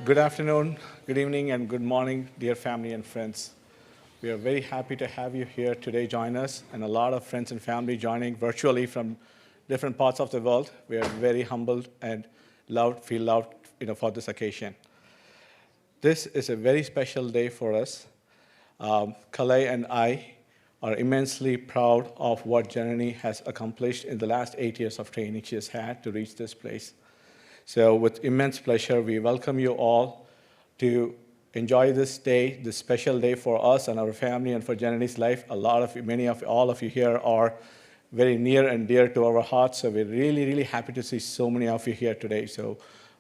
Good afternoon, good evening, and good morning, dear family and friends. We are very happy to have you here today join us, and a lot of friends and family joining virtually from different parts of the world. We are very humbled and feel loved for this occasion. This is a very special day for us. Kalai and I are immensely proud of what Jananee has accomplished in the last 8 years of training she has had to reach this place. So with immense pleasure, we welcome you all to enjoy this day, this special day for us and our family and for Jananee's life. All of you here are very near and dear to our hearts, so we're really, really happy to see so many of you here today. So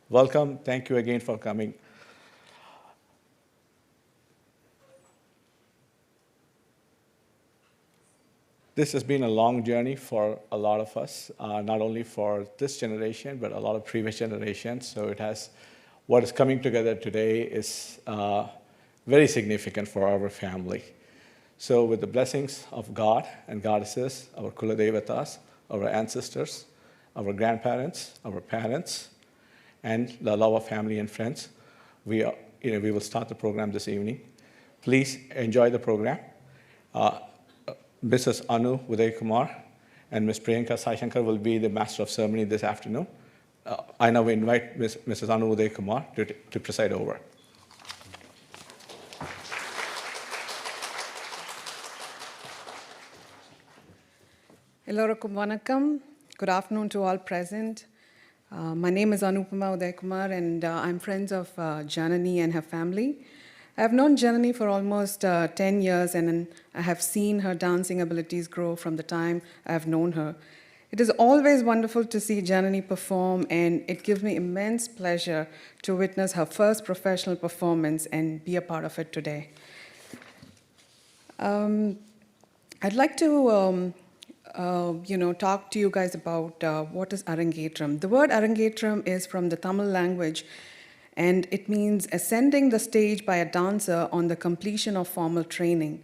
welcome, thank you again for coming. This has been a long journey for a lot of us, not only for this generation, but a lot of previous generations. So what is coming together today is very significant for our family. So with the blessings of God and goddesses, our Kuladevatas, our ancestors, our grandparents, our parents, and the love of family and friends, we will start the program this evening. Please enjoy the program. Mrs. Anu Uday Kumar and Ms. Priyanka Sai Shankar will be the master of ceremony this afternoon. I now invite Mrs. Anu Uday Kumar to preside over. Elorakum Vanakkam. Good afternoon to all present. My name is Anupama Uday Kumar, and I'm friends of Jananee and her family. I've known Jananee for almost 10 years, and I have seen her dancing abilities grow from the time I've known her. It is always wonderful to see Jananee perform, and it gives me immense pleasure to witness her first professional performance and be a part of it today. I'd like to talk to you guys about what is Arangetram. The word Arangetram is from the Tamil language, and it means ascending the stage by a dancer on the completion of formal training.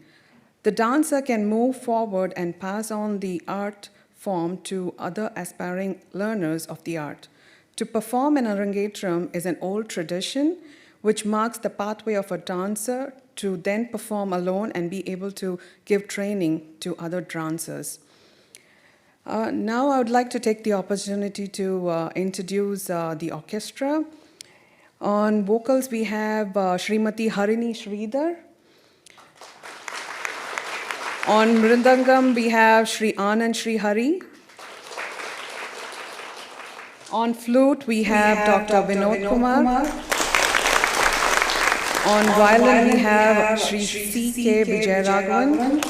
The dancer can move forward and pass on the art form to other aspiring learners of the art. To perform an Arangetram is an old tradition which marks the pathway of a dancer to then perform alone and be able to give training to other dancers. Now I would like to take the opportunity to introduce the orchestra. On vocals, we have Srimati Harini Sridhar. On Mridangam, we have Sri Anand Sri Hari. On flute, we have Dr. Vinod Kumar. On violin, we have Sri C.K. Vijayaraghavan.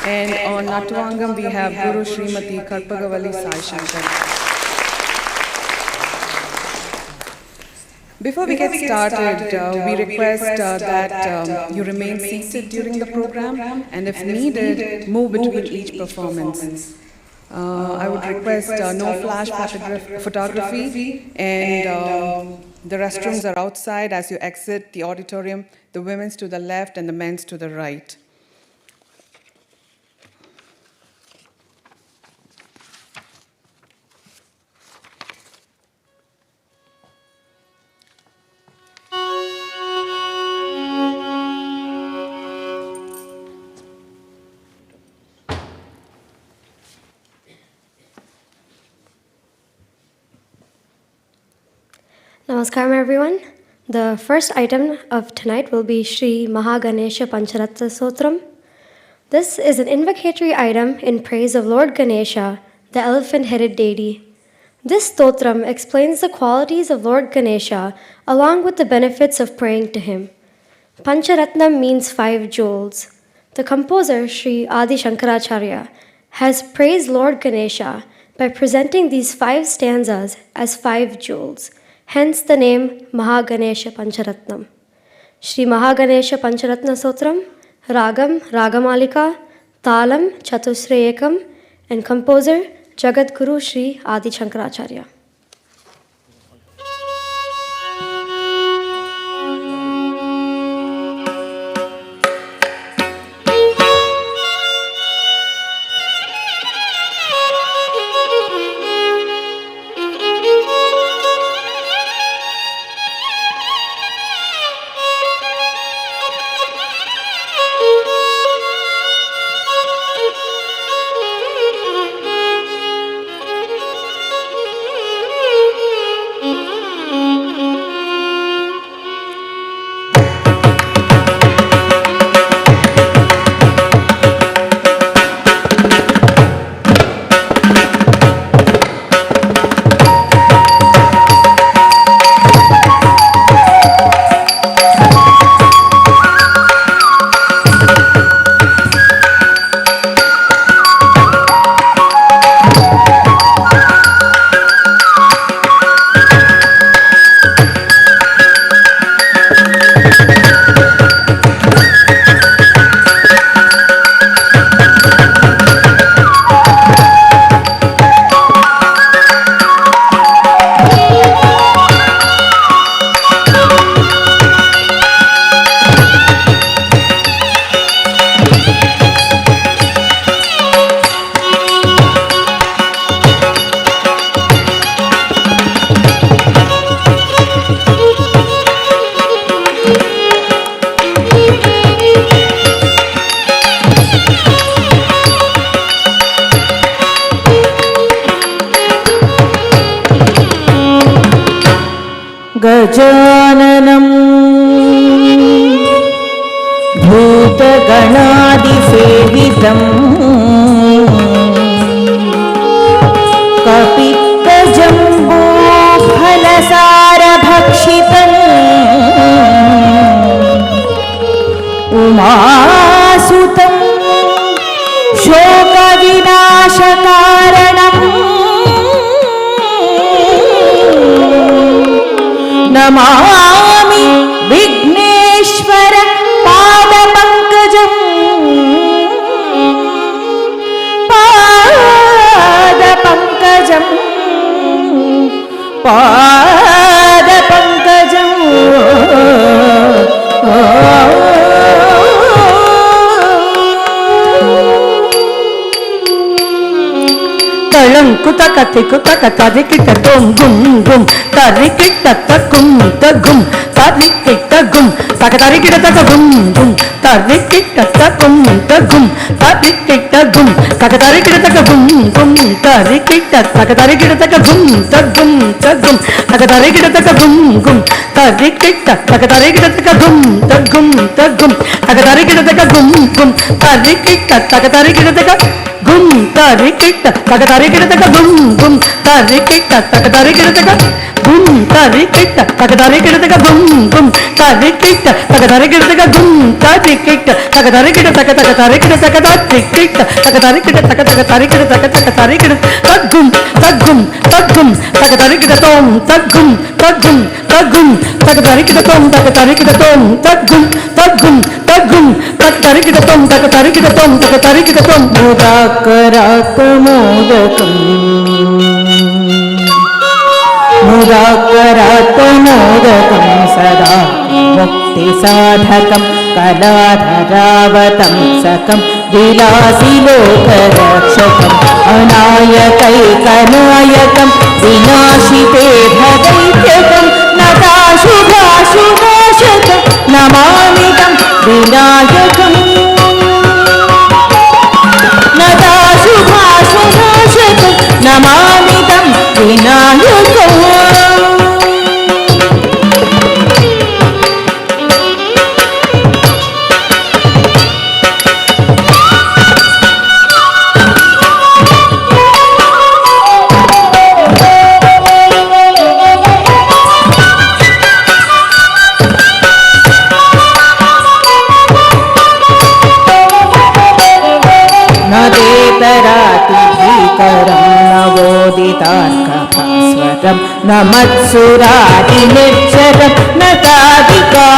And on Natwangam, we have Guru Srimati Karpagavalli Sai Shankar. Before we get started, we request that you remain seated during the program, and if needed, move between each performance. I would request no flash photography, and the restrooms are outside as you exit the auditorium, the women's to the left and the men's to the right. Namaskaram everyone. The first item of tonight will be Sri Mahaganesha Pancharatna Sotram. This is an invocatory item in praise of Lord Ganesha, the elephant-headed deity. This stotram explains the qualities of Lord Ganesha along with the benefits of praying to him. Pancharatnam means 5 jewels. The composer, Sri Adi Shankaracharya, has praised Lord Ganesha by presenting these 5 stanzas as 5 jewels. Hence the name Mahaganesha Pancharatnam. Shri Mahaganesha Pancharatna Sotram, Ragam, Ragamalika, Talam, Chatushreyakam, and composer Jagadguru Shri Adi Shankaracharya. गजाननं भूतगणादिसेवितं कपित्तजम्बूफलसारभक्षितम् उमासुतं शोकविनाशकारणम् Namami Vighneshwar पादपङ्कजम् पादपङ्कजम् पादपङ्कजम् तळंकुत कथिकुत कतरिकिट गुम गुम गुम तरिकिट तकुम तगुम तरिकिट गुम तकतरिकिट तकुम गुम तरिकिट तकुम तगुम तरिकिट गुम तकतरिकिट तकुम गुम तरिकिट तकतरिकिट तकुम तगुम तगुम तकतरिकिट तकुम गुम तरिकिट तकतरिकिट तकुम तगुम तगुम तकतरिकिट तकुम गुम तरिकिट तकतरिकिट तकुम गुम तरिकिट तकतरिकिट तकुम गुम तरिकिट तकतरिकिट तकुम गुम तरिकिट तकतरिकिट तकुम गुम तरिकिट तकतरिकिट तकुम तरिकिट तकतरिकिट तकतरिकिट तकतरिकिट तकतरिकिट तकतरिकिट तकतरिकिट तगुम तगुम तगुम तकतरिकिट तोम तगुम तगुम तगुम तकतरिकिट तोम तकतरिकिट तोम तगुम तगुम तगुम तकतरिकिट तोम तकतरिकिट तोम तकतरिकिट तोम मुदाकरात्मोदकम् मुदाकरात्मोदकं सदा मुक्तिसाधकं कलाधरावतंसकं विलासिलोकरक्षकम् अनायकैकनायकं विनाशिते भदैत्यकं नताशुभाशुनाशकं नमामि तं विनायकम् नताशुभाशुनाशकं नमामि तं विनायकम् नवोदितार्कभास्वरं नमत्सुरादिनिर्झरं नतादिकापदोर्धरं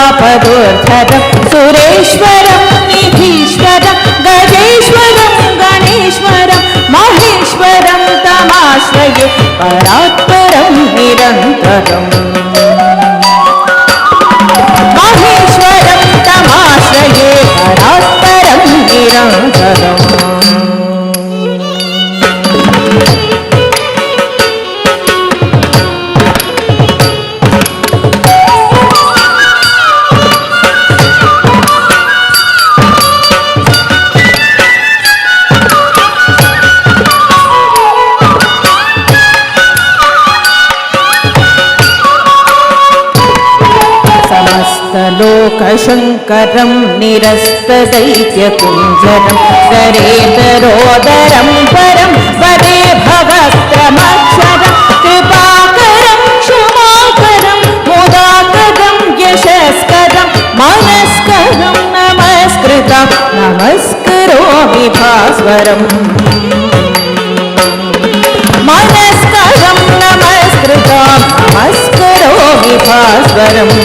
सुरेश्वरं निधीश्वरं गजेश्वरं गणेश्वरं महेश्वरं तमाश्रये परात्परं निरन्तरम् महेश्वरं तमाश्रये परात्परं निरन्तरम् लोकशङ्करं निरस्तदैत्यकुञ्जरं दरेतरोदरं परं वदे भवत्रमक्षरं कृपाकरं क्षमाकरं मुदाकरं यशस्करं मनस्करं नमस्कृतं नमस्करोमि भास्वरम् मनस्करं नमस्कृतं नमस्करोमि भास्वरम्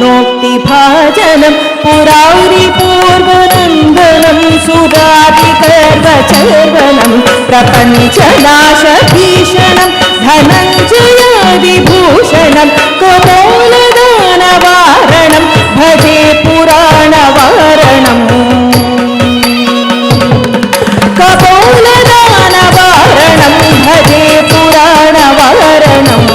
चिरन्तनोक्तिभाजनं पुरारिपूर्वनन्दनं सुरादिगर्वचर्वनं प्रपञ्चनाशभीषणं धनञ्जयादिभूषणं कमोलदानवारणं भजे पुराणवारणम् कपोलदानवारणं भजे पुराणवारणम्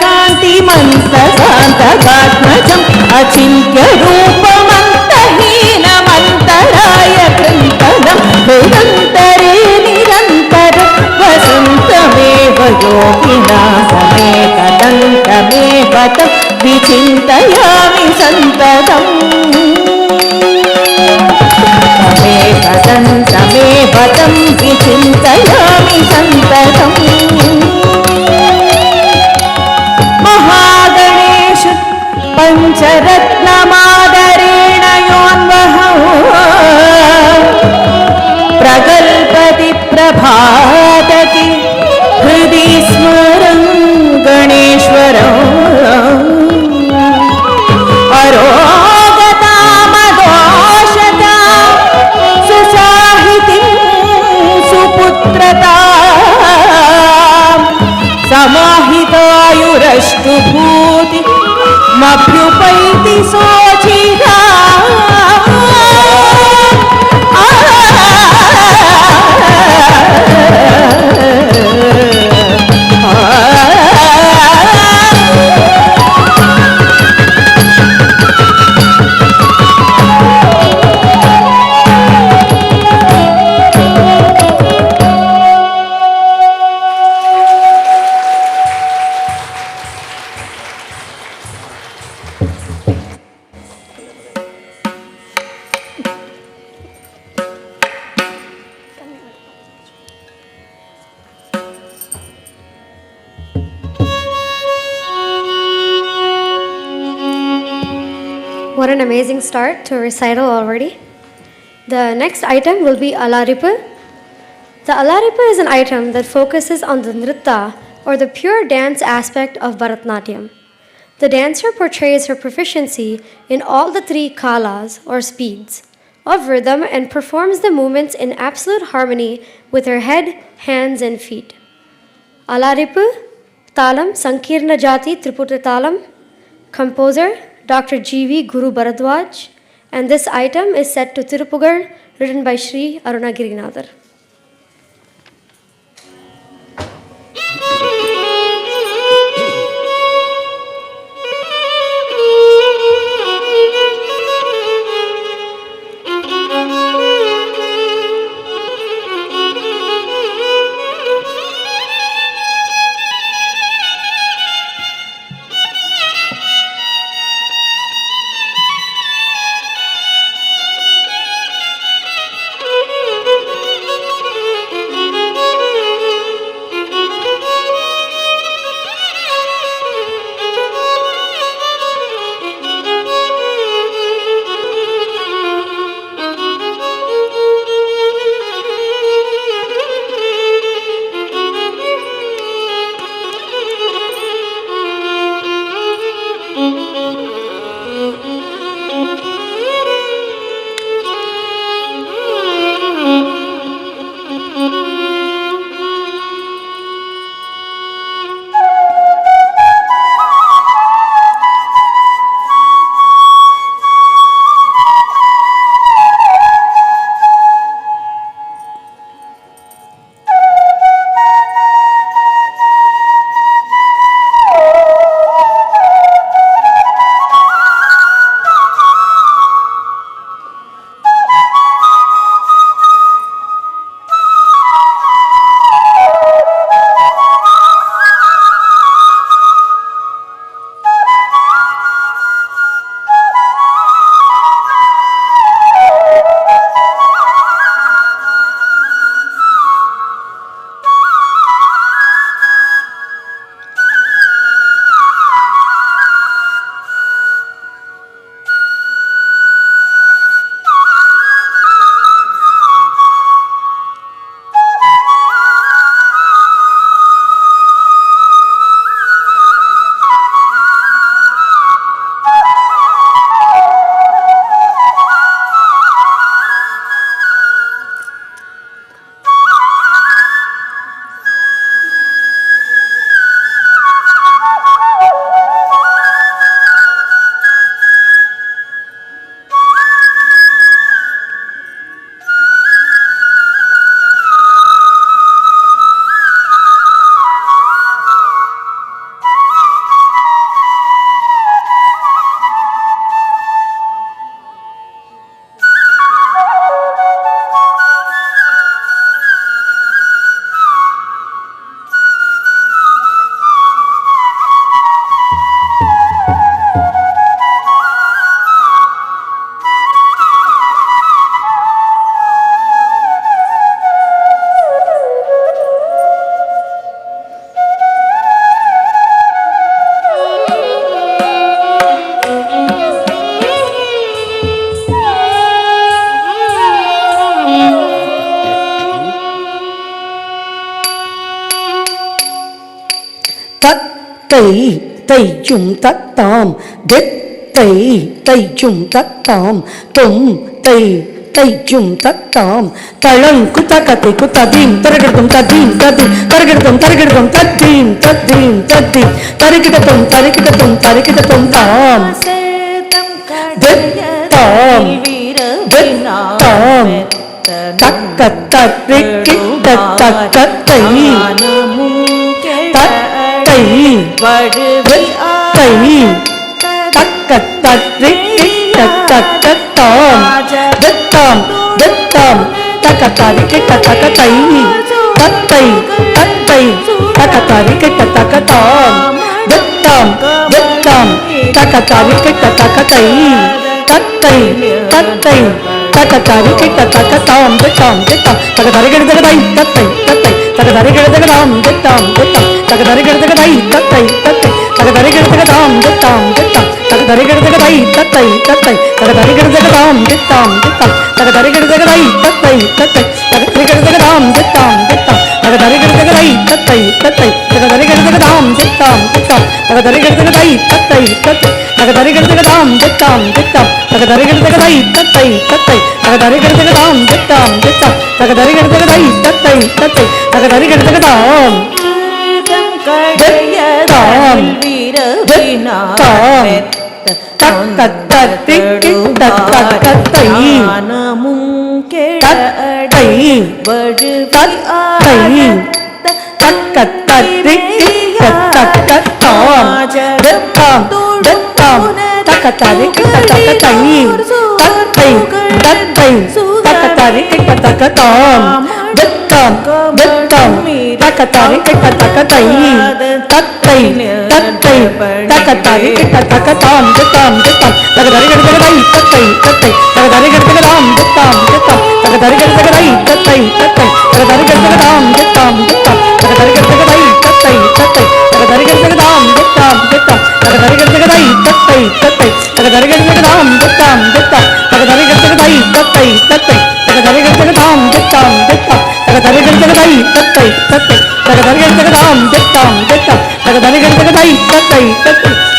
कान्तिमन्तकान्तकात्मजम् अचिन्त्यरूपमन्तहीनमन्तराय कृन्तनम् निरन्तरे निरन्तरं वसन्तमेव योगिना समेतदन्तमेव तं विचिन्तयामि सन्ततम् समेतदन्तमेव तं विचिन्तयामि सन्ततम् महागणेश पञ्चरत्नमादरेण योऽन्वहौ प्रगल्भति प्रभातति हृदि स्मरन् गणेश्वरम् अरोगतामघोषता सुसाहितिं सुपुत्रता समाहितायुरस्तु भूति मभ्युपैति सोचिता What an amazing start to a recital already. The next item will be Alaripu. The Alaripu is an item that focuses on the nritta, or the pure dance aspect of Bharatanatyam. The dancer portrays her proficiency in all the three kalas, or speeds, of rhythm and performs the movements in absolute harmony with her head, hands, and feet. Alaripu, Talam Sankirna Jati Triputa Talam, composer Dr. G.V. Guru Bharadwaj, and this item is set to Tirupugar, written by Sri Arunagirinadar. தை தையும் தத்தாம் தித் தை தையும் தத்தாம் தொம் தை தையும் தத்தாம் தளங்கு தகத்தை குத்ததீம் தரகிடத்தும் ததீம் ததீம் தரகிடத்தும் தரகிடத்தும் தத்தீம் தத்தீம் தத்தீம் தரகிடத்தும் தரகிடத்தும் தரகிடத்தும் தாம் தித்தாம் தித்தாம் தக்கத்தரிக்கிட்ட தக்கத்தை தத்தை வித்தை தக்கத்தரிக்கிட்ட தக்கத்தாம் தித்தாம் தித்தாம் தக்கத்தரிக்கிட்ட தக்கத்தை தத்தை தத்தை தக்கத்தரிக்கிட்ட தக்கத்தாம் தித்தாம் தித்தாம் தக்கத்தரிக்கிட்ட தக்கத்தை தத்தை தத்தை தக்கத்தரிக்கிட்ட தக்கத்தாம் தித்தாம் தித்தாம் தக்கத்தரிக்கிட்டதை தத்தை தத்தை தக்கத்தரிக்கிட்டதாம் தித்தாம் தித்தாம் தக்கத்தரிக்கிட்டதை தத்தை தத்தை தக்கத்தரிக்கிட்டதாம் தித்தாம் தித்தாம் தக்கத்தரிக்கிட்டதை தத்தை தத்தை தக்கத்தரிக்கிட்டதாம் தித்தாம் தித்தாம் தக்கத்தரிக்கிட்டதை தத்தை தத்தை தக்கத்தரிக்கிட்டதாம் தித்தாம் தித்தாம் தக்கத்தரிக்கிட்டதை தத்தை தத்தை தக்கத்தரிக்கிட்டதாம் தித்தாம் தித்தாம் தக்கத்தரிக்கிட்டதை தத்தை தத்தை தக்கத்தரிக்கிட்டதாம் தித்தாம் தித்தாம் தக்கத்தரிக்கிட்டதை தத்தை தத்தை தக்கத்தரிக்கிட்டதாம் தித்தாம் தித்தாம் தக்கத்தரிக்கிட்டதை தத்தை தத்தை தக்கத்தரிக்கிட்டதாம் தித்தாம் தித்தாம் தக்கத்தரிக்கிட்ட தக்கத்தை தத்தை தத்தை தக்கத்தரிக்கிட்ட தக்கத்தாம் தித்தாம் தித்தாம் தக்கத்தரிக்கிட்ட தக்கத்தை தத்தை தத்தை தக்கத்தரிக்கிட்ட தக்கத்தாம் தித்தாம் தித்தாம் தக்கத்தரிக்கிட்ட தக்கத்தை தத்தை தத்தை தக்கத்தரிக்கிட்ட தக்கத்தாம் தித்தாம் தித்தாம் தக்கத்தரிக்கிட்டதை தத்தை தத்தை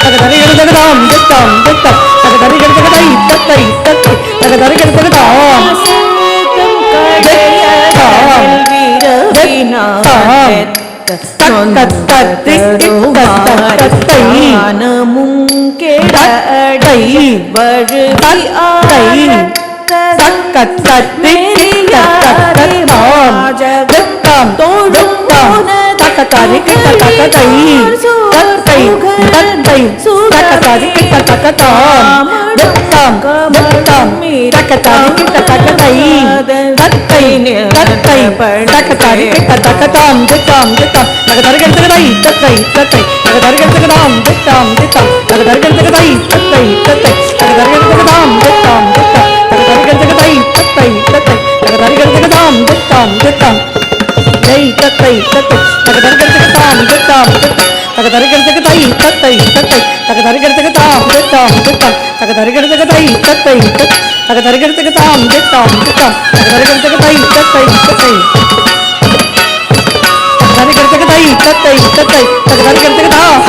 தக்கத்தரிக்கிட்டதாம் தித்தாம் தித்தாம் தக்கத்தரிக்கிட்டதை தத்தை தத்தை தக்கத்தரிக்கிட்டதாம் தித்தாம் தித்தாம் தக்கத்தரிக்கிட்டதை தத்தை தத்தை தக்கத்தரிக்கிட்டதாம் தித்தாம் தித்தாம் தக்கத்தரிக்கிட்டதை தத்தை தத்தை தக்கத்தரிக்கிட்டதாம் தித்தாம் தித்தாம் தக்கத்தரிக்கிட்டதை தத்தை தத்தை தக்கத்தரிக்கிட்டதாம் தித்தாம் தித்தாம் தக்கத்தரிக்கிட்டதை தத்தை தத்தை தக்கத்தரிக்கிட்டதாம் தித்தாம் தித்தாம் தக்கத்தரிக்கிட்டதை தத்தை தத்தை தக்கத்தரிக்கிட்டதாம் தித்தாம் தித்தாம் தக்கத்தரிக்கிட்டதை தத்தை தத்தை தக்கத்தரிக்கிட்டதாம்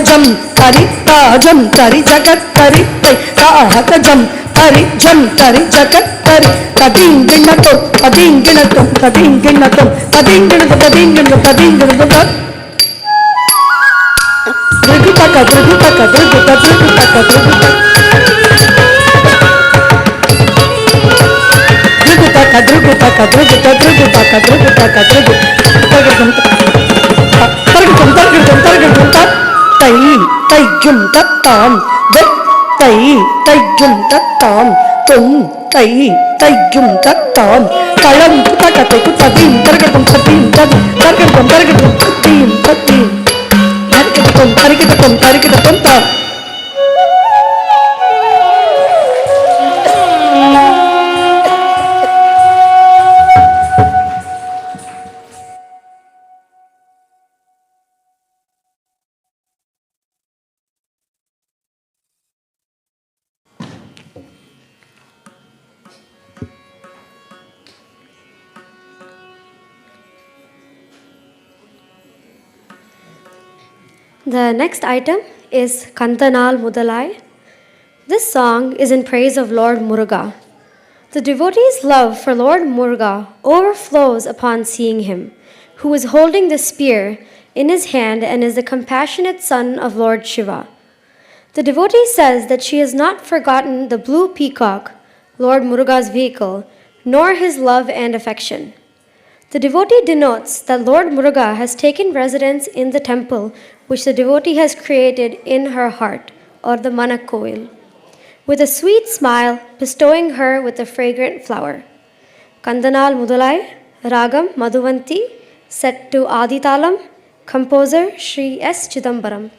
जम करी ता जम करी जगत करी ताहत जम करी जगत करी तदींगिणतो तदींगिणतो तदींगिणतो तदींगिणतो तदींगिणतो तदींगिणतो दृगुतक दृगुतक दृगुतक दृगुतक दृगुतक दृगुतक दृगुतक दृगुतक दृगुतक दृगुतक தை தையும் தத்தாம் தை தையும் தத்தாம் தொம் தை தையும் தத்தாம் களம் தக்கத்தை குத்ததீம் தரகட்டும் தத்தீம் ததீம் தரகட்டும் தரகட்டும் தத்தீம் தத்தீம் தரகட்டும் தரகட்டும் தரகட்டும் தா The next item is Kantanal Mudalai. This song is in praise of Lord Muruga. The devotee's love for Lord Muruga overflows upon seeing him, who is holding the spear in his hand and is the compassionate son of Lord Shiva. The devotee says that she has not forgotten the blue peacock, Lord Muruga's vehicle, nor his love and affection. The devotee denotes that Lord Muruga has taken residence in the temple which the devotee has created in her heart, or the Manakkoil, with a sweet smile bestowing her with a fragrant flower. Kandanal Mudalai, Ragam Madhuvanti, set to Aditalam, composer Sri S. Chidambaram.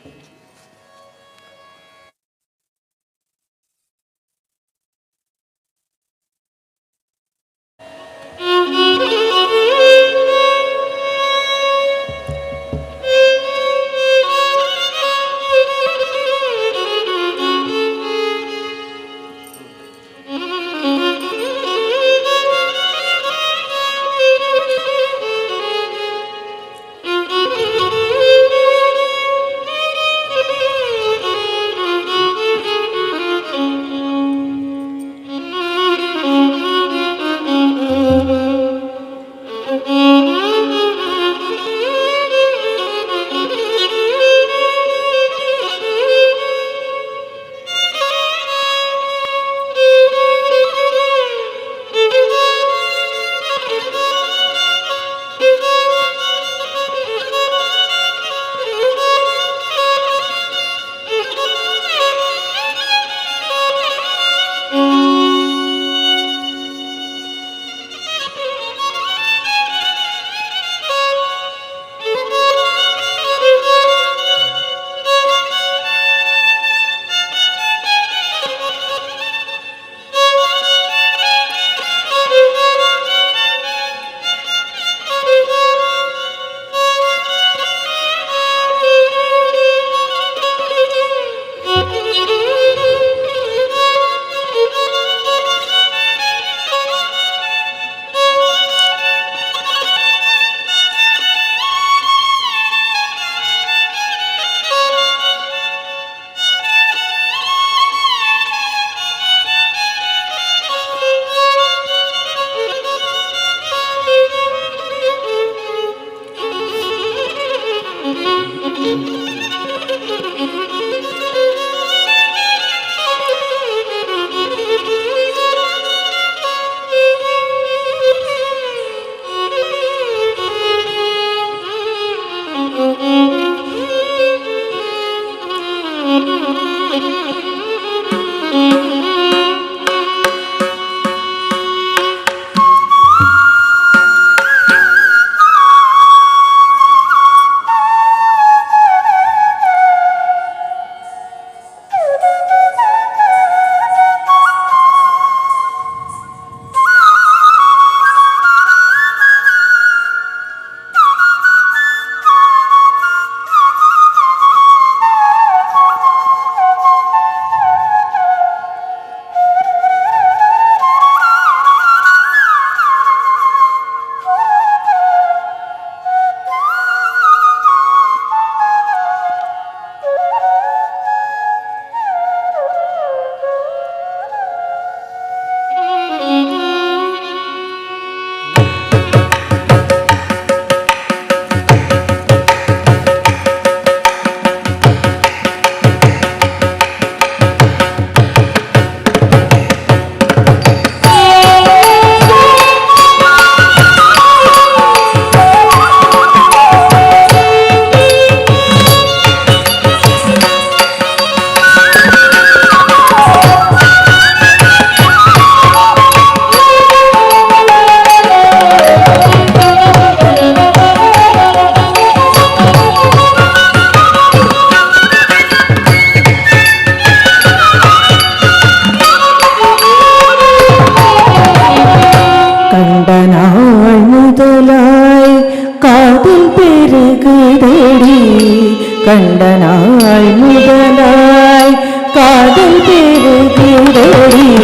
கண்ட நாள் முதலாய் காதல் பெருகிறடி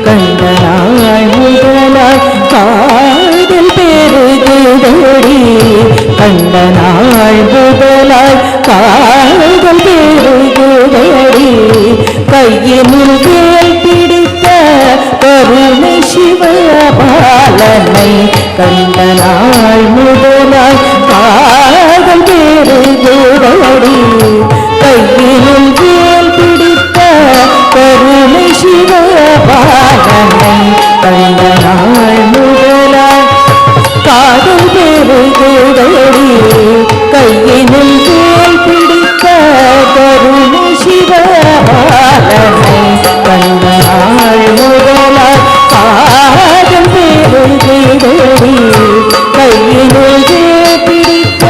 கண்ட நாள் முதலாய் காதல் பெருகிறடி கண்ட நாள் முதலாய் காதல் கையினில் வேல் பிடித்த கருணை சிவபாலனை கண்ட நாள் முதலாய் காதல் பெருகுதடி. கையினில் வேல் பிடித்த கருணை சிவபாலனை கண்ட நாள் முதலாய் காதல் பெருகுதடி. கையினில் வேல் பிடித்த கருணை சிவபாலனை கண்ட நாள் முதலாய் காதல் பெருகுதடி. கையினில் வேல் பிடித்த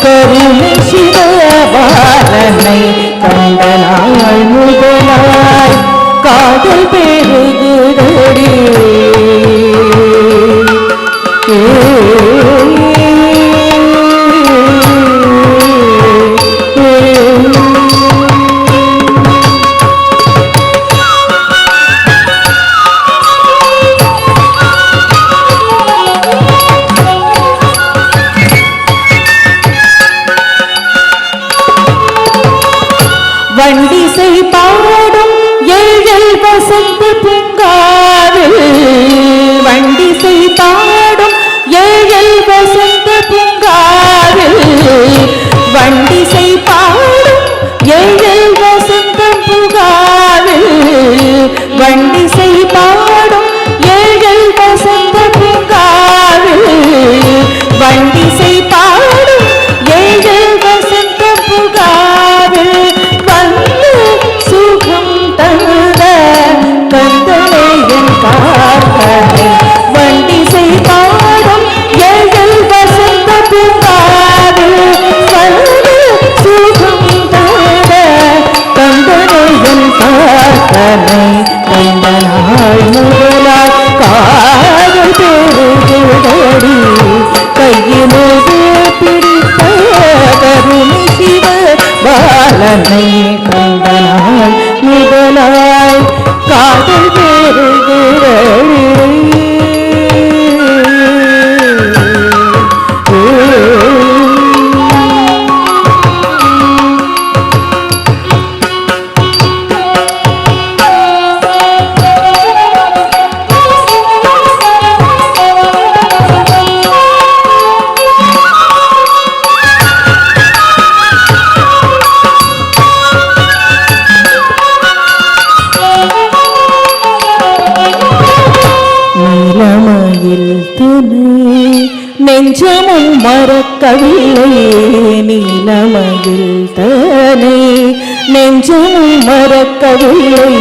கருணை சிவபாலனை கண்ட நாள் முதலாய் காதல் பெருகுதடி. வண்டிசை பாடும் ஏழல் வசந்த பூங்காவில். வண்டிசை பாடும் ஏழல் வசந்த பூங்காவில். வண்டிசை பாடும் ஏழல் வசந்த பூங்காவில். வண்டிசை பாடும் ஏழல் வசந்த பூங்காவில். வண்டிசை பாடும் ஏழல் வசந்த பூங்காவில். வந்து சுகம் தந்த கந்தனையன் பார்க்கனை வண்டிசை பாடும் ஏழல் வசந்த பூங்காவில். வந்து சுகம் தந்த கந்தனையன் பார்க்கனை கண்ட நாள் முதலாய் காதல் பெருகுதடி. கையினில் பிடித்த கருணை சிவபாலனை கண்ட நாள் முதலாய் காதல் பெருகுதடி. நீலமயில் துணை நெஞ்சமும் மறக்கவில்லை. நீலமயில் தனை நெஞ்சமும் மறக்கவில்லை.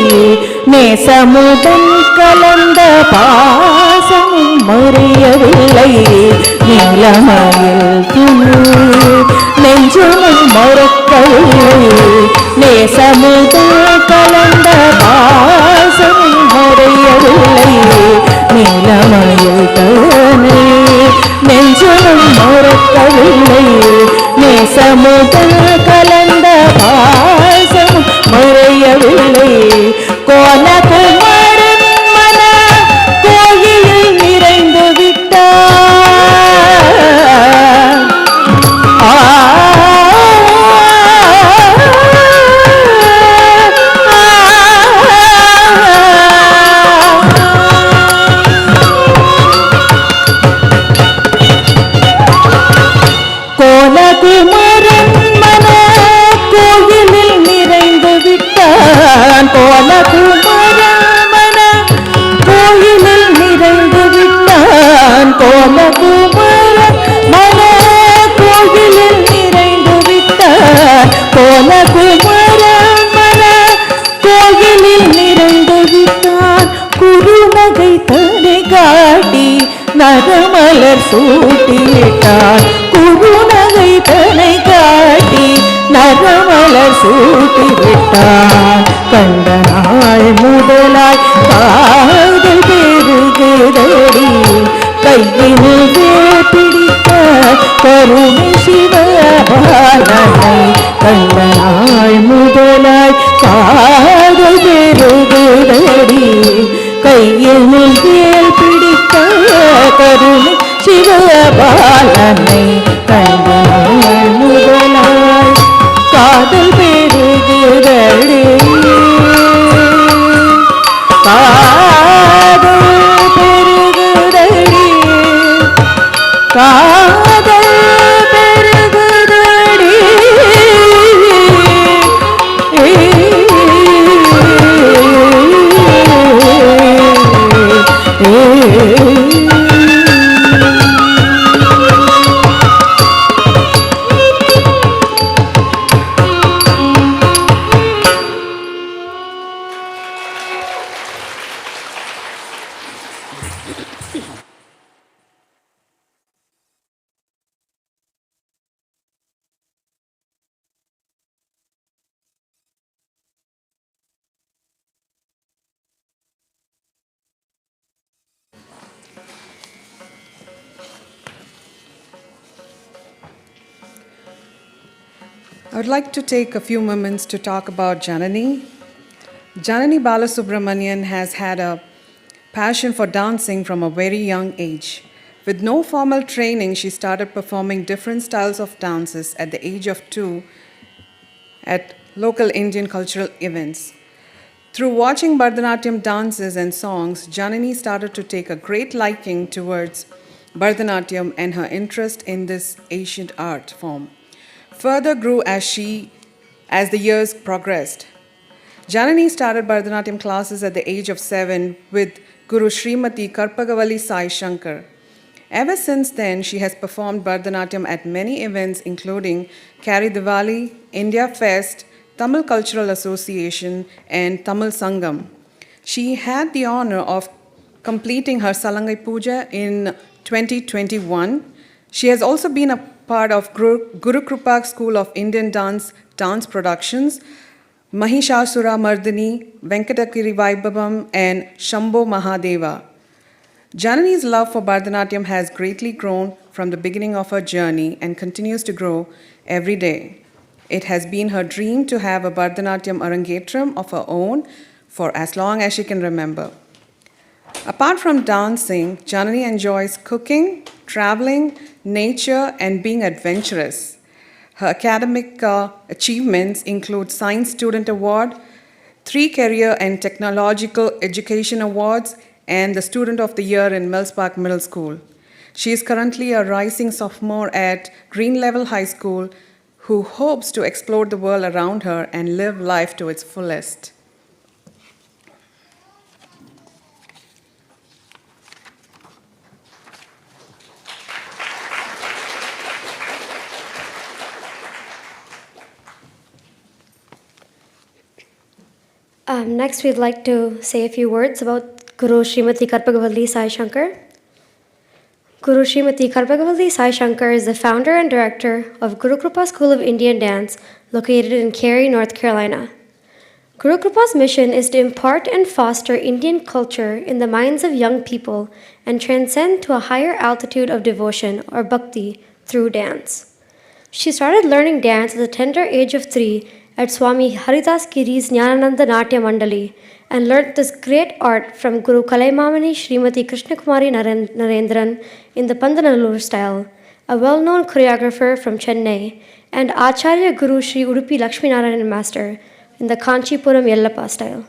நேசமுடன் கலந்த பாசமும் மறையவில்லை. நீலமயில் துணை நெஞ்சமும் மறக்கவில்லை. நேசமுடன் கலந்த பாசமும் மறையவில்லை. நீலமயில் தனை நெஞ்சமும் மறக்கவில்லை. நேசமுடன் கலந்த பாசமும் மறையவில்லை. கோலகுமாரன் மன கோயில் நிறைந்து விட்டார். கோலகுமாரன் மன கோயிலில் நிறைந்து விட்டான். கோலகுமாரன் மன கோயிலில் நிறைந்து விட்டான். கோலகுமாரன் மன கோயிலில் நிறைந்து விட்டான். கோலகுமாரன் மன கோயிலில் நிறைந்து விட்டான். குறுநகை தனை காட்டி நரமலர் சூட்டிவிட்டான். குறுநகை தனை காட்டி நரமலர் சூட்டிவிட்டான். கண்ட நாள் முதலாய் காதல் பெருகுதடி. கையினில் வேல் பிடித்த கருணை சிவபாலனை கண்ட நாள் முதலாய் காதல் பெருகுதடி. கையினில் வேல் பிடித்த கருணை சிவபாலனை கண்ட நாள் முதலாய் காதல் பெருகுதடி. காதல் பெருகுதடி காதல் பெருகுதடி I would like to take a few moments to talk about Jananee. Jananee Balasubramanian has had a passion for dancing from a very young age. With no formal training, she started performing different styles of dances at the age of 2 at local Indian cultural events. Through watching Bharatanatyam dances and songs, Jananee started to take a great liking towards Bharatanatyam, and her interest in this ancient art form further grew as the years progressed. Jananee started Bharatanatyam classes at the age of 7 with Guru Srimati Karpagavalli Sai Shankar. Ever since then, she has performed Bharatanatyam at many events including Kari Diwali, India Fest, Tamil Cultural Association, and Tamil Sangam. She had the honor of completing her Salangai Puja in 2021. She has also been a part of Guru Krupak School of Indian Dance Productions, Mahishasura Mardini, Venkatakiri Vaibhavam, and Shambho Mahadeva. Jananee's love for Bharatanatyam has greatly grown from the beginning of her journey and continues to grow every day. It has been her dream to have a Bharatanatyam Arangetram of her own for as long as she can remember. Apart from dancing, Jananee enjoys cooking, traveling, nature, and being adventurous. Her academic achievements include Science Student Award, 3 Career and Technological Education Awards, and the Student of the Year in Mills Park Middle School. She is currently a rising sophomore at Green Level High School who hopes to explore the world around her and live life to its fullest. Next, we'd like to say a few words about Guru Srimati Karpagavalli Sai Shankar. Guru Srimati Karpagavalli Sai Shankar is the founder and director of Guru Krupa School of Indian Dance, located in Cary, North Carolina. Guru Krupa's mission is to impart and foster Indian culture in the minds of young people and transcend to a higher altitude of devotion or bhakti through dance. She started learning dance at the tender age of 3 at Swami Haridas Giri's Jnanananda Natya Mandali and learnt this great art from Guru Kalaimamani Srimati Krishnakumari Narendran in the Pandanallur style, a well-known choreographer from Chennai, and Acharya Guru Sri Udupi Lakshminarayan Master in the Kanchipuram Yellappa style.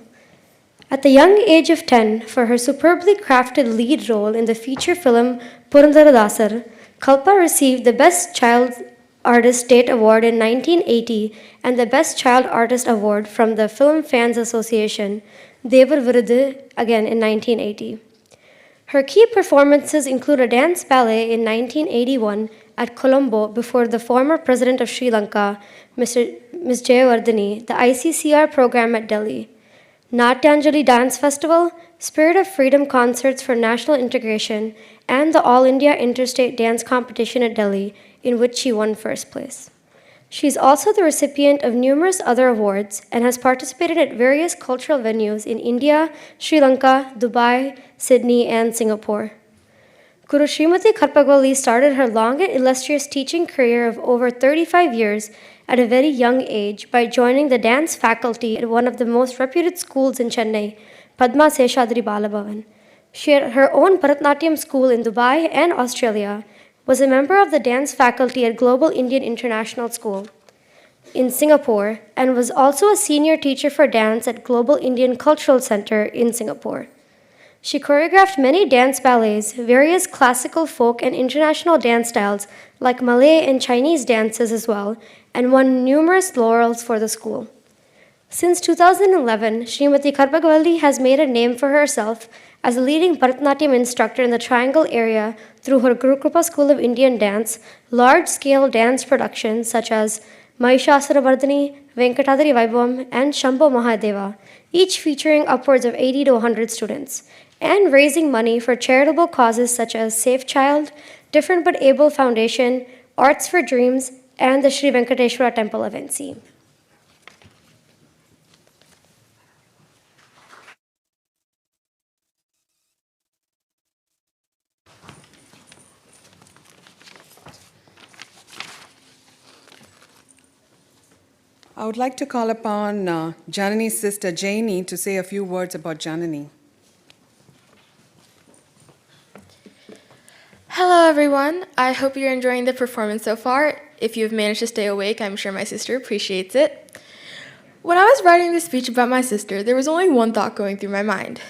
At the young age of 10, for her superbly crafted lead role in the feature film Purandaradasar, Kalpa received the Best Child Artist State Award in 1980 and the Best Child Artist Award from the Film Fans Association, Devar Virudu, again in 1980. Her key performances include a dance ballet in 1981 at Colombo before the former President of Sri Lanka, Ms. Jayawardene, the ICCR program at Delhi, Natyanjali Dance Festival, Spirit of Freedom concerts for national integration, and the All India Interstate Dance Competition at Delhi, in which she won first place. She is also the recipient of numerous other awards and has participated at various cultural venues in India, Sri Lanka, Dubai, Sydney, and Singapore. Guru Srimati Karpagavalli started her long and illustrious teaching career of over 35 years at a very young age by joining the dance faculty at one of the most reputed schools in Chennai, Padma Seshadri Balabhavan. She had her own Bharatanatyam school in Dubai and Australia, was a member of the dance faculty at Global Indian International School. in Singapore and was also a senior teacher for dance at Global Indian Cultural Center in Singapore. She choreographed many dance ballets, various classical, folk, and international dance styles like Malay and Chinese dances as well, and won numerous laurels for the school. Since 2011, Srimati Karbagavalli has made a name for herself as a leading Bharatanatyam instructor in the Triangle area through her Guru Kripa School of Indian Dance, large-scale dance productions such as Mahishasura Venkatadari Vaibhavam, and Shambho Mahadeva, each featuring upwards of 80 to 100 students, and raising money for charitable causes such as Safe Child, Different But Able Foundation, Arts for Dreams, and the Sri Venkateshwara Temple of NC. I would like to call upon Jananee's sister Jananee to say a few words about Jananee. Hello, everyone. I hope you're enjoying the performance so far. If you've managed to stay awake, I'm sure my sister appreciates it. When I was writing this speech about my sister, there was only one thought going through my mind.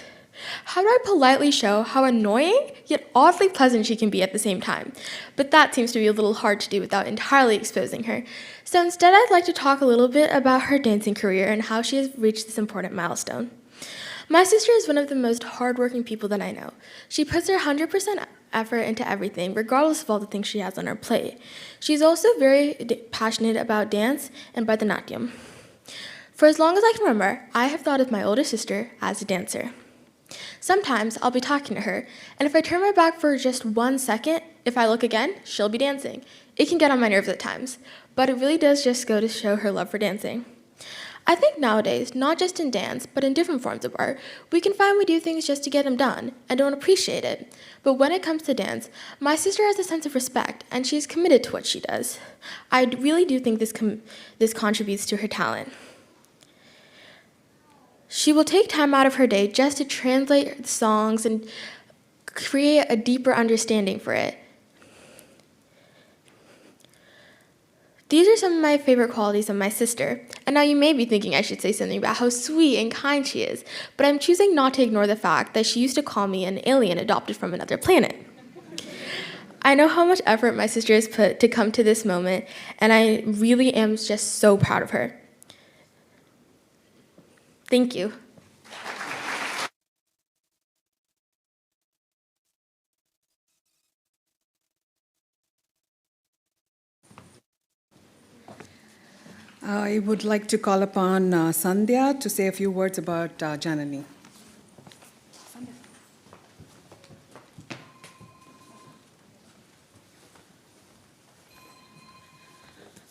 How do I politely show how annoying yet oddly pleasant she can be at the same time? But that seems to be a little hard to do without entirely exposing her. So instead, I'd like to talk a little bit about her dancing career and how she has reached this important milestone. My sister is one of the most hardworking people that I know. She puts her 100% effort into everything, regardless of all the things she has on her plate. She's also very passionate about dance and Bharatanatyam. For as long as I can remember, I have thought of my older sister as a dancer. Sometimes I'll be talking to her, and if I turn my back for just 1 second, if I look again, she'll be dancing. It can get on my nerves at times, but it really does just go to show her love for dancing. I think nowadays, not just in dance, but in different forms of art, we can find we do things just to get them done and don't appreciate it. But when it comes to dance, my sister has a sense of respect, and she's committed to what she does. I really do think this contributes to her talent. She will take time out of her day just to translate the songs and create a deeper understanding for it. These are some of my favorite qualities of my sister. And now you may be thinking I should say something about how sweet and kind she is, but I'm choosing not to ignore the fact that she used to call me an alien adopted from another planet. I know how much effort my sister has put to come to this moment, and I really am just so proud of her. Thank you. I would like to call upon Sandhya to say a few words about Jananee.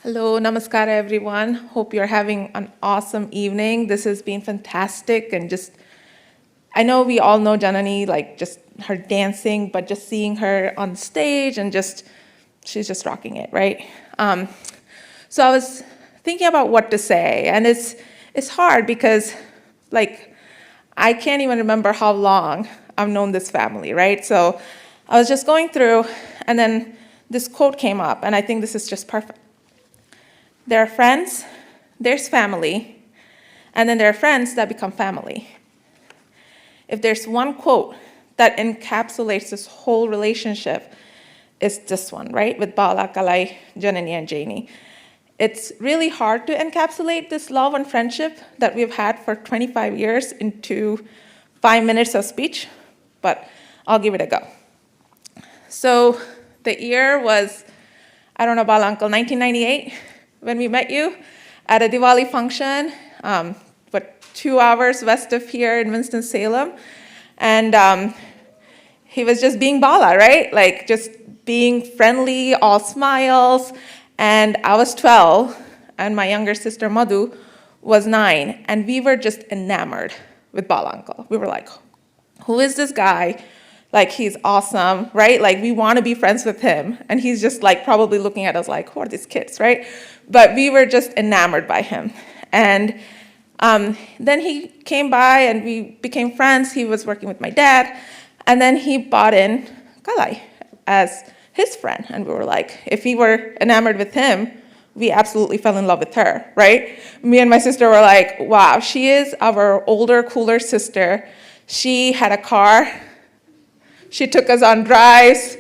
Hello, namaskara everyone. Hope you're having an awesome evening. This has been fantastic, and I know we all know Jananee, like just her dancing, but just seeing her on stage and she's just rocking it, right? So I was thinking about what to say, and it's hard because I can't even remember how long I've known this family, right? So I was just going through, and then this quote came up, and I think this is just perfect. There are friends, there's family, and then there are friends that become family. If there's one quote that encapsulates this whole relationship, it's this one, right? With Bala, Kalai, Jananee, and Janie. It's really hard to encapsulate this love and friendship that we've had for 25 years into 5 minutes of speech, but I'll give it a go. So the year was, I don't know, Bala Uncle, 1998? When we met you at a Diwali function, 2 hours west of here in Winston-Salem. And he was just being Bala, right? Like just being friendly, all smiles. And I was 12, and my younger sister Madhu was 9. And we were just enamored with Bala Uncle. We were like, who is this guy? Like, he's awesome, right? Like, we want to be friends with him. And he's just like probably looking at us like, who are these kids, right? But we were just enamored by him. And then he came by and we became friends. He was working with my dad. And then he brought in Kalai as his friend. And we were like, if we were enamored with him, we absolutely fell in love with her, right? Me and my sister were like, wow, she is our older, cooler sister. She had a car. She took us on drives.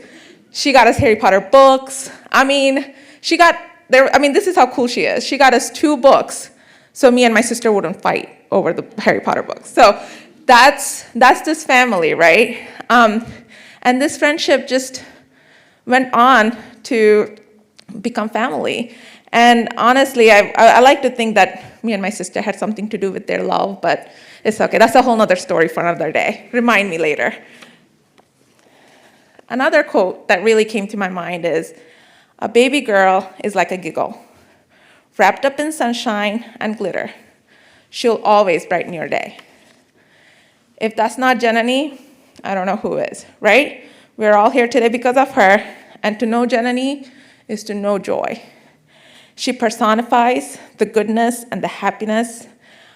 She got us Harry Potter books. I mean, this is how cool she is. She got us 2 books, so me and my sister wouldn't fight over the Harry Potter books. So that's this family, right? And this friendship just went on to become family. And honestly, I like to think that me and my sister had something to do with their love, but it's okay. That's a whole other story for another day. Remind me later. Another quote that really came to my mind is, "A baby girl is like a giggle, wrapped up in sunshine and glitter. She'll always brighten your day." If that's not Jananee, I don't know who is, right? We're all here today because of her, and to know Jananee is to know joy. She personifies the goodness and the happiness.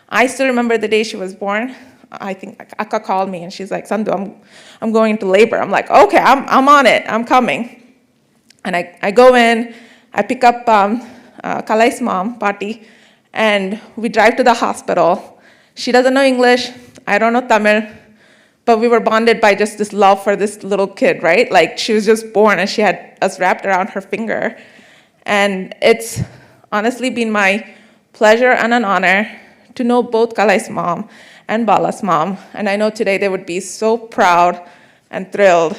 I still remember the day she was born. I think Akka called me and she's like, "Sandhu, I'm going into labor." I'm like, "Okay, I'm on it, I'm coming." And I go in, I pick up Kalai's mom, Pati, and we drive to the hospital. She doesn't know English, I don't know Tamil, but we were bonded by just this love for this little kid, right? Like, she was just born and she had us wrapped around her finger. And it's honestly been my pleasure and an honor to know both Kalai's mom and Bala's mom. And I know today they would be so proud and thrilled.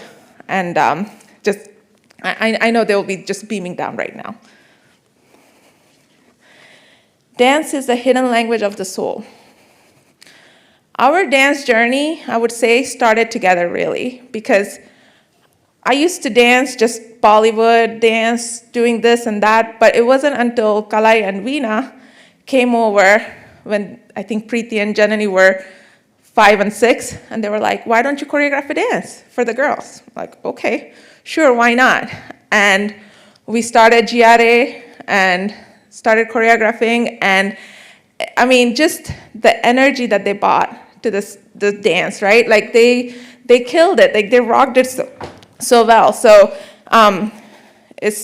And I know they will be just beaming down right now. Dance is the hidden language of the soul. Our dance journey, I would say, started together really, because I used to dance, just Bollywood dance, doing this and that, but it wasn't until Kalai and Veena came over when I think Preeti and Jananee were 5 and 6, and they were like, "Why don't you choreograph a dance for the girls?" Like, okay, sure, why not? And we started GRA and started choreographing, and I mean, just the energy that they brought to the dance, right? Like, they killed it, like they rocked it so well. So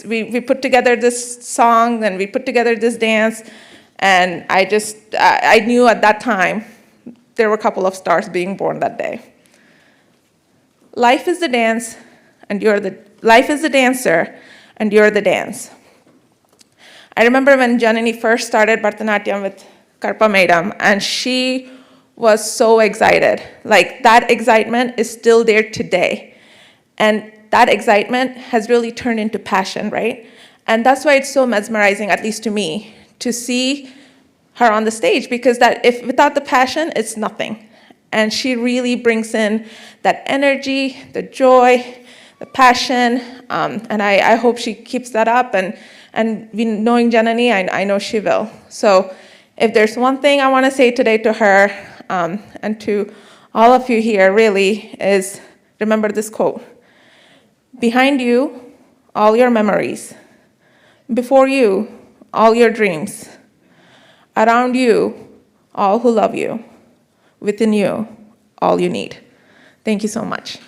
we put together this song and we put together this dance, and I knew at that time there were a couple of stars being born that day. Life is the dance, and life is the dancer, and you're the dance. I remember when Jananee first started Bharatanatyam with Karpa Madam, and she was so excited. Like, that excitement is still there today. And that excitement has really turned into passion, right? And that's why it's so mesmerizing, at least to me, to see her on the stage, because without the passion, it's nothing. And she really brings in that energy, the joy, the passion, and I hope she keeps that up. And knowing Jananee, I know she will. So if there's one thing I want to say today to her, and to all of you here really, is remember this quote: "Behind you, all your memories. Before you, all your dreams. Around you, all who love you. Within you, all you need." Thank you so much.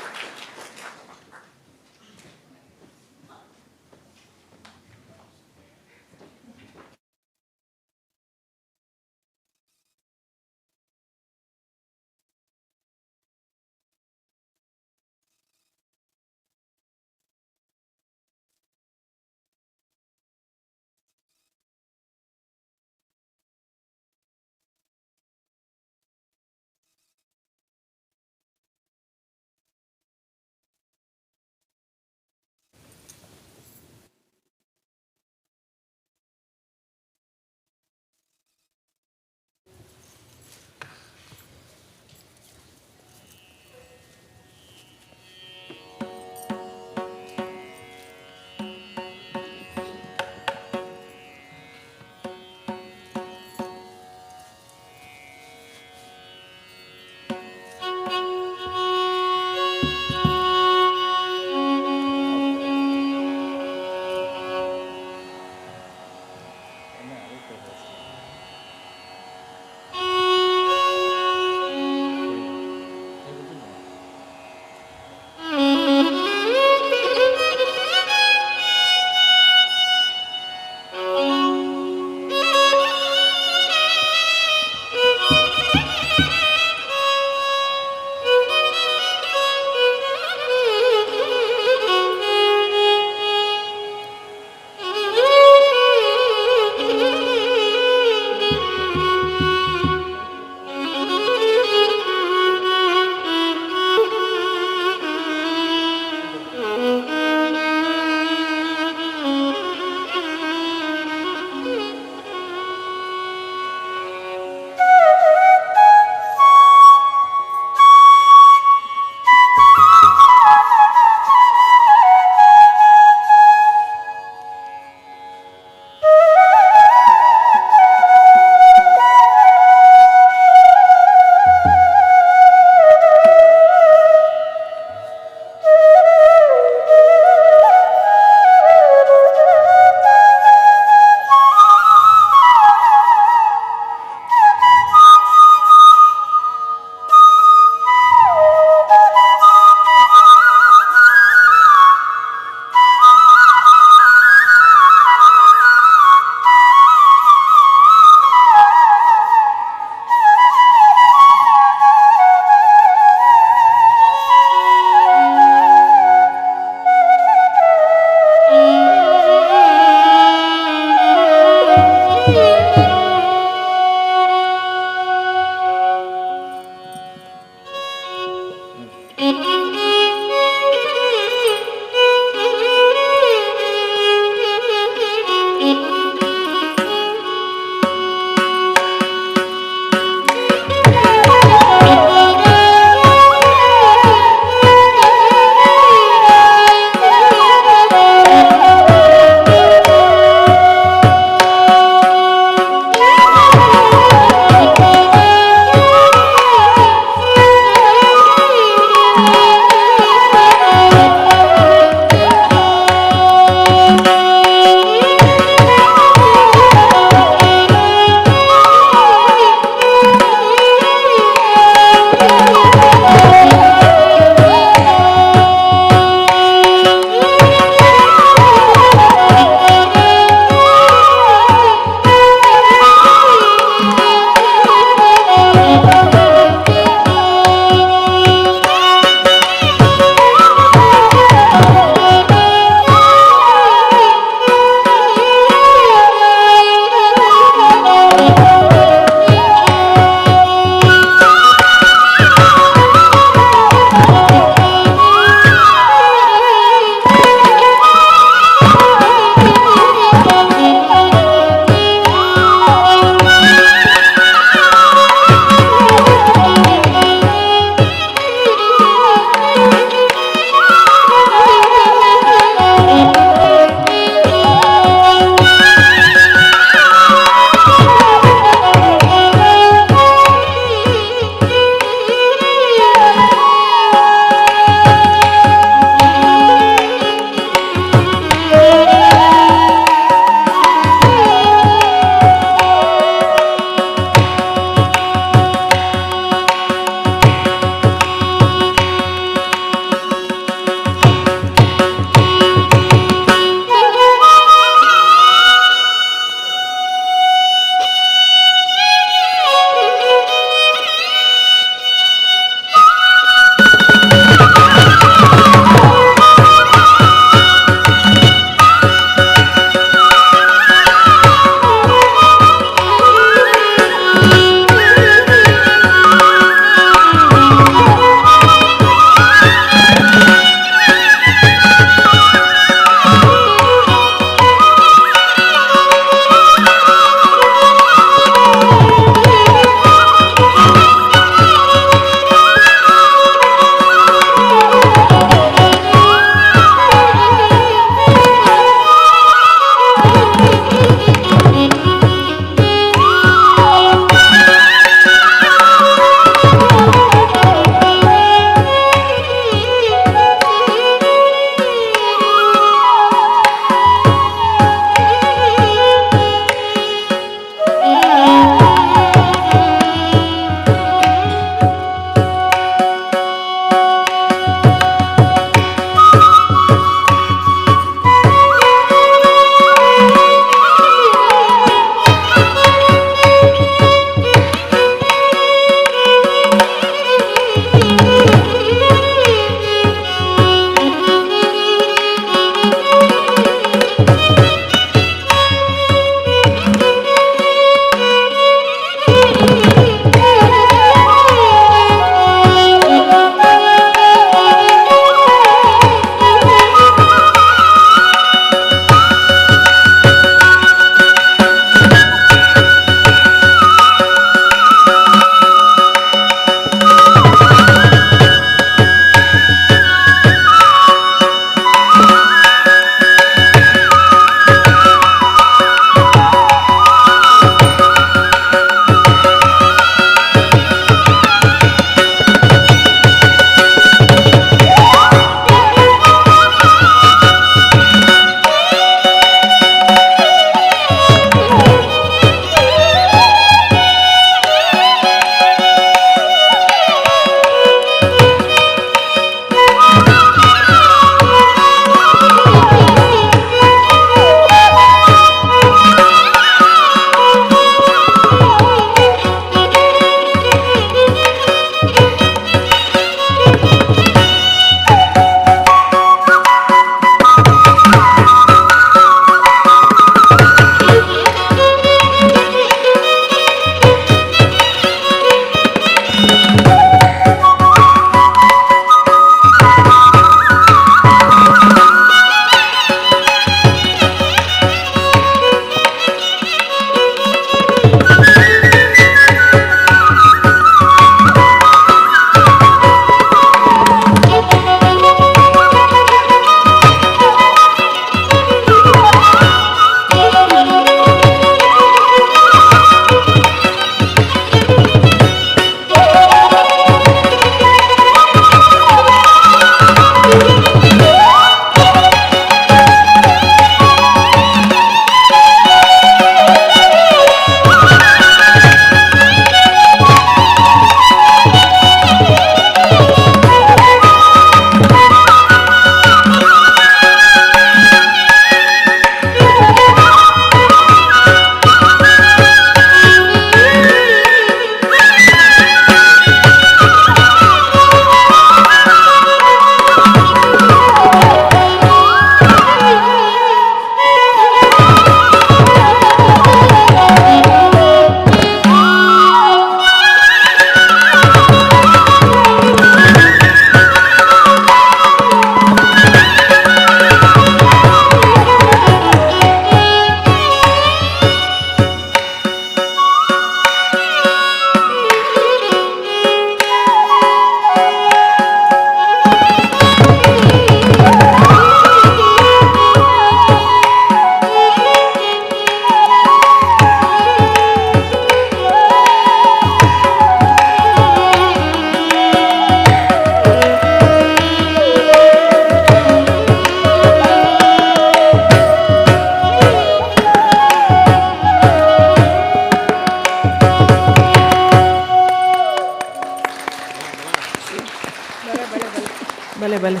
bale.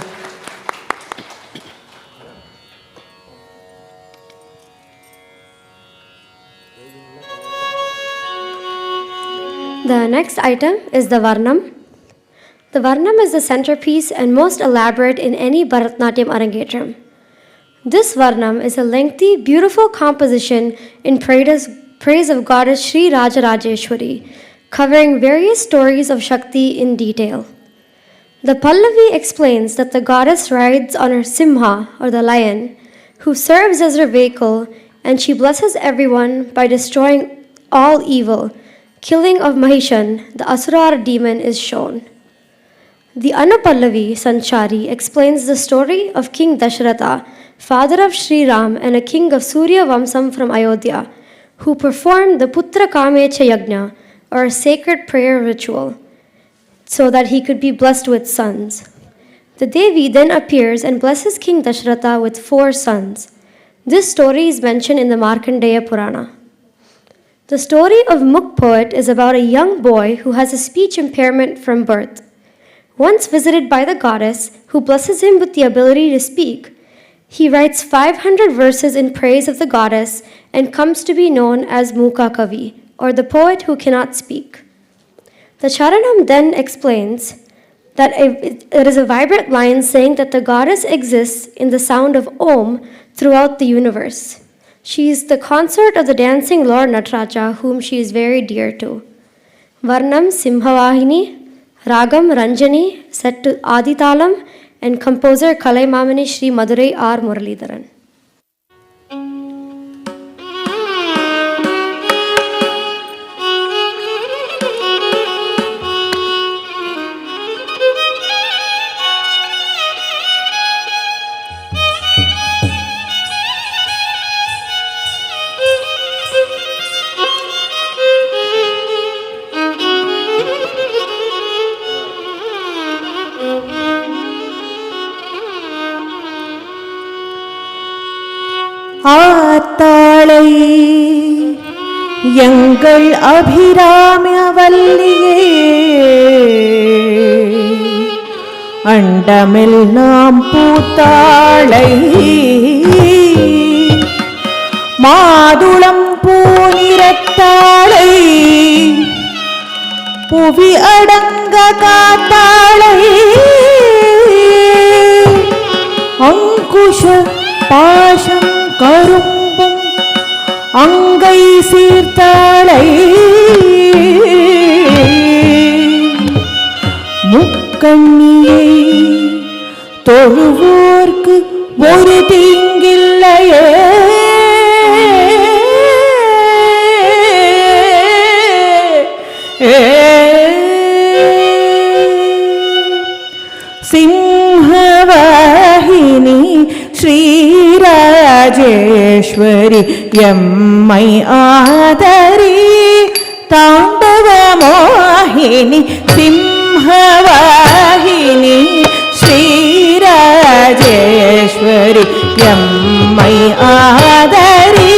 The next item is the Varnam. The Varnam is the centerpiece and most elaborate in any Bharatanatyam Arangetram. This Varnam is a lengthy, beautiful composition in praise of goddess Sri Rajarajeshwari, covering various stories of Shakti in detail. The Pallavi explains that the goddess rides on her Simha, or the lion, who serves as her vehicle, and she blesses everyone by destroying all evil. Killing of Mahishan, the Asura demon, is shown. The Anupallavi Sanchari explains the story of King Dashratha, father of Sri Ram and a king of Surya Vamsam from Ayodhya, who performed the Putra Kamecha Yajna, or a sacred prayer ritual, so that he could be blessed with sons. The Devi then appears and blesses King Dashratha with 4 sons. This story is mentioned in the Markandeya Purana. The story of Muk Poet is about a young boy who has a speech impairment from birth. Once visited by the goddess, who blesses him with the ability to speak, he writes 500 verses in praise of the goddess and comes to be known as Muka Kavi, or the poet who cannot speak. The Charanam then explains that it is a vibrant line saying that the goddess exists in the sound of Om throughout the universe. She is the consort of the dancing Lord Nataraja, whom she is very dear to. Varnam Simhavahini, Ragam Ranjani, set to Aditalam, and composer Kalaimamani Sri Madurai R. Muralidharan. ஆத்தாளை எங்கள் அபிராமவல்லியே அண்டமெல்லாம் பூத்தாளை மாதுளம் பூநிறத்தாளை புவி அடங்க காத்தாளை அங்குஷ பாசம் கரும்பும் அங்கை சீர்த்தாளை முக்கண்ணியை தொழுவோர்க்கு ஒரு தீங்கில்லையே சிம்ஹவாஹினி ஸ்ரீராஜேஸ்வரி எம்மை ஆதரி தாண்டவ மோகினி சிம்ஹவாஹினி ஸ்ரீராஜேஸ்வரி எம்மை ஆதரி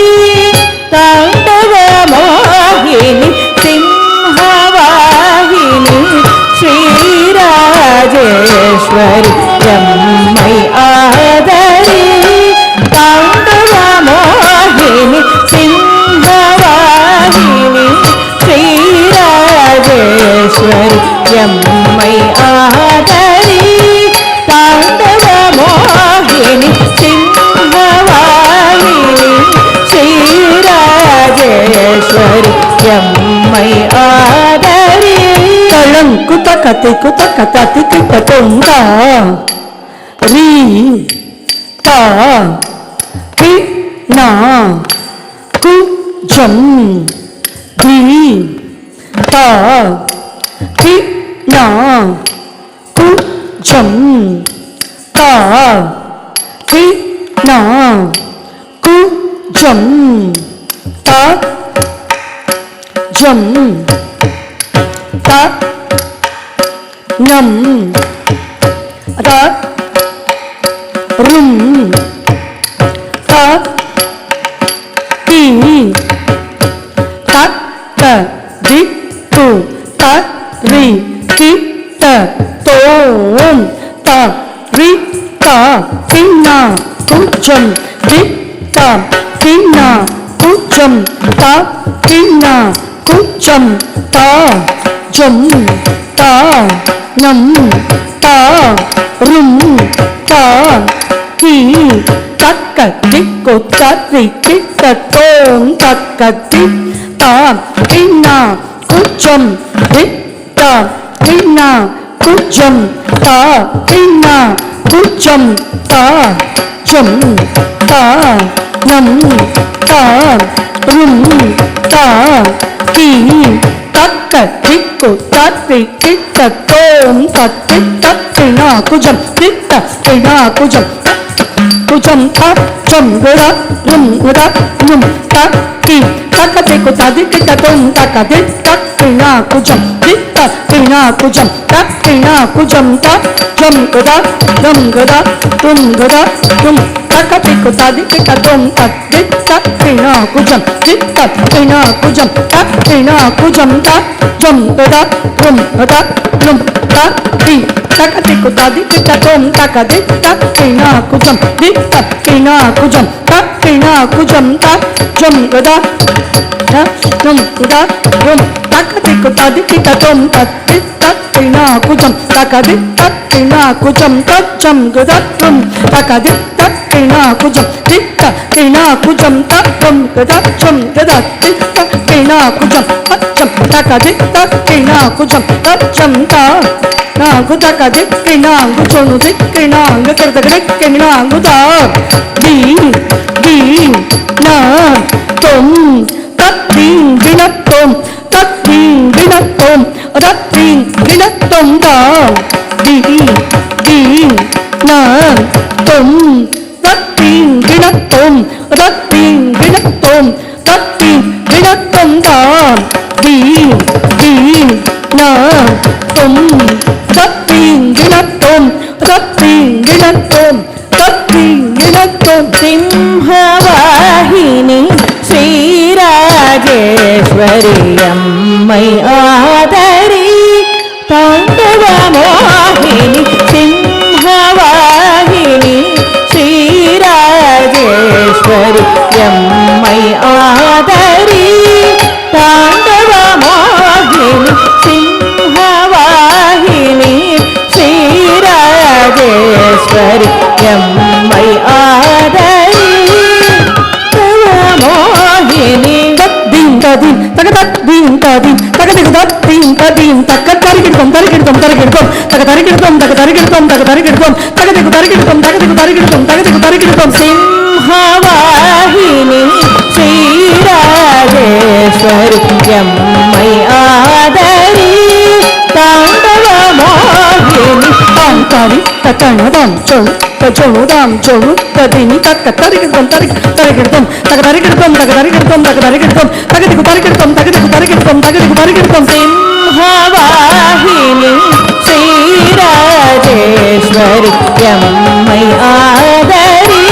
தாண்டவ மோகினி சிம்ஹவாஹினி ஸ்ரீராஜேஸ்வரி எம்மை ஆதரி தாண்டவ மோகினி சிம்ஹவாஹினி ஸ்ரீராஜேஸ்வரி எம்மை ஆதரி தாண்டவ மோகினி சிம்ஹவாஹினி ஸ்ரீராஜேஸ்வரி எம்மை ஆதரி கலங்குத கதிகுத கததிகிட்ட தொங்கா ரீ தா பி நா கு ஜம் தி தா பி நா கு ஜம் தா பி நா கு ஜம் தா ஜம் தா நம் ரா ரும் தா தி தா த தி து தா ரி தி த தோம் தா ரி ta jum ta nam ta rum ta ki takka dikko tari kitta tom takka dik ta inna kucham ditta inna kucham ta inna kucham ta jum ta nam ta rum ta ki takka dikko tari kitta tom takka inna kucham ditta inna kucham kucham ta jum gada num ta ki takka dikko tari kitta tom takka ditta inna kucham ditta inna kucham ta inna kucham ta jum gada tum gada tum takka dikko tari kitta tom takka ditta inna kucham ditta inna kucham ta inna kucham ta jum gada tum ta ki takka dikko tari kitta tom takka ditta inna kucham ditta inna kucham ta inna kucham ta jum gada tum gada tum takka dikko tari kitta tom takka ditta inna kucham takka ditta inna kucham ta jum gada tum takka ditta inna kucham ditta inna kucham ta jum gada ditta inna kucham jum takka ditta inna kucham ta jum ta na gu takka ditta inna gu chonu ditta inna gu karda ditta inna gu ta di na tom tat ding dina tom tat ding dina tom tat ding dina tom ta di na tom tat ding dina tom tat ding dina tom tat ding dina tom ta di na tom tat ding dina tom tat ding dina tom tat ding dina tom Simhavahini శ్రీరాజేశ్వరి అమ్మై Adari తాండవమోహిని Simhavahini శ్రీరాజేశ్వరి అమ్మై Adari తాండవమోహిని Simhavahini శ్రీరాజేశ్వరి అమ్మై Adari Mohini din ta din taka tak din ta din taka dik tak din ta din taka tarikidum taka tarikidum taka tarikidum taka dik tarikidum Simhavahini శ్రీరాజేశ్వరి అమ్మై Adari తాండవమోహిని తాంతాడి తకణదం చొడు చొడుదాం చొడు తదిని తక్క తరికిడతం తరికిడతం తక తరికిడతం Simhavahini శ్రీరాజేశ్వరి అమ్మై Adari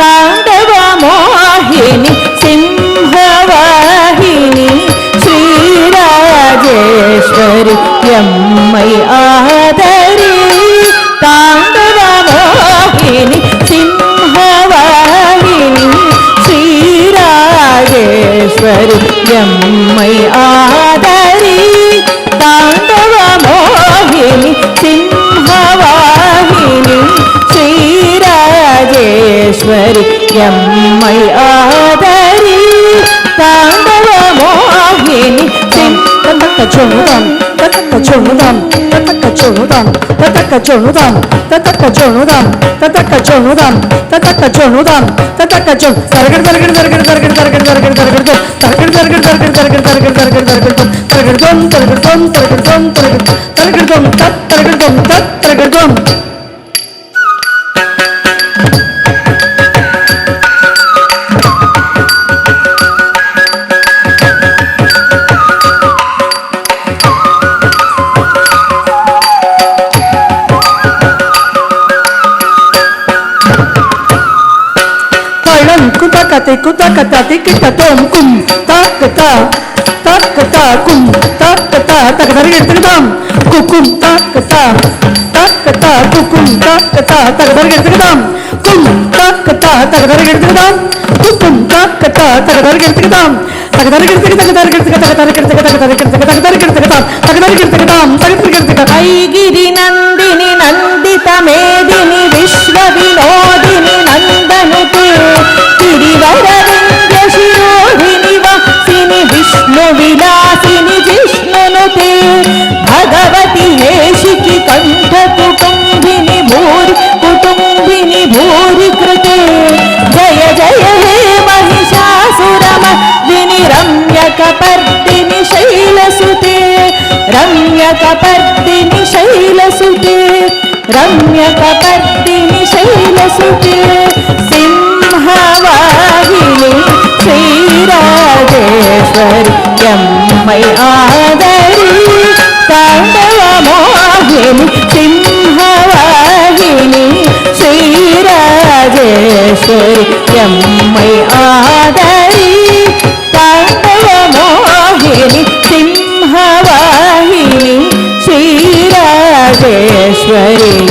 తాండవమోహిని Simhavahini శ్రీరాజేశ్వరి అమ్మై Adari తాండవమోహిని Simhavahini శ్రీరాజేశ్వరి అమ్మై Adari తాండవమోహిని Simhavahini శ్రీరాజేశ్వరి అమ్మై Adari తాండవమోహిని చొడుదాం takata tikita tom kum takata kum takata takadarigirdam kukum takata kukum takata takadarigirdam kum takata takadarigirdam kukum takata takadarigirdam ఐగిరి Nandini Nanditha మేదిని విశ్వ వినోదిని నందనుతే గిరివరవింద్య శిరోధిని వాసిని విష్ణు విలాసిని జిష్ణునుతే భగవతి హేషికి కంఠ కుటుంబిని భూరి కృతే జయ జయ హే महिषासुरमर्दिनि रम्यकपर्दिनि शैलसुते रम्यकपर्दिनि शैलसुते रम्यकपर्दिनि शैलसुते सिंहवाहिनि श्रीराजेश्वरि यम्मै आदरि ताण्डवमोहिनि सिंहवाहिनि श्रीराजेश्वरि यम्मै आदरि ताण्डवमोहिनि सिंहवाहिनि श्रीराजेश्वरि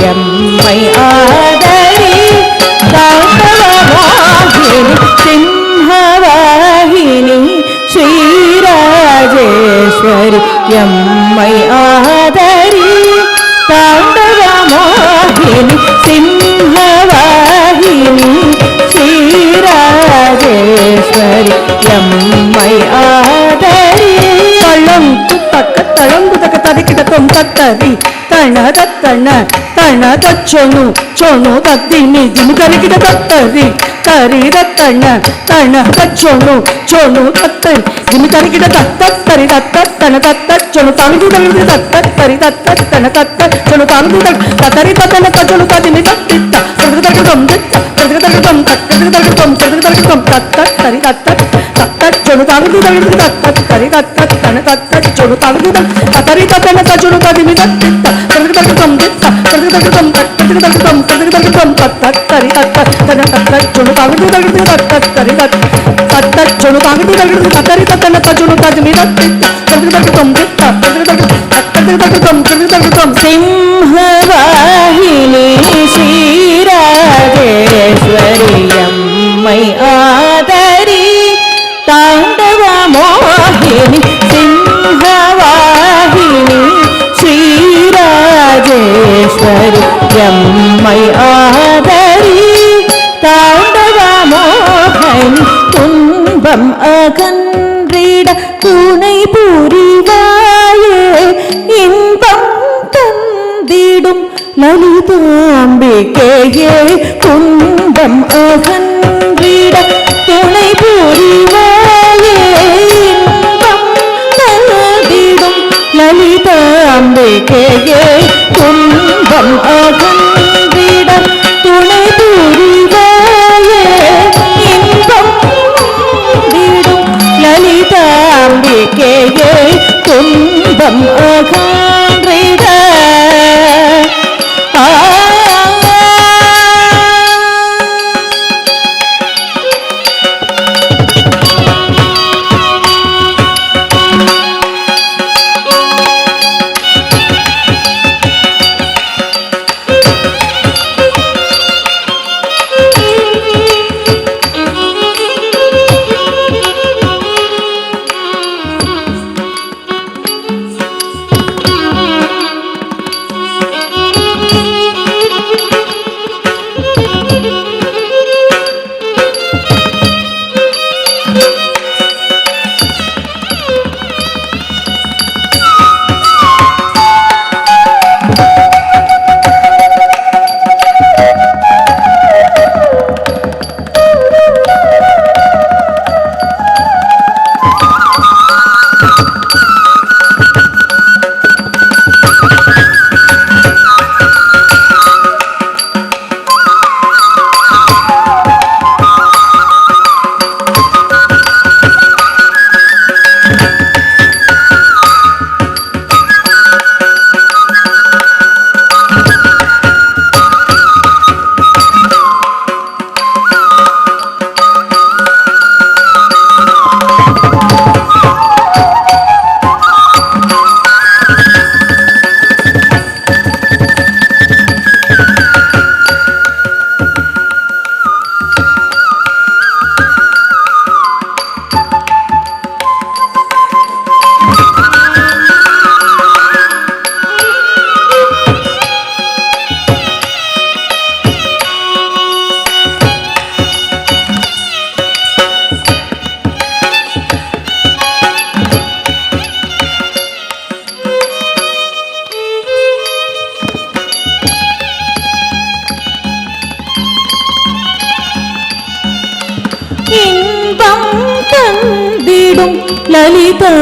यम्मै आदरि ताण्डवमोहिनि सिंहवाहिनि श्रीराजेश्वरि यम्मै आदरि ताण्डवमोहिनि सिंहवाहिनि श्रीराजेश्वरि यम्मै आदरि తళంకు తక తరికిటతం తత్తరి తణ తత్తణ తణ తచ్చొను చొను తద్దిని దిమి తరికిట తత్తరి తరి తత్తణ తణ తచ్చొను చొను తత్తరి దిమి తరికిట తత్తరి తత్తణ తత్తచ్చొను తంగు తరికిట తత్తరి తత్తణ తత్తచ్చొను తంగు తత్తరి తత్తణ తచ్చొను తదిమి తత్తిత్త తరికిటం దిత్త తరికిటం తరికిటం తరికిటం తత్తరి తత్తచ్చొను తంగు తరికిట తత్తరి తత్తణ తత్తచ్చొను తంగు తత్తరి తత్తణ తచ్చొను తదిమి తత్తిత్త తరికిటం దిత్త తరికిటం తత్తరి తత్తణ తత్తచ్చొను తంగు తరికిట తత్తరి తత్తచ్చొను తంగు తరికిట తత్తరి తత్తణ తచ్చొను తదిమి తత్తిత్త తరికిటం దిత్త తరికిటం सिंहवाहिनी श्रीराजेश्वरि यम्मै आदरि ताण्डवमोहिनि सिंहवाहिनि श्रीराजेश्वरि यम्मै आदरि ताण्डवमोहिनि துன்பம் அகன்றிட துணை புரிவாயே இன்பம் தந்திடும் லலிதாம்பிகையே துன்பம் அகன்றிட துணை புரிவாயே இன்பம் தந்திடும் லலிதாம்பிகையே துன்பம் அகன்றிட துணை புரிவாயே இன்பம் தந்திடும் லலிதாம்பிகையே துன்பம் அகன்றிட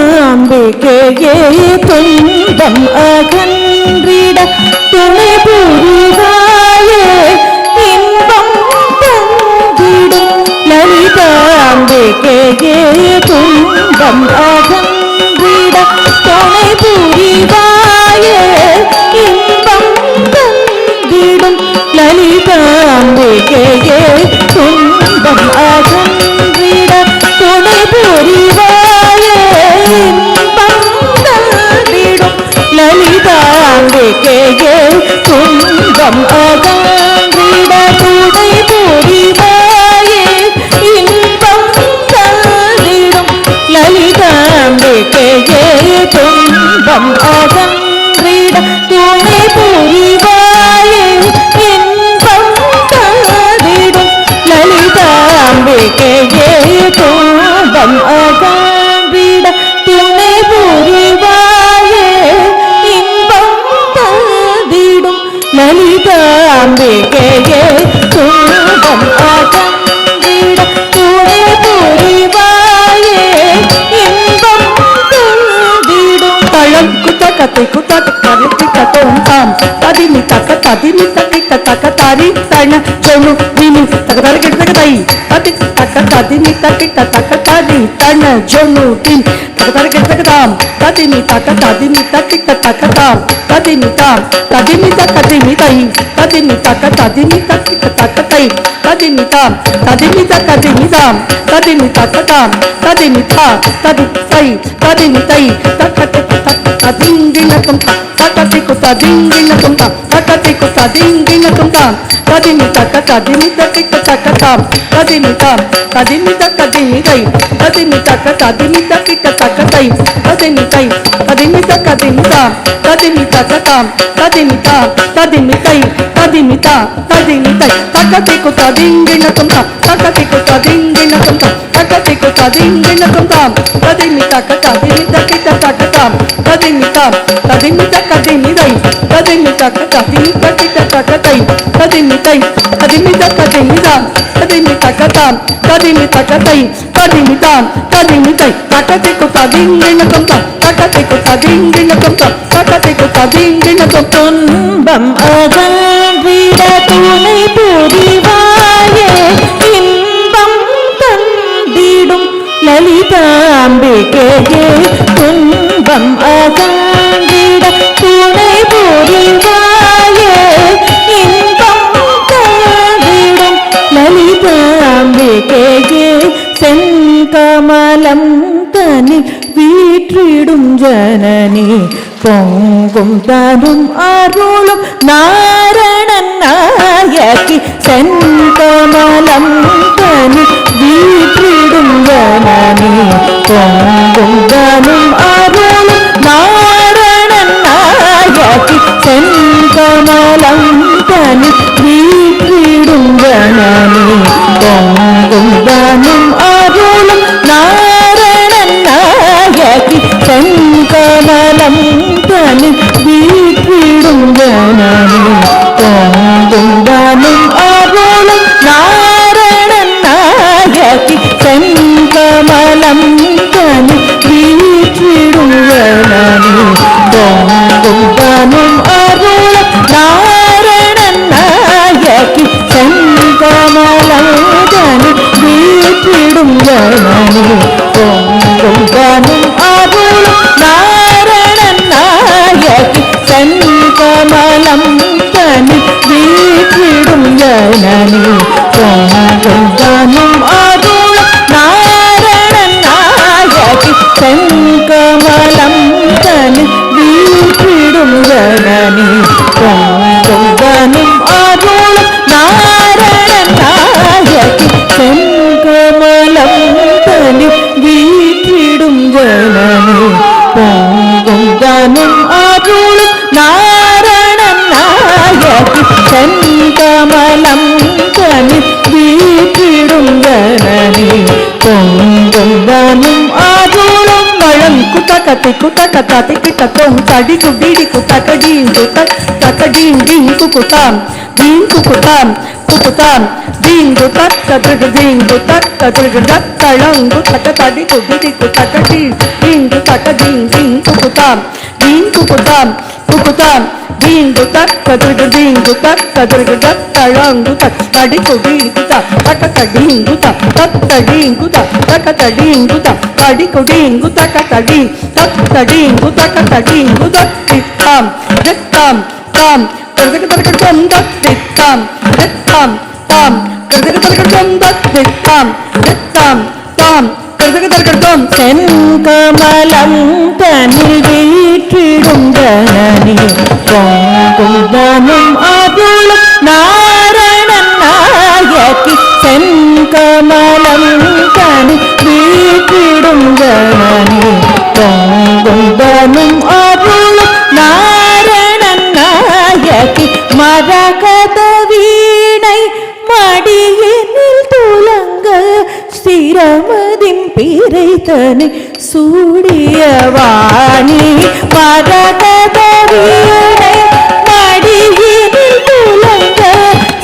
லலிதாம்பிகையே துன்பம் அகன்றிட துணை புரிவாயே இன்பம் தந்திடும் லலிதாம்பிகையே துன்பம் அகன்றிட துணை புரிவாயே இன்பம் தந்திடும் லலிதாம்பிகையே துன்பம் அகன்றிட துணை புரிவாயே இன்பம் தந்திடும் லலிதாம்பிகையே துன்பம் அகன்றிட துணை புரிவாயே இன்பம் தந்திடும் லலிதாம்பிகையே துன்பம் அகன்றிட துணை புரிவாயே இன்பம் தந்திடும் லலிதாம்பிகையே துன்பம் அகன்றிட துணை புரிவாயே இன்பம் தந்திடும் லலிதாம்பிகையே துன்பம் அகன்றிட துணை புரிவாயே இன்பம் தந்திடும் தளம் குத்த கத்தை குத்த கருத்தி கத்தோம் தாம் ததிமி தக்க தாரி தன சொன்னு வினு தகதார கிட்டதை ததி தக்க ததிமி தக்கிட்ட தக்க தாரி தன சொன்னு தின் தகதார கிட்டதாம் ததிமி தக்க ததிமி தக்கிட்ட தக்க தாம் ததிமி தாம் ததிமி தக்க திமி தை ததிமி தக்க ததிமி தக்கிட்ட தக்க தை ததிமி தாம் ததிமி தக்க திமி தாம் ததிமி தக்க தாம் ததிமி தா ததி தை ததிமி தை தக்க தக்க திங்கினக்கும் தக்கத்திக்கு ததிங்கினக்கும் தாம் தக்கத்திக்கு ததிங்கினக்கும் தாம் ததிமி தக்க ததிமி தக்கிட்ட தக்க தாம் ததிமி தாம் ததிமி தக்க திமி தை ததிமி தக்க ததிமி தக்கிட்ட தக்க தை ததிமி தை ததிமி தக்க திமி தாம் ததிமி தக்க தாம் ததிமி தாம் ததிமி தை ததிமி தா ததிமி தை தக்கத்திக்கு ததிங்கினக்கும் தாம் தக்கத்திக்கு ததிங்கினக்கும் தாம் தக்கத்திக்கு ததிங்கினக்கும் தாம் ததிமி தக்க ததிமி தக்கிட்ட தக்க தாம் ததிமி தாம் ததிமி தக்க திமி தை ததிமி தக்க ததிமி தக்கிட்ட தக்க தை ததிமி தை ததிமி தக்க திமி தாம் ததிமி தக்க தாம் ததிமி தக்க தை ததிமி தாம் ததிமி தை தக்கத்திக்கு ததிங்கினக்கும் தாம் தக்கத்திக்கு ததிங்கினக்கும் தாம் தக்கத்திக்கு ததிங்கினக்கும் துன்பம் அகன்றிட துணை புரிவாயே இன்பம் தந்திடும் லலிதாம்பிகையே துன்பம் அகன்றிட துணை புரிவாயே இன்பம் தந்திடும் லலிதாம்பிகையே செங்கமலம் தனி வீற்றிடும் ஜனனி பொங்கும் தரும் அருளும் நாரணன் நாயகி செங்கமலம் தனி வீற்றிடும் ஜனனி பொங்கும் தரும் அருளும் நாரணன் நாயகி செங்கமலம் தனி வீற்றிடும் ஜனனி பொங்கும் தரும் அருளும் நாரணன் நாயகி செங்கமலம் தனி வீற்றிடும் ஜனனி பொங்கும் தரும் அருளும் நாரணன் நாயகி செங்கமலம் தனி வீற்றிடும் ஜனனி பொங்கும் தரும் அருளும் நாரணன் நாயகி செங்கமலம் தனி வீற்றிடும் ஜனனி பொங்கும் தரும் அருளும் நாரணன் நாயகி செங்கமலம் தனி வீற்றிடும் ஜனனி பொங்கும் தரும் அருளும் நாரணன் நாயகி செங்கமலம் தனி வீற்றிடும் ஜனனி பொங்கும் தரும் அருளும் நாரணன் நாயகி செங்கமலம் தனி வீற்றிடும் ஜனனி பொங்கும் தரும் அருளும் நாரணன் நாயகி செங்கமலம் தனி வீற்றிடும் ஜனனி பொங்கும் தரும் அருளும் வளம் குத்தகத்தை குத்தகத்தாத்தை கிட்டத்தோம் தடி குடிடி குத்தகடீம் குத்தகடீம் டீம் குக்குத்தாம் டீம் குக்குத்தாம் కుకుతాం దీంగు తక్క దిగు దీంగు తక్క దిగు దత్తళంగు తక తడి కుదికు తకటి దీంగు తక దీం కుకుతాం కుకుతాం కుకుతాం దీంగు తక్క దిగు దీంగు తక్క దిగు దత్తళంగు తడి కుదికు తక తడింగు తత్తడింగు తక తడింగు తడి కుడింగు తక తడి తత్తడింగు తక తడింగు దత్తిత్తాం దత్తాం తాం కర్దక తరకటం దత్తిత్తాం దత్తాం తాం కర్దక తరకటం దత్తిత్తాం దత్తాం తాం కర్దక తరకటం செங்கமலம் தனில் வீற்றிடும் ஜனனி பொங்குதனும் அருளும் நாரணன் நாயகி செங்கமலம் தனில் வீற்றிடும் ஜனனி பொங்குதனும் அருளும் நாரணன் நாயகி மரகத வீணை மடியினில் துலங்க ஸ்திரமதிம் பிறைத்தனை சூடிய வாணி மரகத வீணை மடியினில் துலங்க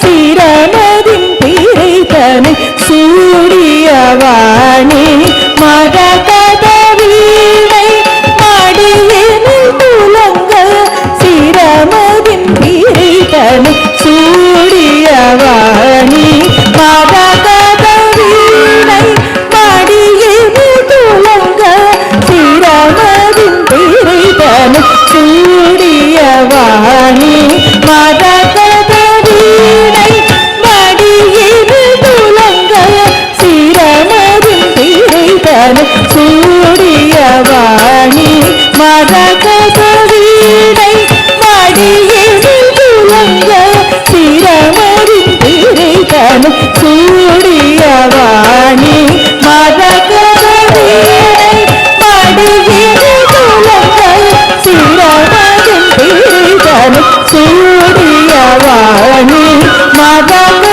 ஸ்திரமதிம் பிறைத்தனை சூடிய வாணி மரகத வீணை மடியினில் துலங்க ஸ்திரமதிம் பிறைத்தனை சூடிய வாணி மரகத வீணை மடியினில் துலங்க ஸ்திரமதிம் பிறைத்தனை சூடிய வாணி மரகத வீணை மடியினில் துலங்க ஸ்திரமதிம் பிறைத்தனை சூடிய வாணி மரகத வீணை மடியினில் துலங்க ஸ்திரமதிம் பிறைத்தனை சூடிய வாணி மரகத வீணை மடியினில் துலங்க ஸ்திரமதிம் பிறைத்தனை சூடிய வாணி மரகத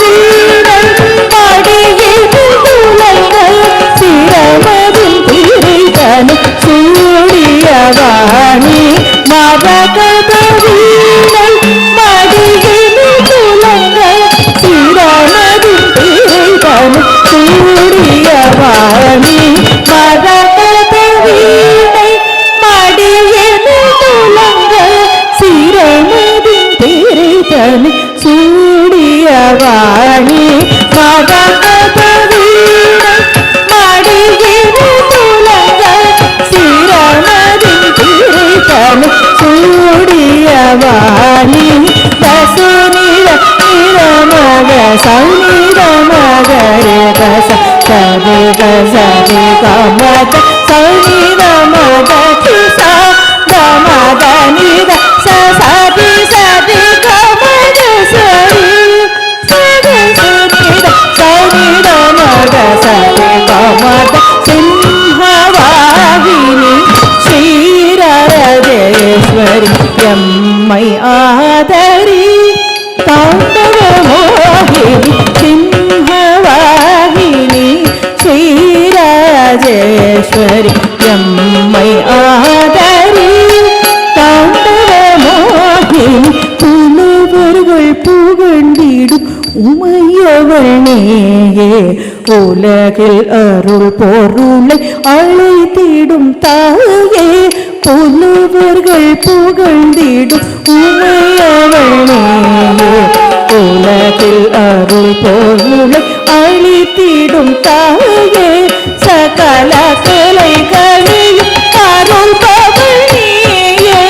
வீணை மடியினில் துலங்க ஸ்திரமதிம் பிறைத்தனை சூடிய வாணி மரகத வீணை மடியினில் துலங்க ஸ்திரமதிம் பிறைத்தனை சூடிய வாணி மரகத வீணை மடியினில் துலங்க ஸ்திரமதிம் பிறைத்தனை சூடிய வாணி மரகத வீணை மடியினில் துலங்க ஸ்திரமதிம் பிறைத்தனை சூடிய வாணி தசுநித நிரமக சௌநித மகரே தச சரி சரி கமத சௌநித மக கிசா கமத நித சரி சரி கமத சரி சரி சுநித சௌநித மக சரி கமத சிம்ஹவாகினி శ్రీరాజేశ్వరి ఎమ్మై ఆదరి తాండవ మోహిని సింహవాహిని శ్రీరాజేశ్వరి ఎమ్మై ఆదరి తాండవ మోహిని புலவர்கள் புகழ்ந்திடும் உமையவள் நீயே உலகில் அருள் பொருளை அழைத்திடும் தாயே புலவர்கள் புகழ்ந்திடும் உமையவள் நீயே உலகில் அருள் பொருளை அழைத்திடும் தாயே சகல கலைகளையும் அருள் பவள் நீயே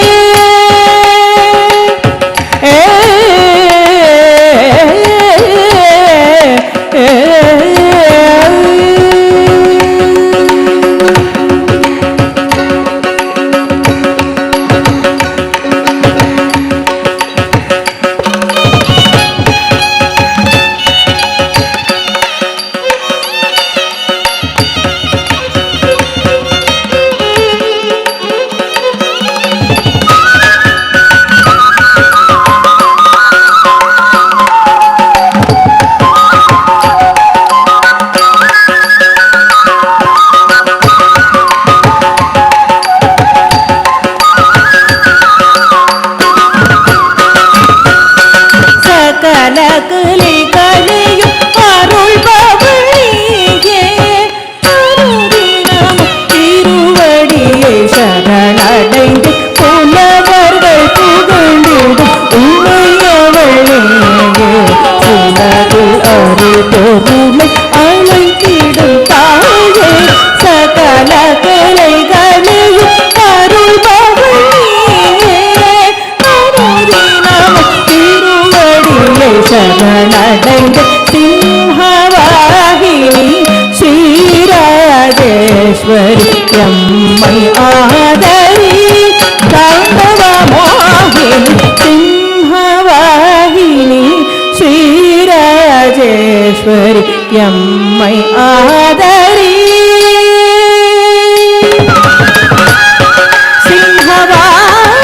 எம்மை ஆதரி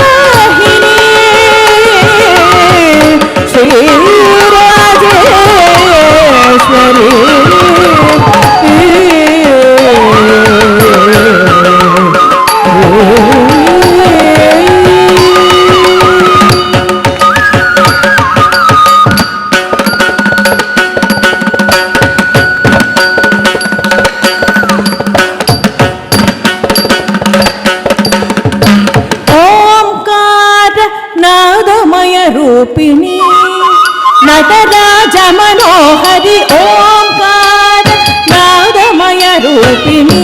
சிங்கவாகினி ஸ்ரீராஜேஸ்வரி रूपिणी नटराज मनोहरि ओंकार नादमय रूपिणी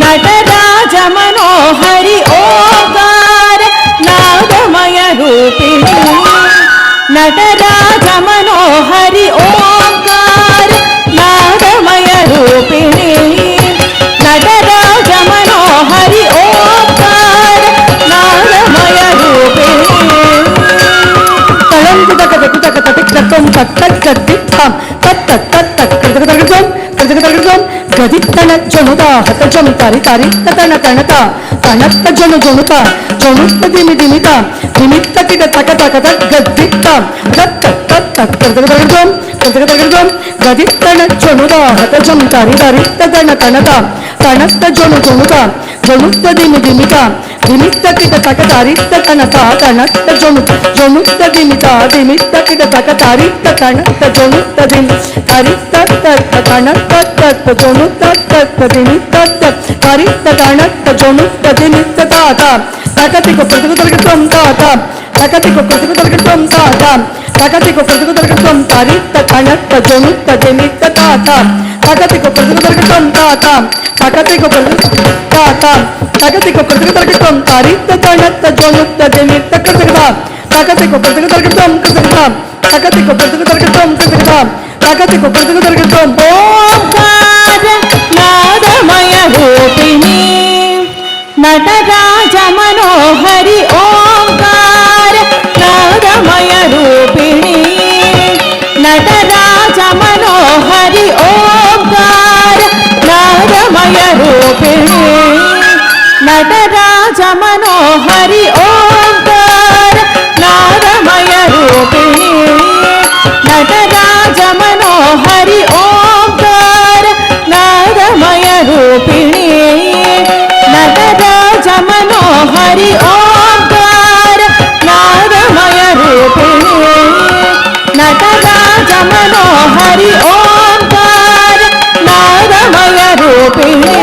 नटराज मनोहरि ओंकार नादमय रूपिणी नटराज मनोहरि ओंकार नादमय रूपिणी नटराज मनोहरि ओंकार नादमय रूपिणी ಗದಿತ್ತನ ಜನುದ ಹತ ಜನು ತಾರಿ ತಾರಿ ತನ ಕಣತ ಕಣತ್ತ ಜನು ಜನುತ ಜನುತ್ತ ದಿಮಿ ದಿಮಿತ ದಿಮಿತ್ತ ಕಿಟ ತಕ ತಕ ಗದ್ದಿತ್ತ ಗದಿತ್ತನ ಜನುದ ಹತ ಜನು ತಾರಿ ತಾರಿ ತನ ಕಣತ ಕಣತ್ತ ಜನು ಜನುತ ಜನುತ್ತ ದಿಮಿ ದಿಮಿತ ದಿಮಿತ್ತ ಕಿಟ ತಕ ತಾರಿ ತನತ ಕಣತ್ತ ಜನು ಜನುತ್ತ ದಿಮಿತ ದಿಮಿತ್ತ ಕಿಟ ತಕ ತಾರಿ ಕಣತ್ತ ಜನುತ್ತ ದಿಮಿ ತಾರಿ ತತ್ತ ಕಣತ್ತ ತತ್ತ ಜನುತ್ತ ತತ್ತ ದಿಮಿತ್ತ ತಾರಿ ಕಣತ್ತ ಜನುತ್ತ ದಿಮಿತ್ತ ತಾತ ತಕತಿಕ ಪ್ರತಿಗುತರ್ಗತ್ವಂ ತಾತ ತಕತಿಕ ಪ್ರತಿಗುತರ್ಗತ್ವಂ ತಾತ ತಕತಿಕ ಪ್ರತಿಗುತರ್ಗತ್ವಂ ತಾರಿ ಕಣತ್ತ ಜನುತ್ತ ದಿಮಿತ್ತ ತಾತ ತಕತಿಕ ಪ್ರತಿಗುತರ್ಗತ್ವಂ ತಾತ ತಕತಿಕ ತಾತ ತಕತಿಕ ಪ್ರತಿಗುತರ್ಗತ್ವಂ ತಾರಿ ಕಣತ್ತ ಜನುತ್ತ ದಿಮಿತ್ತ ಕೃತಕದ ತಕತಿಕ ಪ್ರತಿಗುತರ್ಗತ್ವಂ ಕೃತಕದ ತಕತಿಕ ಪ್ರತಿಗುತರ್ಗತ್ವಂ ಕೃತಕದ ತಕತಿಕ ಪ್ರತಿಗುತರ್ಗತ್ವಂ ಓಂಕಾರ ನಾದಮಯ ರೂಪಿಣಿ ನಟರಾಜ मनोहरि ओंकार नादमय रूपिणी नटराज मनोहरि ओंकार नादमय रूपिणी नटराज मनोहरि ओंकार नादमय रूपिणी नटराज मनोहरि ओंकार नादमय रूपिणी नटराज मनोहरि ओंकार नादमय रूपिणी नटराज मनोहरि ओंकार नादमय रूपिणी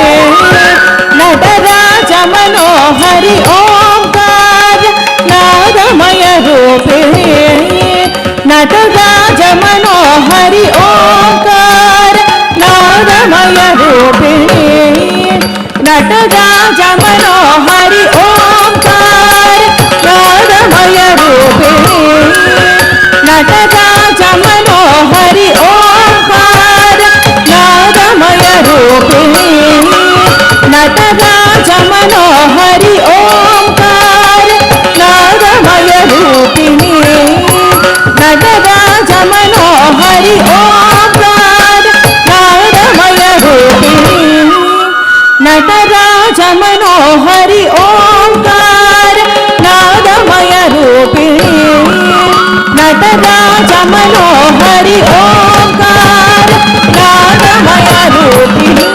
नटराज मनोहरि ओंकार नादमय रूपिणी नटराज मनोहरि ओंकार नादमय रूपिणी नटराज मनोहरि ओंकार नादमय रूपिणी नटराज मनोहरि ओंकार नादमय रूपिणी नटराज मनोहरि ओंकार नादमय रूपिणी नटराज मनोहरि ओंकार नादमय रूपिणी नटराज मनोहरि ओंकार नादमय रूपिणी नटराज मनोहरि ओंकार नादमय रूपिणी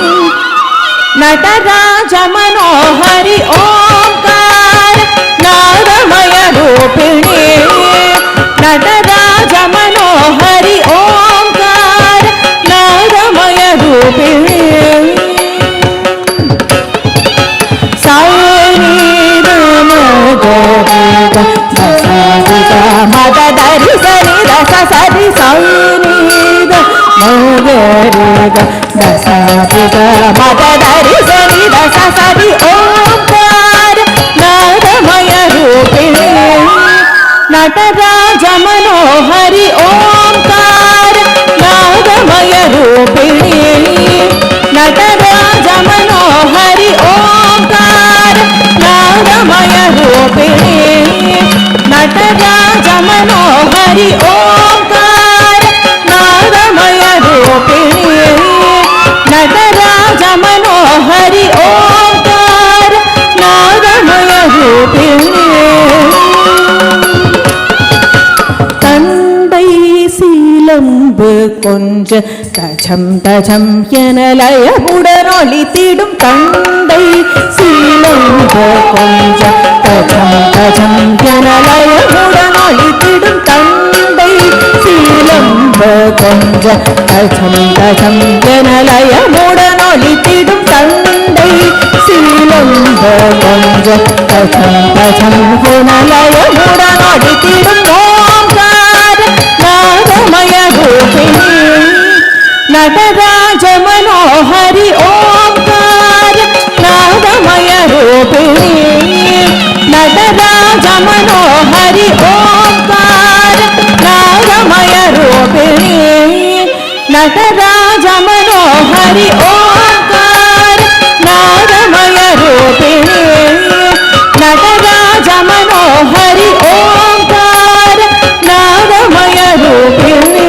नटराज मनोहरि ओंकार नादमय रूपिणी नटराज मनोहरि ओंकार नादमय रूपिणी मद दरि सरि रस सरि सौनीद मगरिग दसादिग मद दरि सरि रस सरि ओंकार नादमय रूपिणी नटराज मनोहरि ओंकार नादमय रूपिणी नटराज मनोहरि ओंकार नादमय रूपिणी नटराज मनोहरि ओंकार नादमय रूपिणी கொஞ்ச தஜம் தஜம் என லயமுடனொளித்திடும் தண்டை சீலம்ப கொஞ்ச தஜம் தஜம் என லயமுடனொளித்திடும் தண்டை சீலம்ப கொஞ்ச தஜம் தஜம் என லயமுடனொளித்திடும் தண்டை சீலம்ப கொஞ்ச தஜம் தஜம் என லயமுடனொளித்திடும் ஓங்கார நாதமய ரூபிணி நடராஜ மனோஹரி ஓங்கார நாதமய ரூபிணி நடராஜ மனோஹரி ஓங்கார நாதமய ரூபிணி நடராஜ மனோஹரி ஓங்கார நாதமய ரூபிணி நடராஜ மனோஹரி ஓங்கார நாதமய ரூபிணி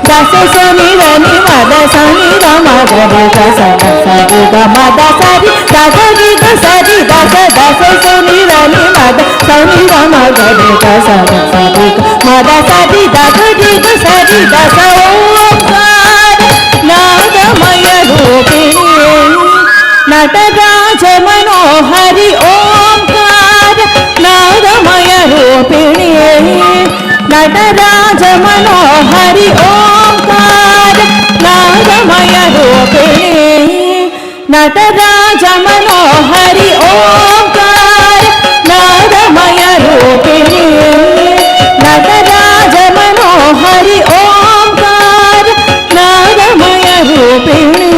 దశ సని దని మద సని ద మద ద సని సని ద మద సరి దశ ది ద సరి దశ దశ సని దని మద సని ద మద ద సని సని మద సరి దశ ది ద సరి దశ ఓంకార నాదమయ రూపిణి నటరాజ మనోహరి ఓంకార నాదమయ రూపిణి నటరాజ మనోహరి ఓంకార నాదమయ రూపిణి నటరాజ మనోహరి ఓంకార నాదమయ రూపిణి నటరాజ మనోహరి ఓంకార నాదమయ రూపిణి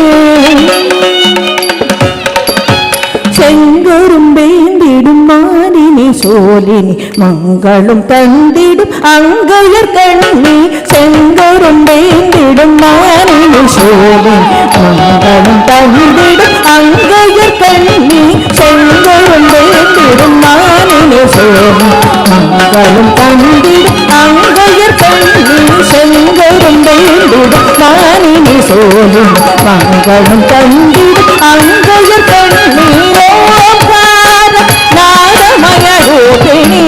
செங்கரும்பேந்திடும் மாலினி சோலினி மங்களும் தந்திடும் அங்கையர் கண்ணி செங்கரும்பேந்திடும் மாலினி சோலினி மங்களும் தந்திடும் அங்கையர் கண்ணி செங்கரும்பேந்திடும் மாலினி சோலினி மங்களும் தந்திடும் அங்கையர் கண்ணி செங்கரும்பேந்திடும் மாலினி சோலினி மங்களும் தந்திடும் அங்கையர் கண்ணி ஓங்கார நாதமய ரூபிணி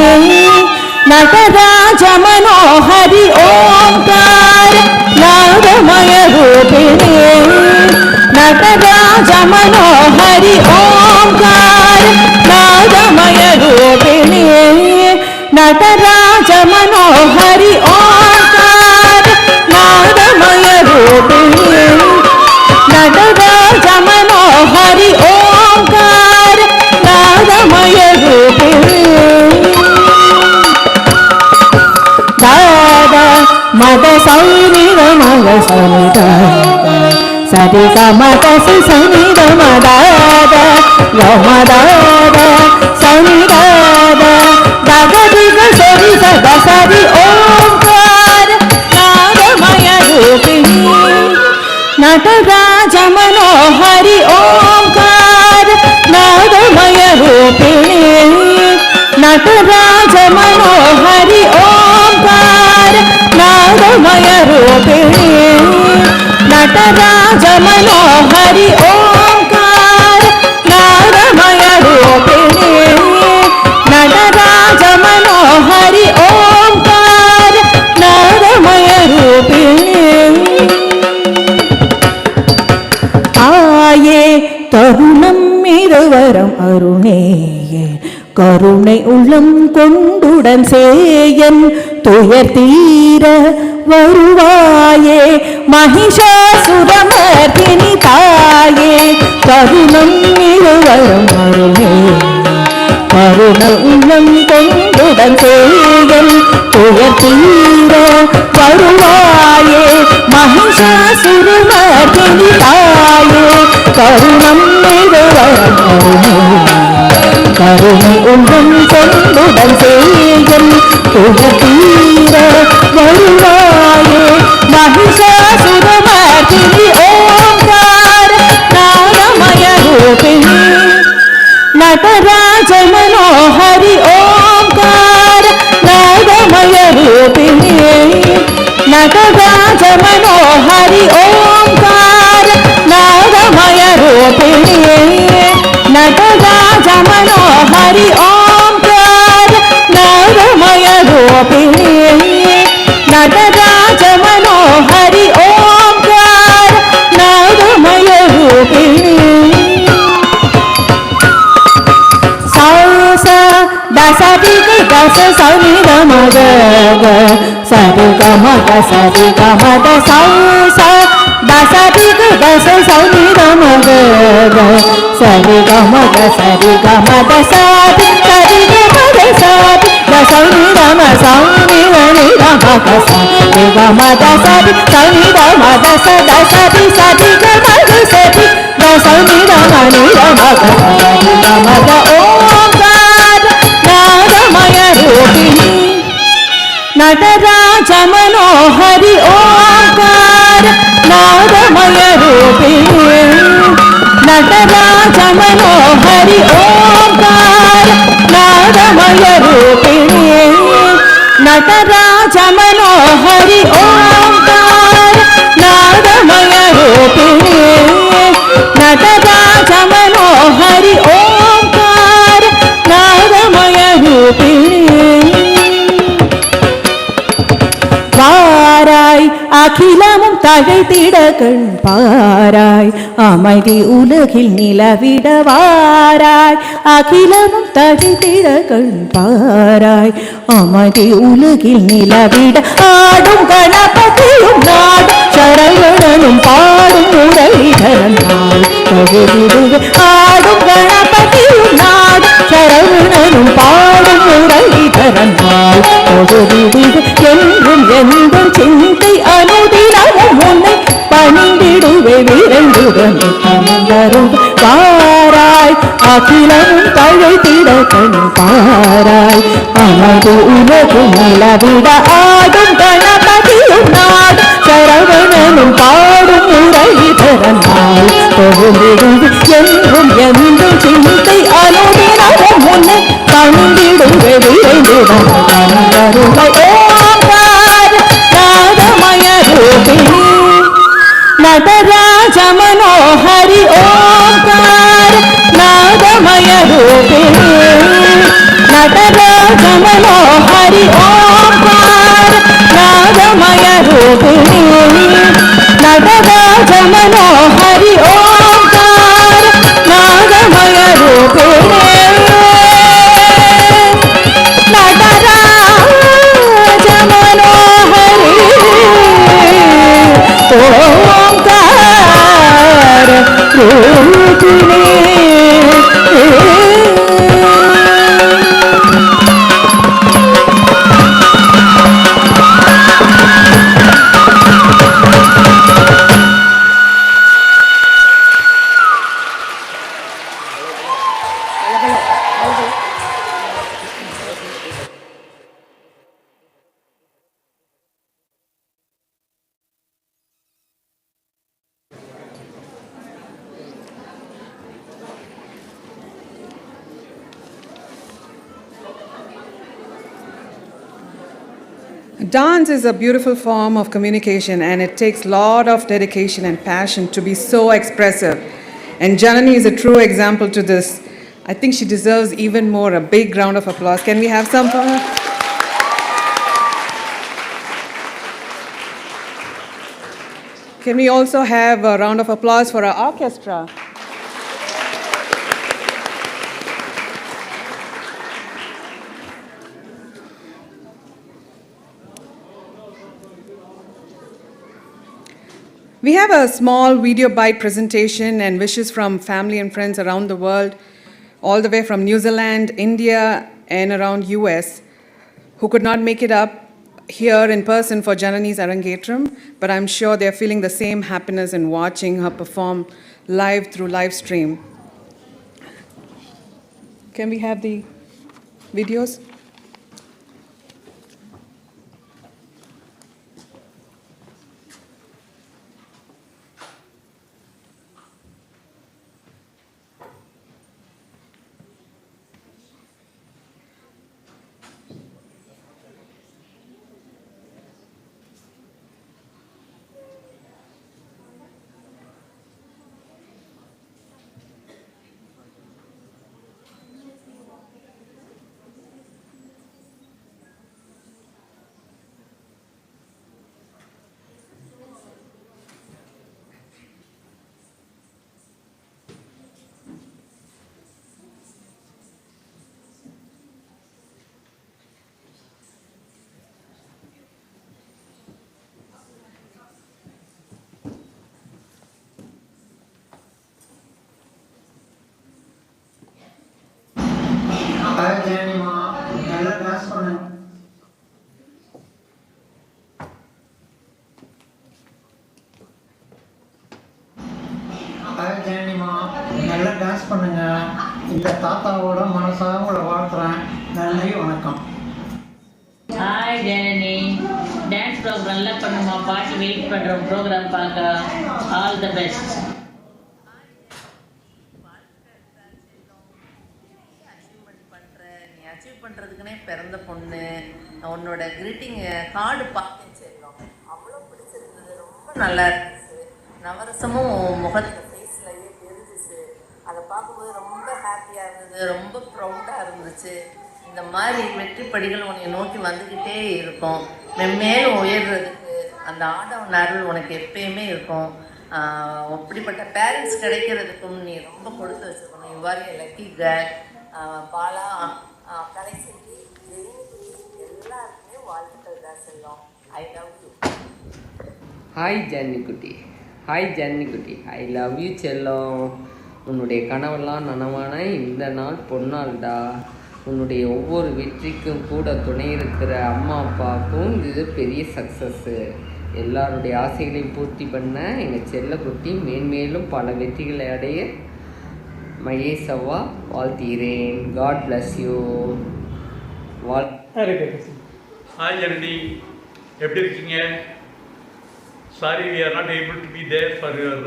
நடராஜ மனோஹரி ஓங்கார நாதமய ரூபிணி நடராஜ மனோஹரி ஓங்கார நாதமய ரூபிணி நடராஜ மனோஹரி ஓங்கார நாதமய ரூபிணி நடராஜ மனோஹரி ஓங்கார நாதமய ரூபிணி தாத மத சௌனித மத சனித சரி மத சனித மதாத யமதாத சனிதாத தகதிக சரி சத சரி ஓங்கார நாதமய ரூபிணி நடராஜ மனோஹரி ஓங்கார நாதமய ரூபிணி நடராஜ மனோஹரி ஓங்கார நாதமய ரூபிணி நடராஜ மனோஹரி ஓங்கார நாதமய ரூபிணி நடராஜ மனோஹரி ஓங்கார நாதமய ரூபிணி ஆயே தருணம் இருவரம் அருணேயே கருணை உள்ளம் கொண்டுடன் சேயன் துயர் தீர வருவாயே மகிஷாசுரமர்த்தினி தாயே கருணம் இருவரம் அருணேயே கருணை உள்ளம் கொண்டுடன் சேயன் துயர் தீர வருவாயே மகிஷாசுரமர்த்தினி தாயே கருணம் இருவரம் அருணேயே கருணை உள்ளம் கொண்டுடன் சேயன் துயர் தீர வருவாயே மகிஷாசுரமர்த்தினி ஓங்கார நாதமய ரூபிணி நடராஜ மனோஹரி ஓங்கார நாதமய ரூபிணி நடராஜ மனோஹரி ஓங்கார நாதமய ரூபிணி நடராஜ மனோஹரி ஓங்கார நாதமய ரூபிணி சரி கச சனி தம சரி கம சரி கம சரி கச சனி தம சரி கம சரி கம சரி சரி கம சரி சனி தம சனி வனி தம சரி கம சரி சனி தம சரி சரி கம சரி சனி தம நி தம சரி கம ஓங்கார நாதமய ரூபிணி நடராஜ மனோஹரி ஓங்கார நாதமய ரூபிணி நடராஜ மனோஹரி ஓங்கார நாதமய ரூபிணி நடராஜ மனோஹரி ஓங்கார நாதமய ரூபிணி நடராஜ மனோஹரி ஓங்கார நாதமய ரூபிணி வாராய் அகிலமும் தழைத்திட கண் பாராய் அமைதி உலகில் நிலவிட வாராய் அகிலமும் தழைத்திட கண் பாராய் அமைதி உலகில் நிலவிட ஆடும் கணபதியும் நாடும் சரவணனும் பாடும் முரளிதரன் தொகுதிடுக ஆடும் கணபதியும் நாடும் சரவணனும் பாடும் முரளிதரன் தொகுதிடுக என்றும் எந்தும் சிந்தை அனுதினமும் உன்னை பணிந்திடுவே விரைந்துடனே தந்தரும் பாராய் அகிலமும் தழைத்திட கண் பாராய் அமைது உலகு நிலவிட ஆடும் கணபதியும் நாடும் சரவணனும் பாடும் முரளிதரன் தொகுதிடுவே என்றும் எந்தும் சிந்தை அனுதினமும் உன்னை பணிந்திடுவே விரைந்துடனே தந்தரும் நாதமய ரூபிணி நடராஜ மனோஹரி ஓங்கார நாதமய ரூபிணி நடராஜ மனோஹரி ஓங்கார நாதமய ரூபிணி நடராஜ மனோஹரி ஓங்கார நாதமய ரூபிணி நடராஜ மனோஹரி ஓங்கார ரூபிணி Dance is a beautiful form of communication, and it takes a lot of dedication and passion to be so expressive. And Jananee is a true example to this. I think she deserves even more, a big round of applause. Can we have some for her? Can we also have a round of applause for our orchestra? We have a small video bite presentation and wishes from family and friends around the world, all the way from New Zealand, India, and around US, who could not make it up here in person for Jananee's Arangetram, but I'm sure they're feeling the same happiness in watching her perform live through live stream. Can we have the videos? ஜெயனிமா நல்லா class பண்ணுங்க. Hi ஜெயனிமா நல்லா dance பண்ணுங்க. இந்த தாத்தாவோட மனசாக உங்களை வாழ்த்துறேன். நன்றி, வணக்கம். Hi Janani, dance program நல்லா பண்ணுமா, பாட்டு வெயிட் பண்ணுறோம் ப்ரோக்ராம் பார்க்க. All the best. நீ அச்சீவ் பண்ணுறதுக்குனே பிறந்த பொண்ணு. உன்னோட கிரீட்டிங் கார்டு பார்த்தேன் செல்லம், அவ்வளோ பிடிச்சிருந்தது, ரொம்ப நல்லா இருந்துச்சு. நவரசமும் முகத்தில் ஃபேஸ்லையே தெரிஞ்சிச்சு. அதை பார்க்கும்போது ரொம்ப ஹாப்பியாக இருந்தது, ரொம்ப ப்ரௌடாக இருந்துச்சு. இந்த மாதிரி வெற்றி படிகள் உன்னை நோக்கி வந்துக்கிட்டே இருக்கும். மென்மேலும் உயர்றதுக்கு அந்த ஆண்டவன் அருள் உனக்கு எப்பயுமே இருக்கும். அப்படிப்பட்ட பேரண்ட்ஸ் கிடைக்கிறதுக்கும் நீ ரொம்ப கொடுத்து வச்சுருக்கணும். இவ்வாறு லக்கி கேர்ள். பாலா, கலைசெல்வி, எல்லாருக்குமே வாழ்த்துக்கள் தான் செல்லும். I love you. ஹாய் ஜன்னிக்குட்டி, ஹாய் ஜன்னிக்குட்டி, ஐ லவ் யூ செல்லம். உன்னுடைய கனவெல்லாம் நனவான இந்த நாள் பொன்னாள்டா. உன்னுடைய ஒவ்வொரு வெற்றிக்கும் கூட துணை இருக்கிற அம்மா அப்பாவுக்கும் இது பெரிய சக்ஸஸ்ஸு. எல்லாருடைய ஆசைகளையும் பூர்த்தி பண்ண எங்கள் செல்லக்குட்டி மேன்மேலும் பல வெற்றிகளை அடைய மகேசவா வாழ்த்துகிறேன். God bless you. Hi Janani, எப்படி இருக்கீங்க? Sorry, we are not able to be there for your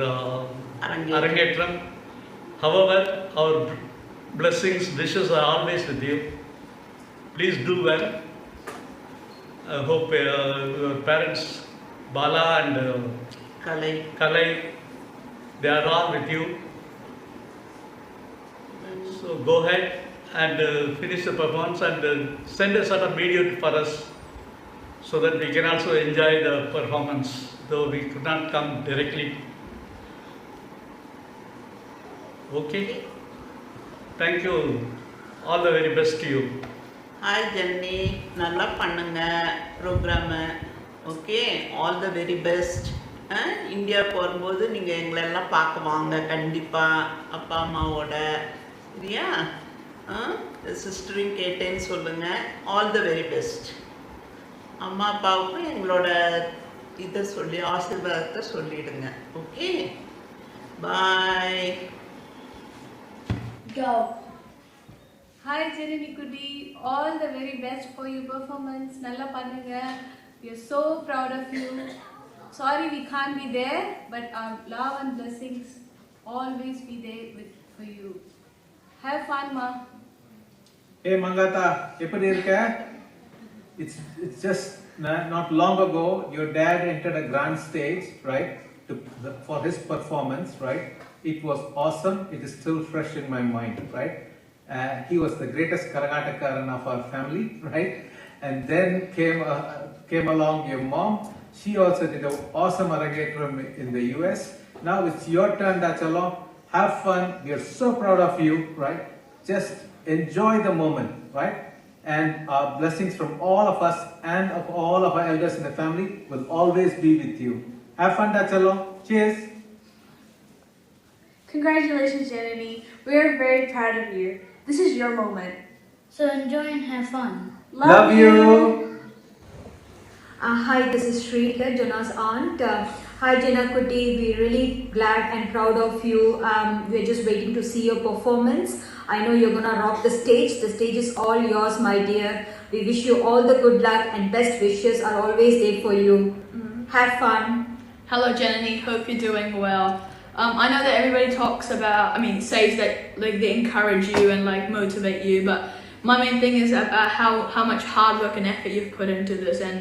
Arangetram. However, our blessings, wishes are always with you. Please do well. I hope your parents, Bala and Kalai, they are all with you. So go ahead and finish the performance and send a sort of video for us so that we can also enjoy the performance, though we could not come directly. Okay? Thank you. All the very best to you. Hi Jananee, நல்லா பண்ணுங்க programme. Okay, all the very best. இந்தியாவுக்கு வரும்போது நீங்கள் எங்களெல்லாம் பார்க்க வாங்க கண்டிப்பாக, அப்பா அம்மாவோட. சரியா? சிஸ்டரையும் கேட்டேன்னு சொல்லுங்கள். All the very best. அம்மா அப்பாவுக்கும் எங்களோட இதை சொல்லி ஆசீர்வாதத்தை சொல்லிடுங்க. Okay, bye. Go. Hi Jananee Kudi, all the very best for your performance. Nalla pannunga. We are so proud of you. Sorry we can't be there, but our love and blessings always be there for you. Have fun, ma. Hey Mangata, eppadi irukka? It's just not long ago your dad entered a grand stage, right? For his performance, right? It was awesome. It is still fresh in my mind, right? He was the greatest Karanatakaran of our family, right? And then came along your mom. She also did an awesome Arangetram in the US. Now it's your turn, Dachala. Have fun. We are so proud of you, right? Just enjoy the moment, right? And our blessings from all of us and of all of our elders in the family will always be with you. Have fun, Dachala. Cheers. Congratulations, Jananee. We are very proud of you. This is your moment. So enjoy and have fun. Love you. Hi, this is Shrika, Jona's aunt. Hi, Jana Kuti. We're really glad and proud of you. We're just waiting to see your performance. I know you're gonna rock the stage. The stage is all yours, my dear. We wish you all the good luck and best wishes are always there for you. Have fun. Hello, Jananee. Hope you're doing well. I know that everybody talks about, says that like they encourage you and like motivate you, but my main thing is about how much hard work and effort you've put into this, and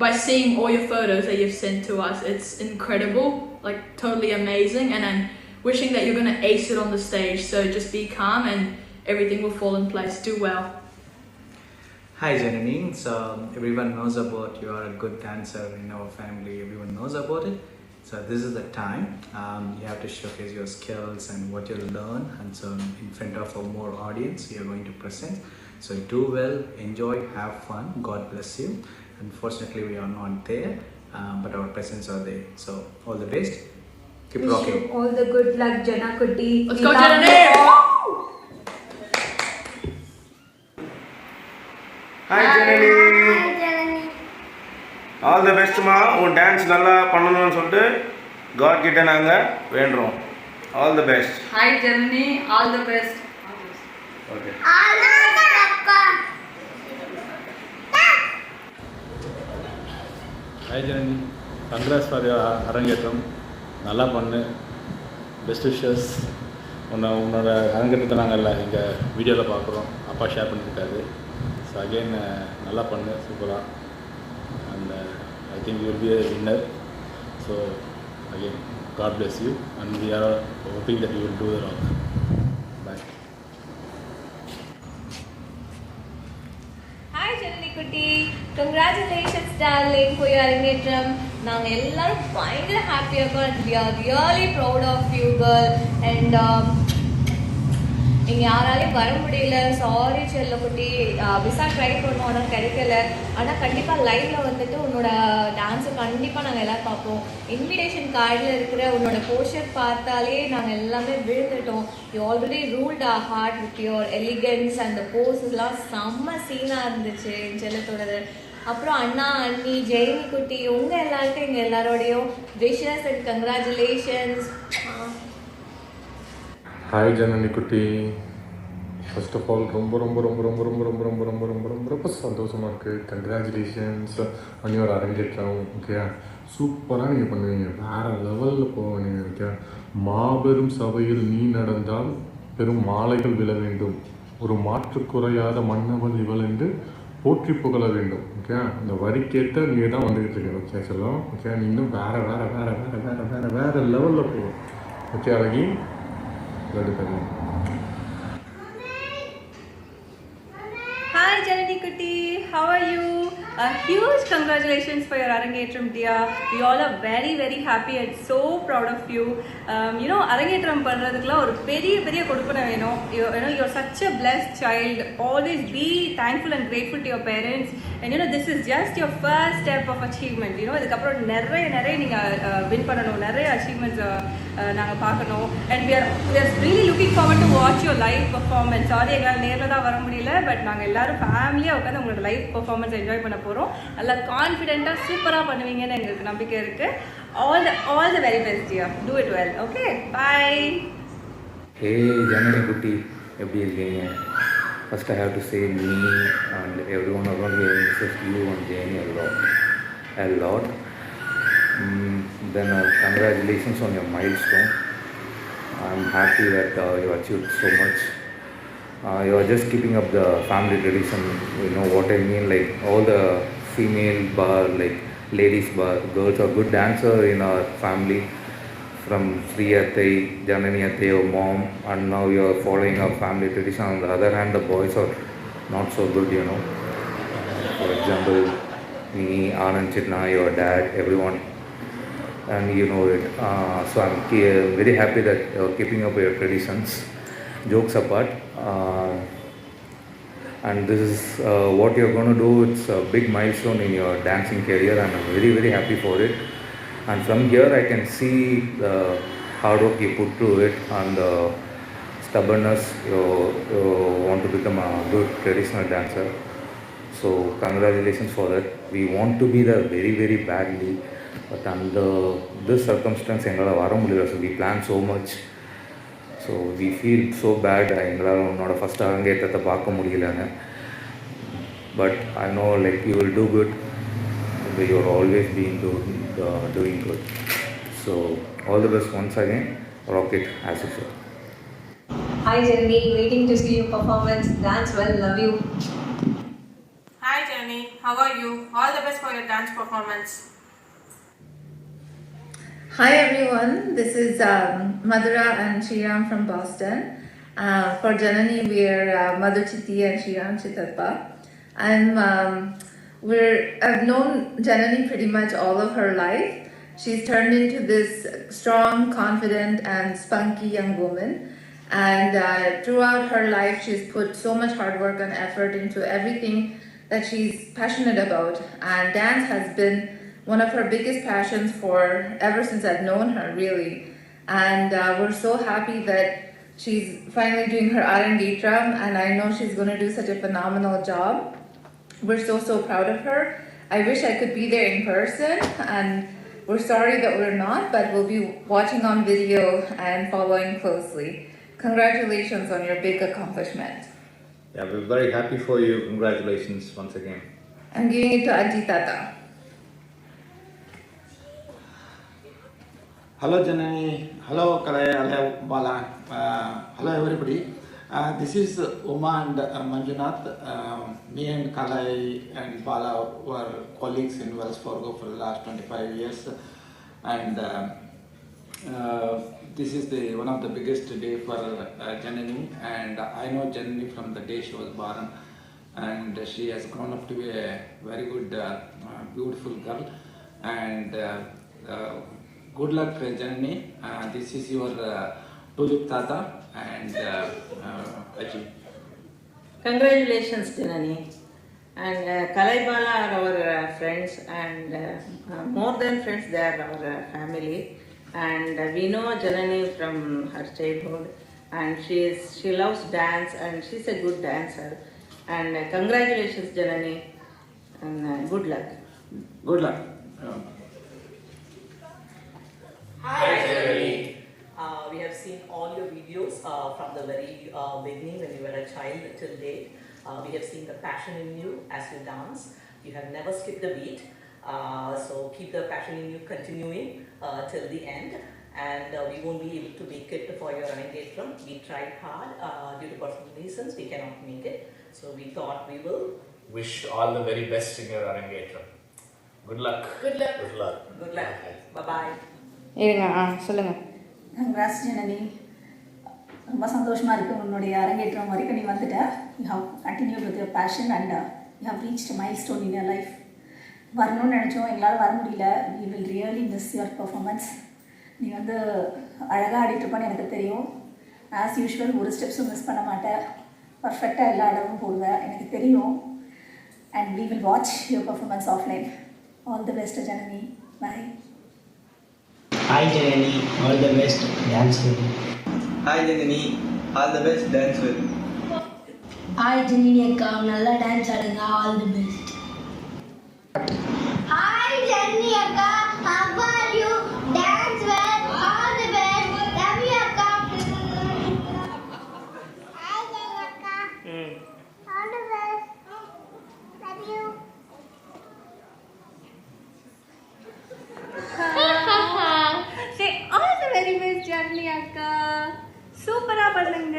by seeing all your photos that you've sent to us, it's incredible, like totally amazing, and I'm wishing that you're gonna ace it on the stage. So just be calm and everything will fall in place. Do well. Hi Jananee, so everyone knows about you are a good dancer in our family. Everyone knows about it. So this is the time you have to showcase your skills and what you learn, and so in front of a more audience you are going to present. So do well, enjoy, have fun. God bless you. Unfortunately we are not there, but our presence are there. So all the best. Keep Wish rocking. you all the good luck, Jana Kuti. Let's go, Jananee! Hi Janani. All the பெஸ்ட்மா. உன் dance நல்லா பண்ணணும்னு சொல்லிட்டு God கிட்ட நாங்கள் வேண்டுறோம். All the best. Hi Janani, all the best. Okay. Hi Jananee, congrats for your Arangetram. நல்லா பண்ணு, பெஸ்ட் விஷஸ். உன்னோட அரங்கேற்றத்தை நாங்கள் எல்லாம் எங்கள் வீடியோவில் பார்க்குறோம், அப்பா ஷேர் பண்ணியிருக்காரு. ஸோ அகெயின் நல்லா பண்ணு, சூப்பராக. And I think you will be a winner. So again God bless you and we are hoping that you will do the rock. Bye. Hi Jananee Kutti, congratulations darling for your Arangetram. நாங்கள் எல்லாரும் பயங்கர ஹாப்பியாக இருக்கோம். We are really proud of you girl. And இங்கே யாராலையும் வர முடியல, sorry செல்லக்குட்டி. விசா ட்ரை பண்ணோம், ஆனால் கிடைக்கல. ஆனால் கண்டிப்பாக லைவில் வந்துட்டு உன்னோட டான்ஸை கண்டிப்பாக நாங்கள் எல்லோரும் பார்ப்போம். இன்விடேஷன் கார்டில் இருக்கிற உன்னோட போஸ்டர் பார்த்தாலே நாங்கள் எல்லாமே விழுந்துட்டோம். You already ruled our heart with your elegance and போஸஸ்லாம் செம்ம சீனாக இருந்துச்சு என் செல்லத்தோடது. அப்புறம் அண்ணா, அண்ணி, ஜெயினி குட்டி, உங்கள் எல்லாருக்கும் எங்கள் எல்லாரோடையும் wishes and congratulations. Hi Janani குட்டி. ஃபர்ஸ்ட் ஆஃப் ஆல் ரொம்ப ரொம்ப ரொம்ப ரொம்ப ரொம்ப ரொம்ப ரொம்ப ரொம்ப ரொம்ப ரொம்ப ரொம்ப சந்தோஷமாக இருக்குது. கங்க்ராச்சுலேஷன்ஸ் ஆன் யுவர் அரங்கேற்றம். ஓகே, சூப்பராக நீங்கள் பண்ணுவீங்க, வேறு லெவலில் போவீங்க. ஓகே, மாபெரும் சபையில் நீ நடந்தால் பெரும் மாலைகள் விழ வேண்டும், ஒரு மாற்று குறையாத மன்னவள் இவள் என்று போற்றி புகழ வேண்டும். ஓகே, அந்த வரிக்கேற்ற நீங்கள் தான் வந்துக்கிட்டு இருக்கீங்க. ஓகே சொல்லும். ஓகே, நீ இன்னும் வேறு வேறு வேறு வேறு வேறு வேறு வேறு லெவலில் போகும். ஓகே அழகி, எடுக்கிறது. Hi Jananee Kutti, how are you? A huge congratulations for your Arangetram dear. We all are very very happy and so proud of you. You know, Arangetram பண்றதுக்குலாம் ஒரு பெரிய கொடுப்பனை வேணும். You know, you're such a blessed child. Always be thankful and grateful to your parents. And you know, this is just your first step of achievement. You know, இதுக்கப்புறம் நிறைய நீங்கள் win பண்ணணும், நிறைய achievements நாங்கள் பார்க்கணும். And we are really looking forward to watch your live performance. Sorry எங்களால் நேரில் தான் வர முடியல, பட் நாங்கள் எல்லாரும் ஃபேமிலியாக உட்காந்து உங்களோட லைவ் பர்ஃபார்மன்ஸ் என்ஜாய் பண்ண போகிறோம். நல்லா கான்ஃபிடென்ட்டாக சூப்பராக பண்ணுவீங்கன்னு எங்களுக்கு நம்பிக்கை இருக்குது. All the very best dear. Do it well. Okay, bye. Hey Jananee Kutti, எப்படி இருக்கீங்க? First I have to say me and everyone around here misses you and Jane a lot. Then congratulations on your milestone. I'm happy that you achieved so much. You are just keeping up the family tradition, you know what I mean, like all the female bar, like ladies bar, girls are good dancer in our family, from Sri Athai, Jananee Athai, your mom, and now you are following our family tradition. On the other hand, the boys are not so good, you know. For example, me, Arangetram, your dad, everyone, and you know it. So I'm very happy that you're keeping up your traditions. Jokes apart, and this is what you're going to do. It's a big milestone in your dancing career and I'm very very happy for it. And from here I can see the hard work you put to it and the stubbornness you want to become a good traditional dancer. So congratulations for that. We want to be there very very badly, but under this circumstance எங்களால் வர முடியல. So we plan so much. So we feel so bad எங்களால் உன்னோட first அரங்கேற்றத்தை பார்க்க முடியலன்னு. But I know like you will do good. You're always being doing good. So all the best once again. Rock it as usual. Hi Jananee, waiting to see your performance. Dance well, love you. Hi Jananee, how are you? All the best for your dance performance. Hi everyone, this is Madhura and Shriram from Boston. For Jananee, we are Madhu Chitti and Shriram Chitappa. I've known Jananee pretty much all of her life. She's turned into this strong, confident and spunky young woman. And throughout her life, she's put so much hard work and effort into everything that she's passionate about. And dance has been one of her biggest passions for ever since I've known her, really. And we're so happy that she's finally doing her Arangetram, and I know she's going to do such a phenomenal job. We're so proud of her. I wish I could be there in person, and we're sorry that we're not, but we'll be watching on video and following closely. Congratulations on your big accomplishment. Yeah, we're very happy for you. Congratulations once again. I'm giving it to Auntie Tata. Hello Jananee, hello Kalai, hello Bala, hello everybody. This is Uma and Manjunath. Me and Kalai and Bala were colleagues in Wells Fargo for the last 25 years, and this is one of the biggest day for Jananee, and I know Jananee from the day she was born, and she has grown up to be a very good, beautiful girl, and good luck, Jananee. This is your tulip tata and Ajit. Congratulations, Jananee. And Kalai Bala are our friends, and more than friends, they are our family. And we know Jananee from her childhood, and she loves dance, and she's a good dancer. And congratulations, Jananee, and good luck. Good luck. Hi, Jananee. We have seen all your videos from the very beginning when you were a child till date. We have seen the passion in you as you dance. You have never skipped a beat. So keep the passion in you continuing till the end. And we won't be able to make it for your Arangetram. We tried hard. Due to personal reasons, we cannot make it. So we thought we will wish all the very best in your Arangetram. Good luck. Good luck. Good luck. Good luck. Bye-bye. சொல்லுங்க. Congrats Jananee. ரொம்ப சந்தோஷமா இருக்கு உன்னுடைய அரங்கேற்றம் வரைக்கும் நீ வந்துட்ட. You have continued with your passion and you have reached a milestone in your life. வரணும்னு நினச்சோம், எங்களால் வர முடியல. We will really miss your performance. நீ வந்து அழகாக ஆடிட்டுருப்பான்னு எனக்கு தெரியும். ஆஸ் யூஷுவல் ஒரு ஸ்டெப்ஸும் மிஸ் பண்ண மாட்டேன். பர்ஃபெக்டாக எல்லா இடமும் போடுவேன் எனக்கு தெரியும். And we will watch your performance offline. All the best Jananee. Bye. Hi Jananee, all the best, dance well. Hi Jananee, all the best, dance well. Hi Jananee akka, nalla dance adunga, all the best. Hi Jananee akka, how are you? Dance well, all the best. Love you akka. Hi Jananee akka. All the best. Love you. Say all the very best, Jananee akka. Super-ஆ பண்ணுங்க.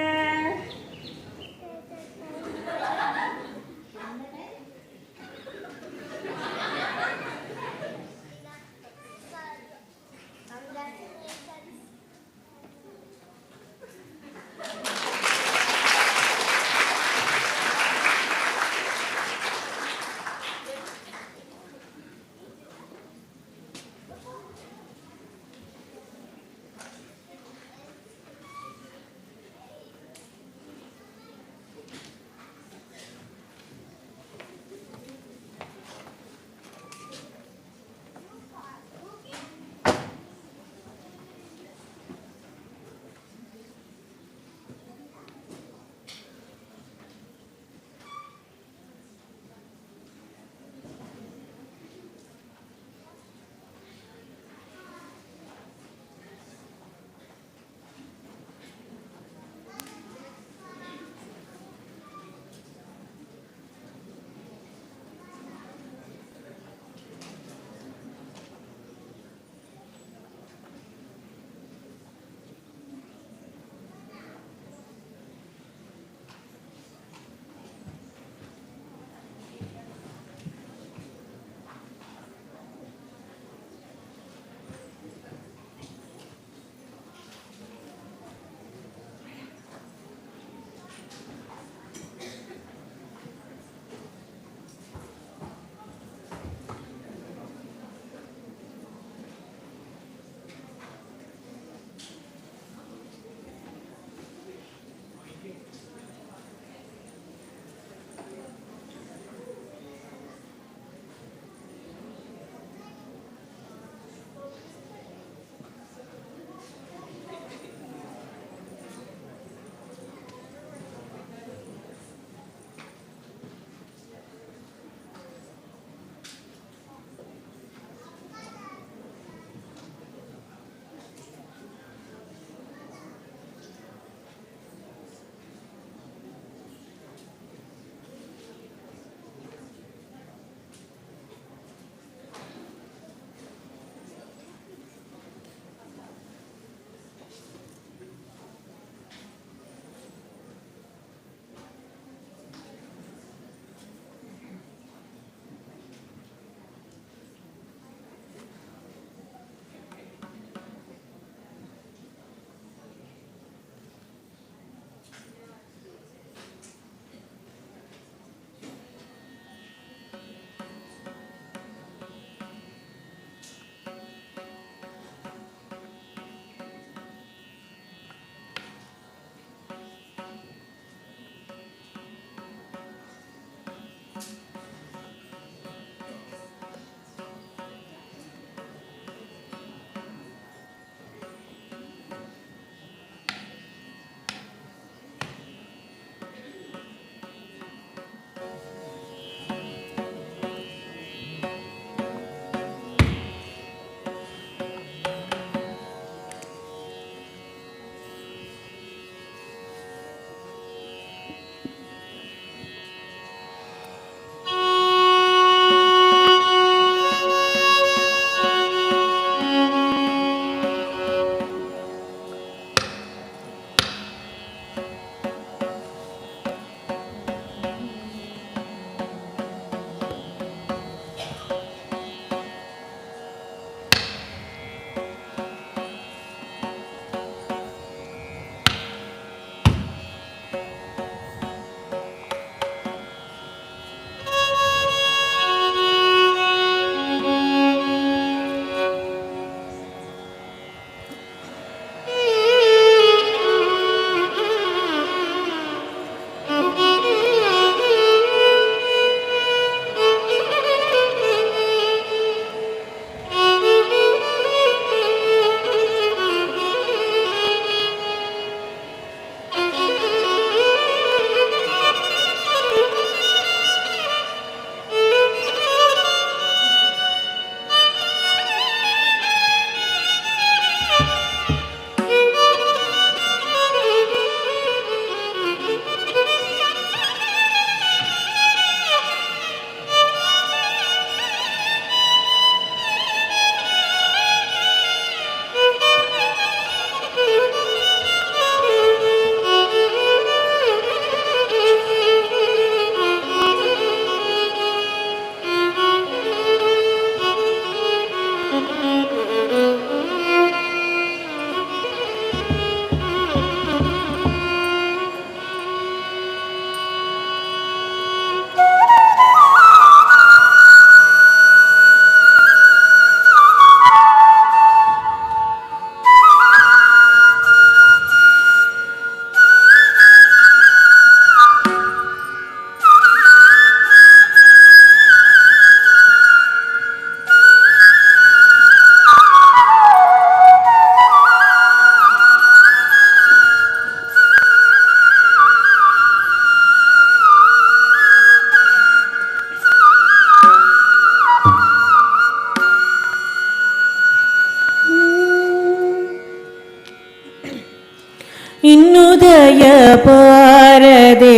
ಬಾರದೆ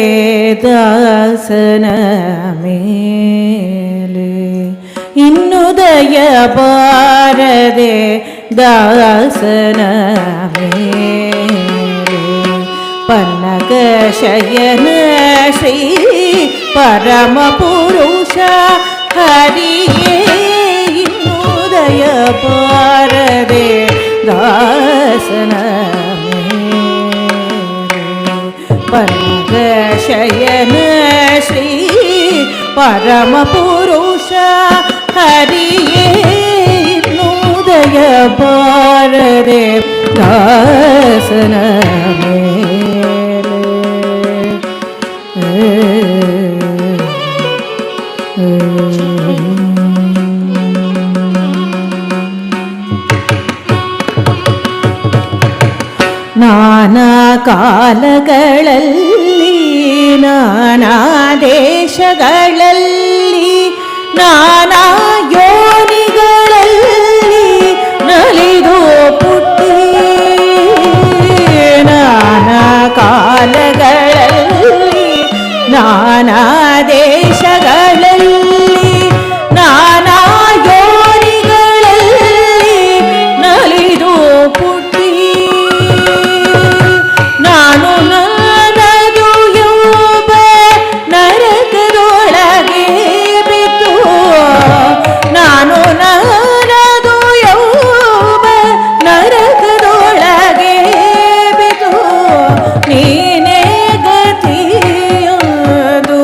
ದಾಸನ ಮೇಲೆ ಇನ್ನು ದಯ ಬಾರದೆ ದಾಸನ ಮೇಲೆ ಪನ್ನಗ ಶಯನ ಶ್ರೀ ಪರಮ ಪುರುಷ ಹರಿಯೇ ಇನ್ನು ದಯ ಬಾರದೆ ದಾಸನ ಪನ್ನಗ ಶಯನ ಶ್ರೀ ಪರಮ ಪುರುಷ ಹರಿಯೇ ಇನ್ನು ದಯ ಬಾರದೆ ದಾಸನ ನಾನಾ ಕಾಲಗಳಲ್ಲಿ ನಾನಾ ದೇಶಗಳಲ್ಲಿ ನಾನಾ ಯೋನಿಗಳಲ್ಲಿ ನಲಿದು ಪುಟ್ಟಿ ನಾನಾ ಕಾಲಗಳಲ್ಲಿ ನಾನಾ ದೇಶಗಳಲ್ಲಿ ನಾನಾ ಯೋನಿಗಳಲ್ಲಿ ನಲಿದು ಪುಟ್ಟಿ ನಾನು ನನ್ನದು ಎಂಬ ನರಕದೊಳಗೆ ಬಿದ್ದು ನಾನು ನನ್ನದು ಎಂಬ ನರಕದೊಳಗೆ ಬಿದ್ದು ನೀನೇ ಗತಿಯದು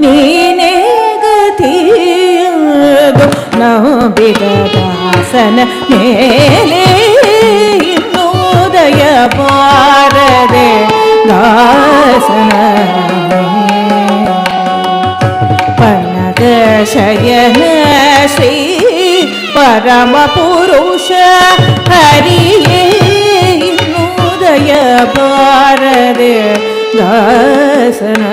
ನೀನೇ ಗತಿಯದು ನಂಬಿದ ದಾಸನ ಮೇಲೆ ಇನ್ನೂ ದಯ ಬಾರದೆ ದಾಸನ ಪನ್ನಗ ಶಯನ ಶ್ರೀ ಪರಮ ಪುರುಷ ಹರಿಯೇ ಇನ್ನೂ ದಯ ಬಾರದೆ ದಾಸನ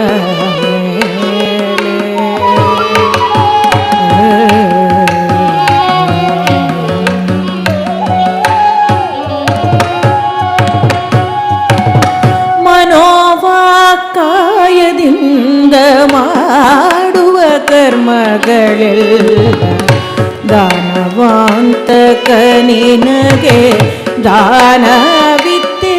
ಮನೋವಾಕ್ಕಾಯದಿಂದ ಮಾಡುವ ಕರ್ಮಗಳೆಲ್ಲ ದಾನವಾಂತಕ ನಿನಗೆ ದಾನವಿತ್ತೆ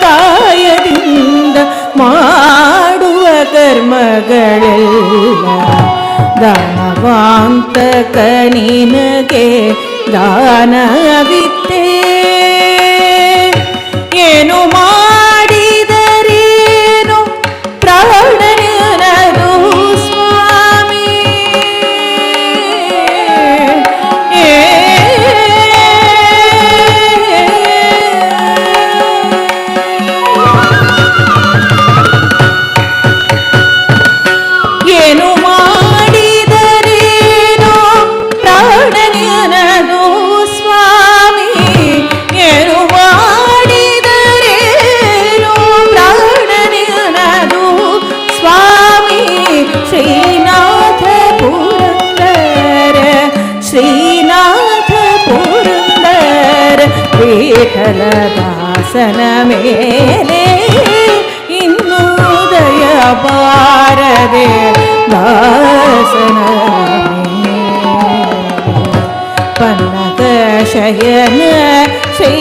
ಮನೋವಾಕ್ಕಾಯದಿಂದ ಮಾಡುವ ಕರ್ಮಗಳೆಲ್ಲ ದಾನವಾಂತಕ ನಿನಗೆ ದಾನವಿತ್ತೆ ಏನು ಮಾಡಿದರೇನು ಪ್ರಾಣನದು ಸ್ವಾಮಿ ಏನು ಮಾಡಿದರೇನು ಪ್ರಾಣನದು ಸ್ವಾಮಿ ಏನು ಮಾಡಿದರೇನು ಪ್ರಾಣನದು ಸ್ವಾಮಿ ಶ್ರೀನಾಥ ಪುರಂದರ ಶ್ರೀನಾಥ ಪುರಂದರ ವಿಠಲ ದಾಸನ ಮೇಲೆ ಇನ್ನೂ ದಯ ಬಾರದೆ ದಾಸನ ಪನ್ನಗ ಶಯನ ಶ್ರೀ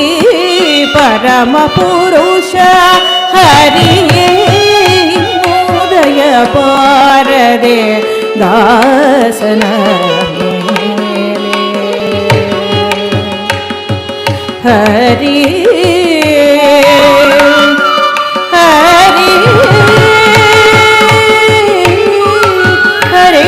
ಪರಮ ಪುರುಷ ಹರಿಯೇ ಇನ್ನೂ ದಯ ಬಾರದೆ ದಾಸನ ಹರಿ ಹರಿ ಹರಿ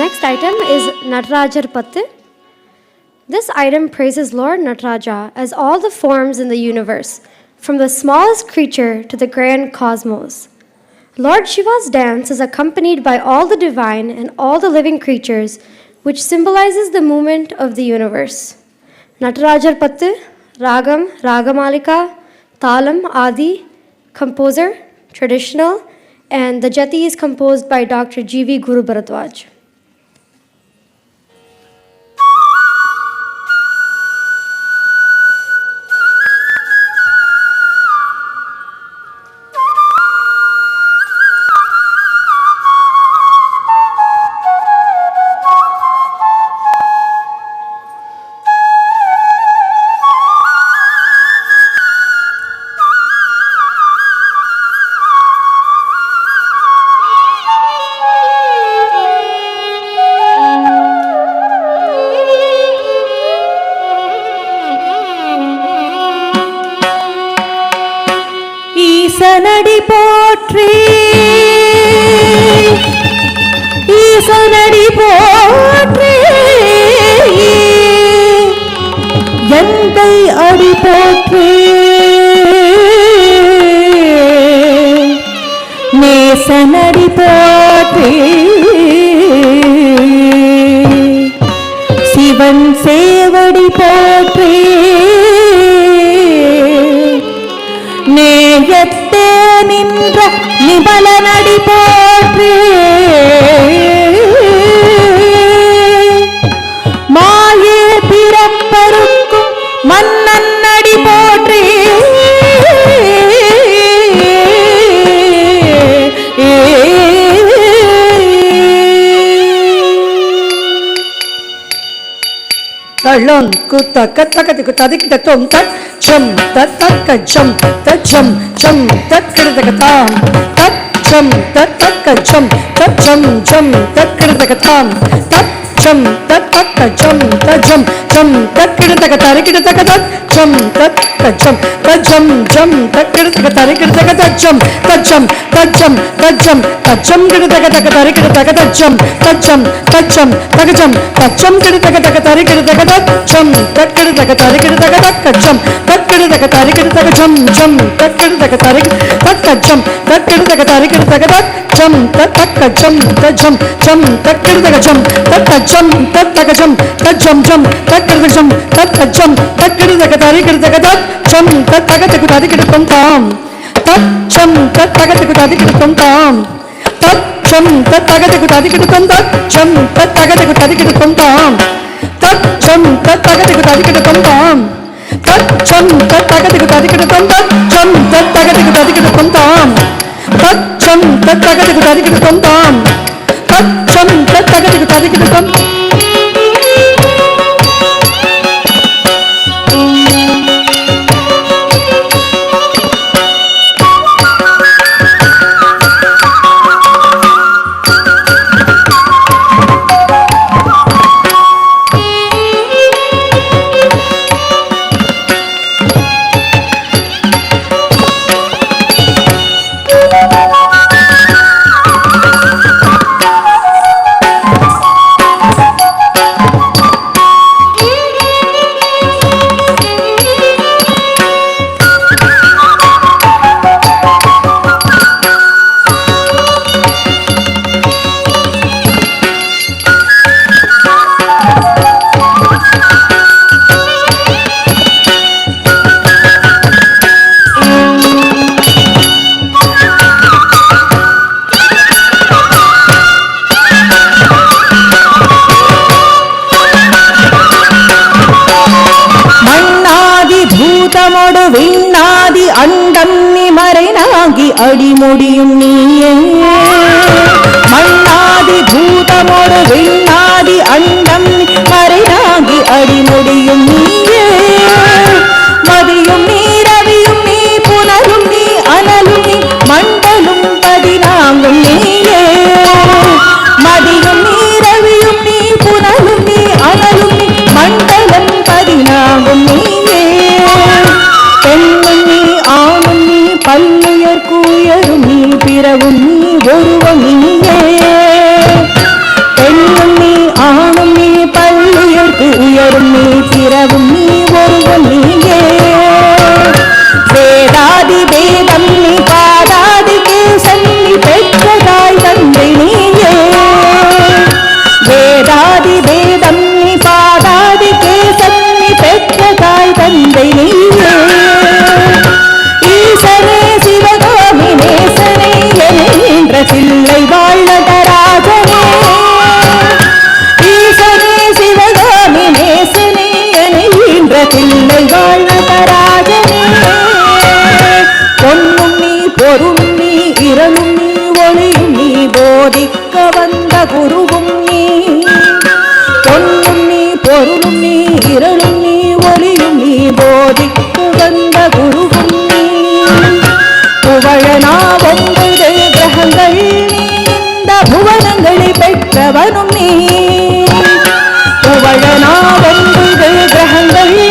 next item is Natarajar Pattu. This item praises Lord Nataraja as all the forms in the universe, from the smallest creature to the grand cosmos. Lord Shiva's dance is accompanied by all the divine and all the living creatures, which symbolizes the movement of the universe. Natarajar Pattu, Ragam, Ragamalika, Talam, Adi, composer, traditional, and the Jati is composed by Dr. G.V. Guru Bharatwaj. ஈசனடி போற்றி ஈசனடி போற்றி எந்தை அடி போற்றி நேசனடி போற்றி சிவன் சேவடி போற்றி நேயத்தே நின்ற நிபலனடி போற்றி மாயே பிறப்பருக்கும் மன்னன்னடி போற்றி தள்ளம் குத்தக்க தக்கத்துக்கு ததிக்கிட்ட தொம் தட் ஜம் தத் தக்க ஜம் தத் ஜம் ஜம் தத் கிடதக தாம் தத் ஜம் தத் தக்க ஜம் தத் ஜம் ஜம் தத் கிடதக தாம் தத் ஜம் தத் தக்க ஜம் தத் ஜம் ஜம் தத் கிடதக தரி கிடதக தத் ஜம் தத் ஜம் தத் ஜம் ஜம் தத் கிடதக தரி கிடதக தத் ஜம் தத் ஜம் தத் ஜம் தத் ஜம் தத் ஜம் கிடதக தக தரி கிடதக தத் ஜம் தத் ஜம் தத் ஜம் தக ஜம் தத் ஜம் கிடதக தக தரி கிடதக தத் ஜம் தத் கிடதக தரி கிடதக தக் ஜம் தத் கிடதக தரி கிடதக ஜம் ஜம் தத் கிடதக தரி தக் ஜம் தத் கிடதக தரி கிடதக தக் ஜம் தத் தக்க ஜம் தத் ஜம் ஜம் தத் கிடதக ஜம் தத் ஜம் தத் தக ஜம் தத் ஜம் ஜம் தத் கிடதக ஜம் தத் ஜம் தத் கிடதக தரி கிடதக தக் ஜம் தத் தக தக தரி கிடதம் தாம் தத் ஜம் தத் தக தக தரி கிடதம் தாம் தத் ஜம் தத் தக தக தரி கிடதம் தத் ஜம் தத் தக தக தரி கிடதம் தாம் தத் ஜம் தத் தக தக தரி கிடதம் தாம் தத் ஜம் தத் தக தக தரி கிடதம் தத் ஜம் தத் தக தக தரி கிடதம் தாம் தத் ஜம் தத் தக தக தரி கிடதம் தாம் தத் ஜம் தத் தக தக தரி கிடதம் விண்ணாதி அண்டன்னி மறைநாகி அடிமுடியும் நீயே மண்ணாதி பூதமோடு விண்ணாதி அண்டன்னி மறைநாகி அடிமுடியும் நீயே மதியும் நீ ரவியும் நீ புனரும் நீ அனலும் நீ மண்டலும் பதினாங்கும் நீயே மதியும் நீ ரவியும் நீ புனரும் நீ அனலும் நீ மண்டலம் பதினாங்கும் நீயே பெண்ணும் நீ ஆணும் நீ பல்லுயர் கூயரும் நீ பிறவும் நீ ஒருவம் நீயே பெண்ணும் இரவும் நீ ஒருவன் நீயே. வேதாதி வேதம் நீ பாதாதி கேசம் நீ பெற்ற தாய் தந்தை நீயே. வேதாதி வேதம் நீ பாதாதி கேசம் நீ பெற்ற தாய் தந்தை நீயே. ஈசனே சிவகாமி நேசனே என்ற பிள்ளை வாழ் நடராஜனே. ஈசனே சிவகாமி நேசனே என்ற பிள்ளை வாழ் நடராஜனே. பொன்னும் நீ பொருளும் நீ இரணும் நீ ஒளியும் நீ போதிக்க வந்த குருவும் நீ. பொன்னும் நீ பொருளும் நீ இரளும் நீ ஒளியும் நீ போதிக்க வந்த குருவும் நீ. புகழனா 9 கிரகங்கள் நீ இந்த புவனங்களை பெற்றவனும் நீ. புகழனா 9 கிரகங்கள் நீ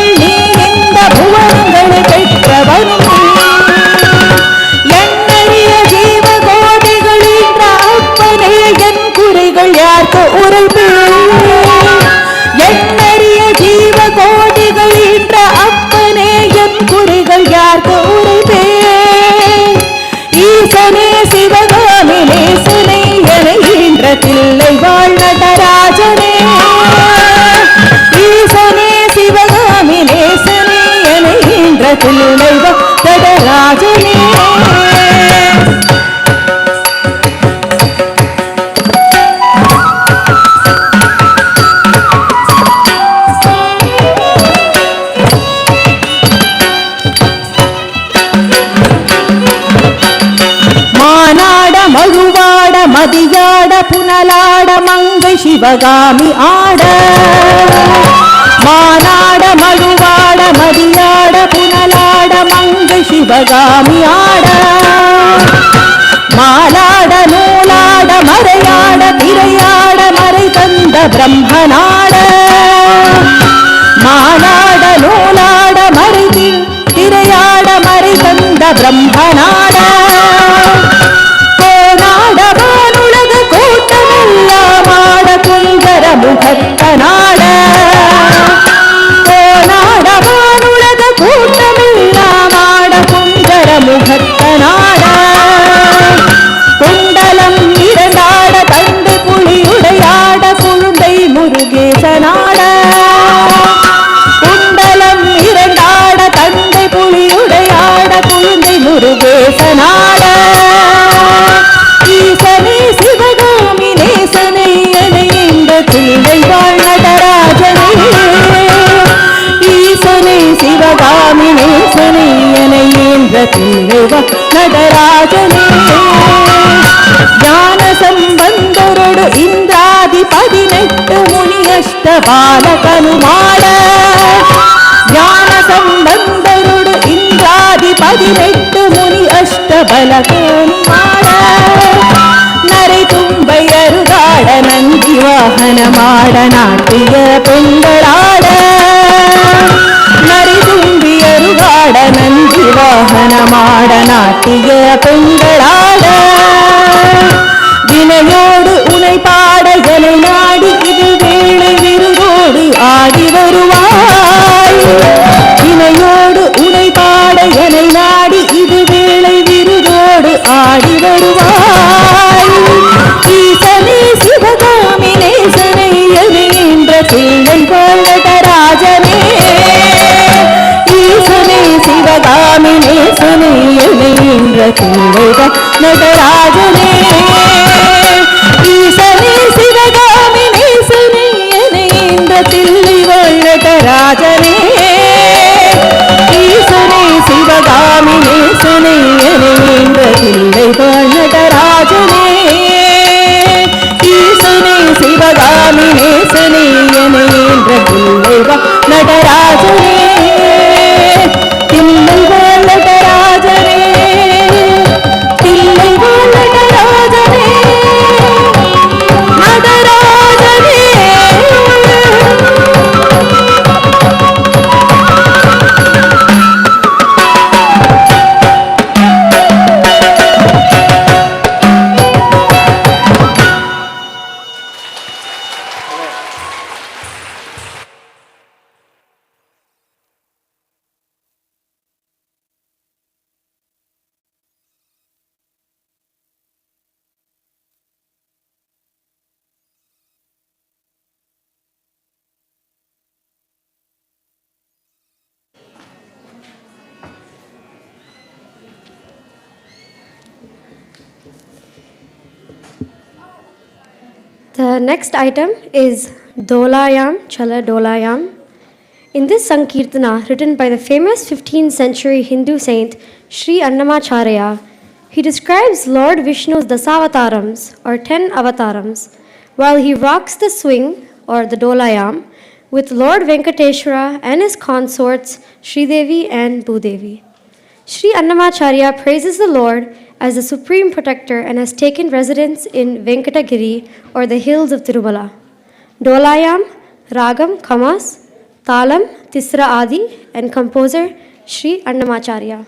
இந்த புவனங்களை பெற்றவனும் நீ. எண்ணறிய ஜீவ கோடிகள் என்ற அப்பனே என் குறைகள் யாருக்கு உரைப்பேன். எண்ணறிய ஜீவ கோடிகள் என்ற அப்பனே என் குறைகள் யாருக்கு உரைப்பேன். ஈசனே சிவகாமி நேசனே என்ற தில்லை வாழ் நடராஜனே. ஈசனே சிவகாமி நேசனே என்ற தில்லை வாழ் நடராஜனே. மானாட மழுவாட மதியாட புனலாட மங்கை சிவகாமி ஆட. மானாட மழுவாட மதியாட புனலாட மங்கை சிவகாமி ஆட. மாலாட நூலாட மறையாட திரையாட மறை தந்த பிரம்மனாட. மாலாட நூலாட மறை திரையாட மறை தந்த பிரம்மனாட. கோனாட வானுலக கூட்டமெல்லாம் ஆட குந்தர முகத்தனாட. கோனாட வானுலக கூட்டமெல்லாம் ஆட குந்தர முகத்தனாட. குண்டலம் இரண்டாட தண்டு புலியுடையாட குழுந்தை முருகேசனாட. குண்டலம் இரண்டாட தண்டை புலியுடையாட குழுந்தை முருகேசனாட. ஈசனே சிவகாமி நேசனை என்ற தில்லை வாழ் நடராஜனே. ஈசனை சிவகாமி நேசனை என்ற தில்லை வாழ் நடராஜனே. ஞான சம்பந்தரோடு இந்திராதி 18 முனி அஷ்ட பாலகனுமாட. ஞான சம்பந்தரோடு இந்திராதி 18 முனி அஷ்ட பலகனுமாட. நரை தும்பை அருகாட நஞ்சி வாகனமாட நாட்டிய பெண்களாட. நரை தும்பி அருகாட நஞ்சி வாகனமாட நாட்டிய பெண்களாட. வினையோடு உனை பாட எனை நாடி இது வேளை விருதோடு ஆடி வருவாய். வினையோடு உனை பாட எனை நாடி இது வேளை விருதோடு ஆடி வருவாய். ஈசனே சிவகாமி நேசனை என்ற The next item is Dolayam, Chala Dolayam. In this Sankirtana, written by the famous 15th century Hindu saint Sri Annamacharya, he describes Lord Vishnu's Dasavatarams, or 10 avatarams, while he rocks the swing, or the Dolayam, with Lord Venkateshwara and his consorts Sridevi and Bhudevi. Sri Annamacharya praises the Lord as the supreme protector and has taken residence in Venkatagiri, or the hills of Tirumala. Dolayam, Ragam, Kamas, Talam, Tisra Adi, and composer Sri Annamacharya.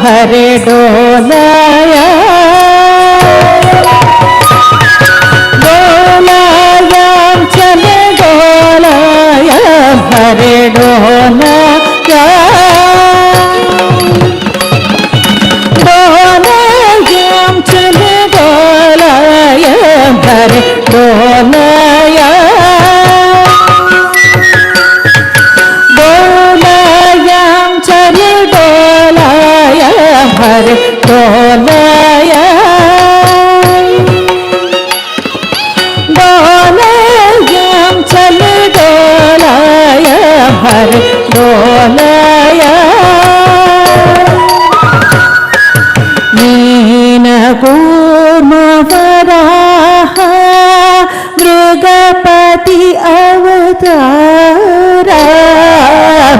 हरे डोलाया डोलाया चले डोलाया हरे डोलाया डोलाया चले डोलाया हरे डोलाया हरे डोलाया डोलाया चल डोलाया हरे डोलाया mean कूर्म Varaha मृगपति अवतारा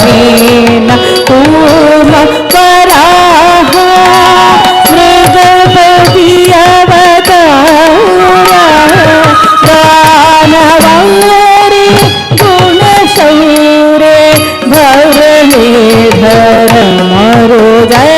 mean कूर्म वराह मृगपति अवतारा दानवरे गुणशौरे भवने धर्म रुदय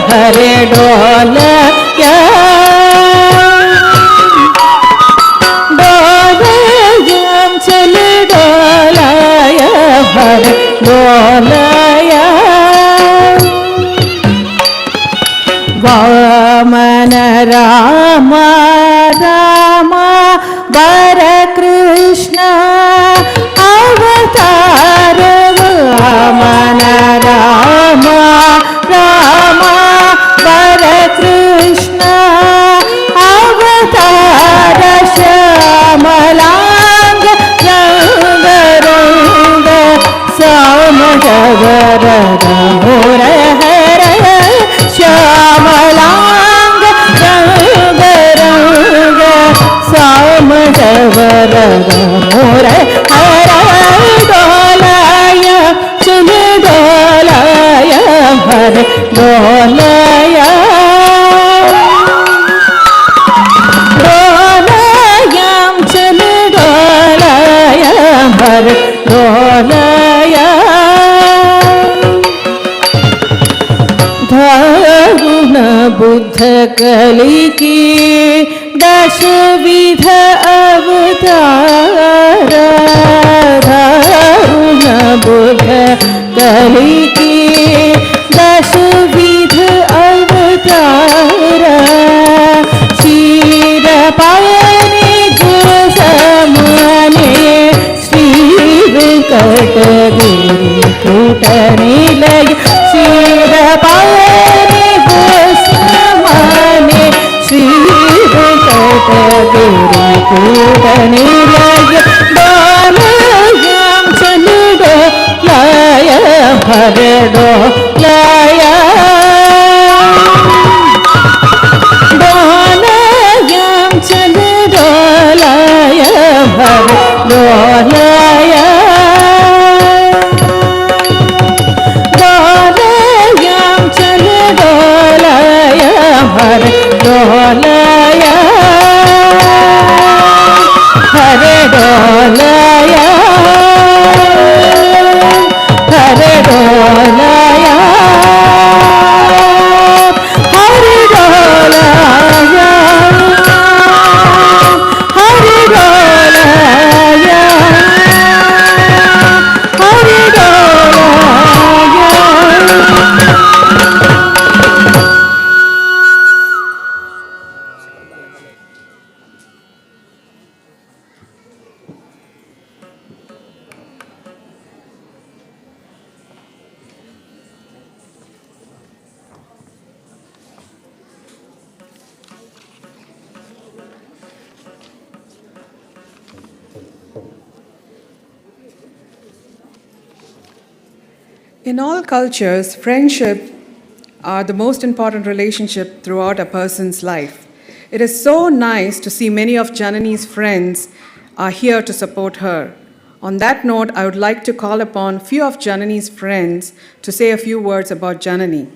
हरे डोलया डोलयाम चल डोलया हरे डोलया वामन राम राम वर कृष्ण अवतार वामन राम राम वर कृष्ण अवतार श्यामलांग रंग रंग श्याम जवर मोर हर श्यामलांग रंग रंग श्याम जवर मोर हर डोलाया चल डोलाया हर डोलाया डोलायाम चल डोलाया हर डोलाया धरुण बुद्ध कली की दशविध अवतार धरुण बुद्ध कली की दशविध अवतार क्षीर पायने गुसमाने श्री वेंकटगिरि कूटने लगे क्षीर पायने गुसमाने श्री वेंकटगिरि कूटने लगे डोलयाम चल डोलया हर डोलया डोलयाम चल डोलया हर डोलया डोलयाम चल डोलया हर डोलया हर डोलया हर डोलया हर डोलया हर डोलया हर In all cultures, friendship are the most important relationship throughout a person's life. It is so nice to see many of Jananee's friends are here to support her. On that note, I would like to call upon a few of Jananee's friends to say a few words about Jananee.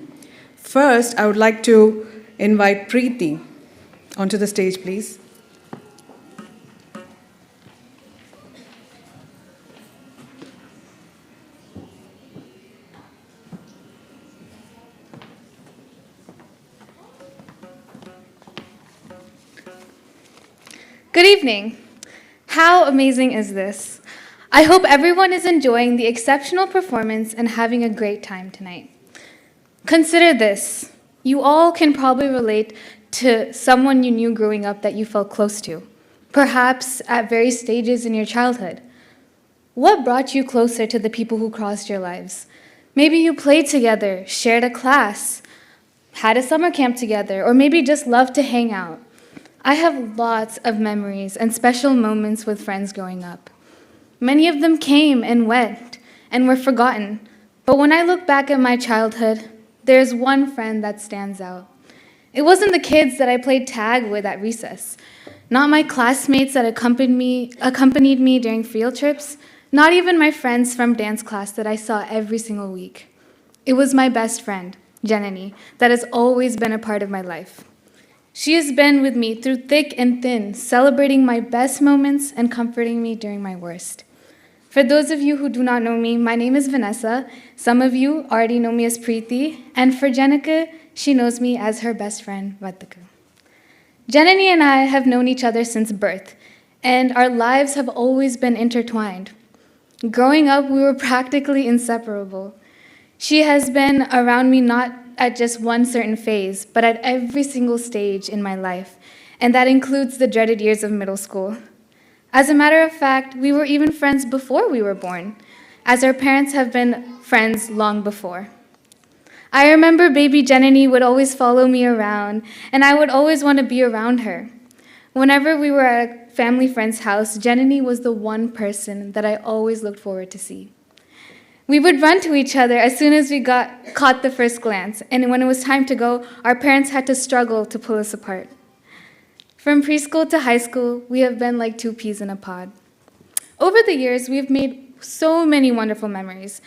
First, I would like to invite Preeti onto the stage, please. Good evening. How amazing is this? I hope everyone is enjoying the exceptional performance and having a great time tonight. Consider this. You all can probably relate to someone you knew growing up that you felt close to, perhaps at various stages in your childhood. What brought you closer to the people who crossed your lives? Maybe you played together, shared a class, had a summer camp together, or maybe just loved to hang out. I have lots of memories and special moments with friends growing up. Many of them came and went and were forgotten, but when I look back at my childhood, there's one friend that stands out. It wasn't the kids that I played tag with at recess, not my classmates that accompanied me during field trips, not even my friends from dance class that I saw every single week. It was my best friend, Jananee, that has always been a part of my life. She has been with me through thick and thin, celebrating my best moments and comforting me during my worst. For those of you who do not know me, my name is Vanessa. Some of you already know me as Preeti, and for Jenica, she knows me as her best friend, Vataka. Jananee and I have known each other since birth, and our lives have always been intertwined. Growing up, we were practically inseparable. She has been around me not at just one certain phase, but at every single stage in my life, and that includes the dreaded years of middle school. As a matter of fact, we were even friends before we were born, as our parents have been friends long before. I remember baby Jananee would always follow me around, and I would always want to be around her. Whenever we were at a family friend's house, Jananee was the one person that I always looked forward to see. We would run to each other as soon as we caught the first glance, and when it was time to go, our parents had to struggle to pull us apart. From preschool to high school, we have been like two peas in a pod. Over the years, we've made so many wonderful memories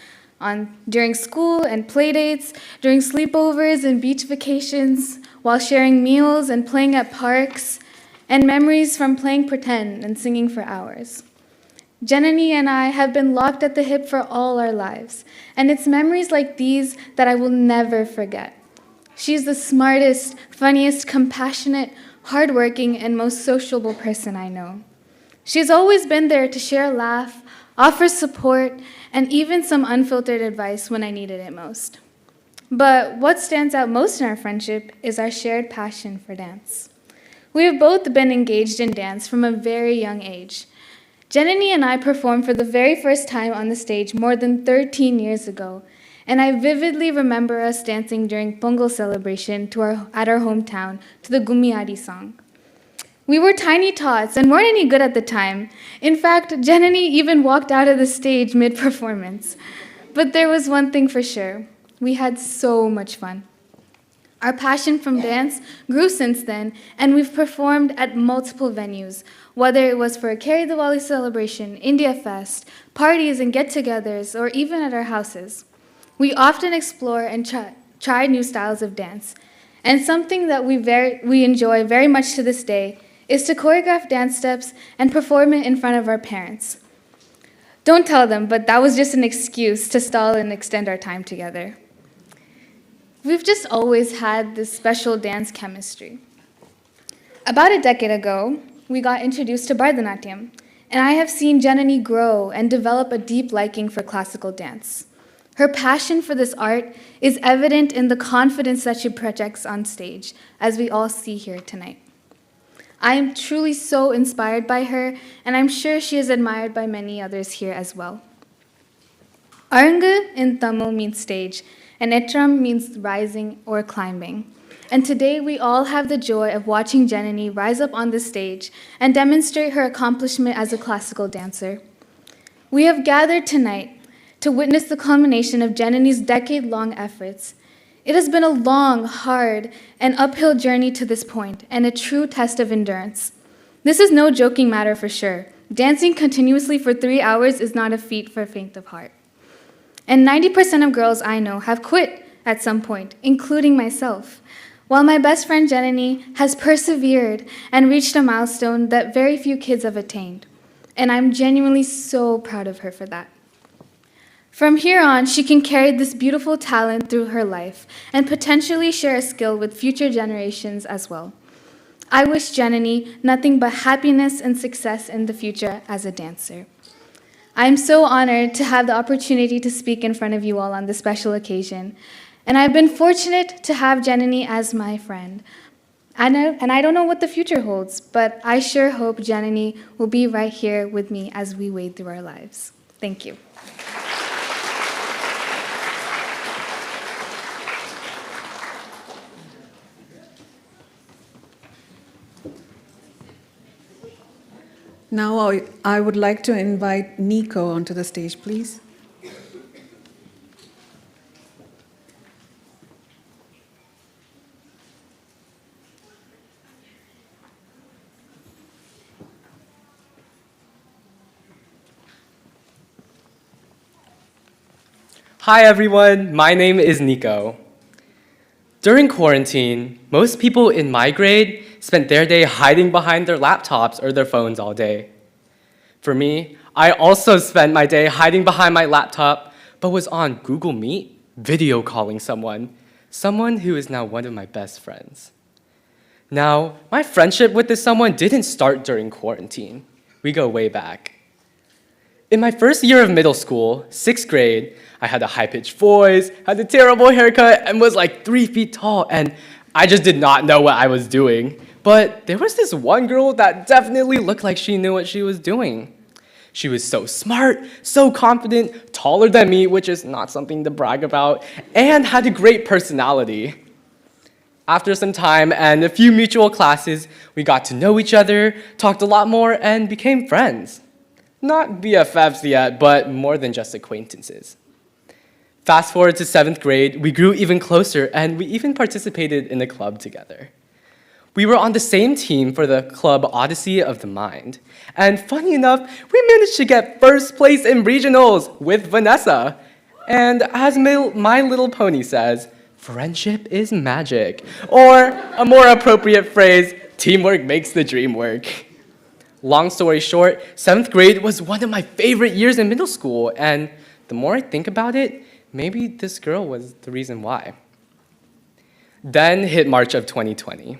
during school and play dates, during sleepovers and beach vacations, while sharing meals and playing at parks, and memories from playing pretend and singing for hours. Jananee and I have been locked at the hip for all our lives, and it's memories like these that I will never forget. She's the smartest, funniest, compassionate, hardworking, and most sociable person I know. She's always been there to share a laugh, offer support, and even some unfiltered advice when I needed it most. But what stands out most in our friendship is our shared passion for dance. We have both been engaged in dance from a very young age. Jananee and I performed for the very first time on the stage more than 13 years ago, and I vividly remember us dancing during Pongal celebration at our hometown to the Gummiyadi song. We were tiny tots and weren't any good at the time. In fact, Jananee even walked out of the stage mid-performance. But there was one thing for sure. We had so much fun. Our passion from dance grew since then, and we've performed at multiple venues, whether it was for a Carry Diwali celebration, India Fest, parties and get-togethers, or even at our houses. We often explore and try new styles of dance, and something that we enjoy very much to this day is to choreograph dance steps and perform it in front of our parents. Don't tell them, but that was just an excuse to stall and extend our time together. We've just always had this special dance chemistry. About a decade ago, we got introduced to Bharatanatyam, and I have seen Jananee grow and develop a deep liking for classical dance. Her passion for this art is evident in the confidence that she projects on stage, as we all see here tonight. I am truly so inspired by her, and I'm sure she is admired by many others here as well. Aranga in Tamil means stage, and Etram means rising or climbing. And today we all have the joy of watching Jananee rise up on the stage and demonstrate her accomplishment as a classical dancer. We have gathered tonight to witness the culmination of Jananee's decade-long efforts. It has been a long, hard, and uphill journey to this point, and a true test of endurance. This is no joking matter for sure. Dancing continuously for 3 hours is not a feat for faint of heart. And 90% of girls I know have quit at some point, including myself, while my best friend Jananee has persevered and reached a milestone that very few kids have attained. And I'm genuinely so proud of her for that. From here on, she can carry this beautiful talent through her life and potentially share a skill with future generations as well. I wish Jananee nothing but happiness and success in the future as a dancer. I am so honored to have the opportunity to speak in front of you all on this special occasion, and I've been fortunate to have Jananee as my friend. And I don't know what the future holds, but I sure hope Jananee will be right here with me as we wade through our lives. Thank you. Now I would like to invite Nico onto the stage, please. Hi everyone, my name is Nico. During quarantine, most people in my grade spent their day hiding behind their laptops or their phones all day. For me, I also spent my day hiding behind my laptop, but was on Google Meet, video calling someone who is now one of my best friends. Now, my friendship with this someone didn't start during quarantine. We go way back. In my first year of middle school, 6th grade, I had a high-pitched voice, had a terrible haircut, and was like 3 feet tall, and I just did not know what I was doing. But there was this one girl that definitely looked like she knew what she was doing. She was so smart, so confident, taller than me, which is not something to brag about, and had a great personality. After some time and a few mutual classes, we got to know each other, talked a lot more, and became friends. Not BFFs yet, but more than just acquaintances. Fast forward to 7th grade, we grew even closer, and we even participated in a club together. We were on the same team for the club Odyssey of the Mind. And funny enough, we managed to get first place in regionals with Vanessa. And as My Little Pony says, friendship is magic. Or a more appropriate phrase, teamwork makes the dream work. Long story short, 7th grade was one of my favorite years in middle school. And the more I think about it, maybe this girl was the reason why. Then hit March of 2020.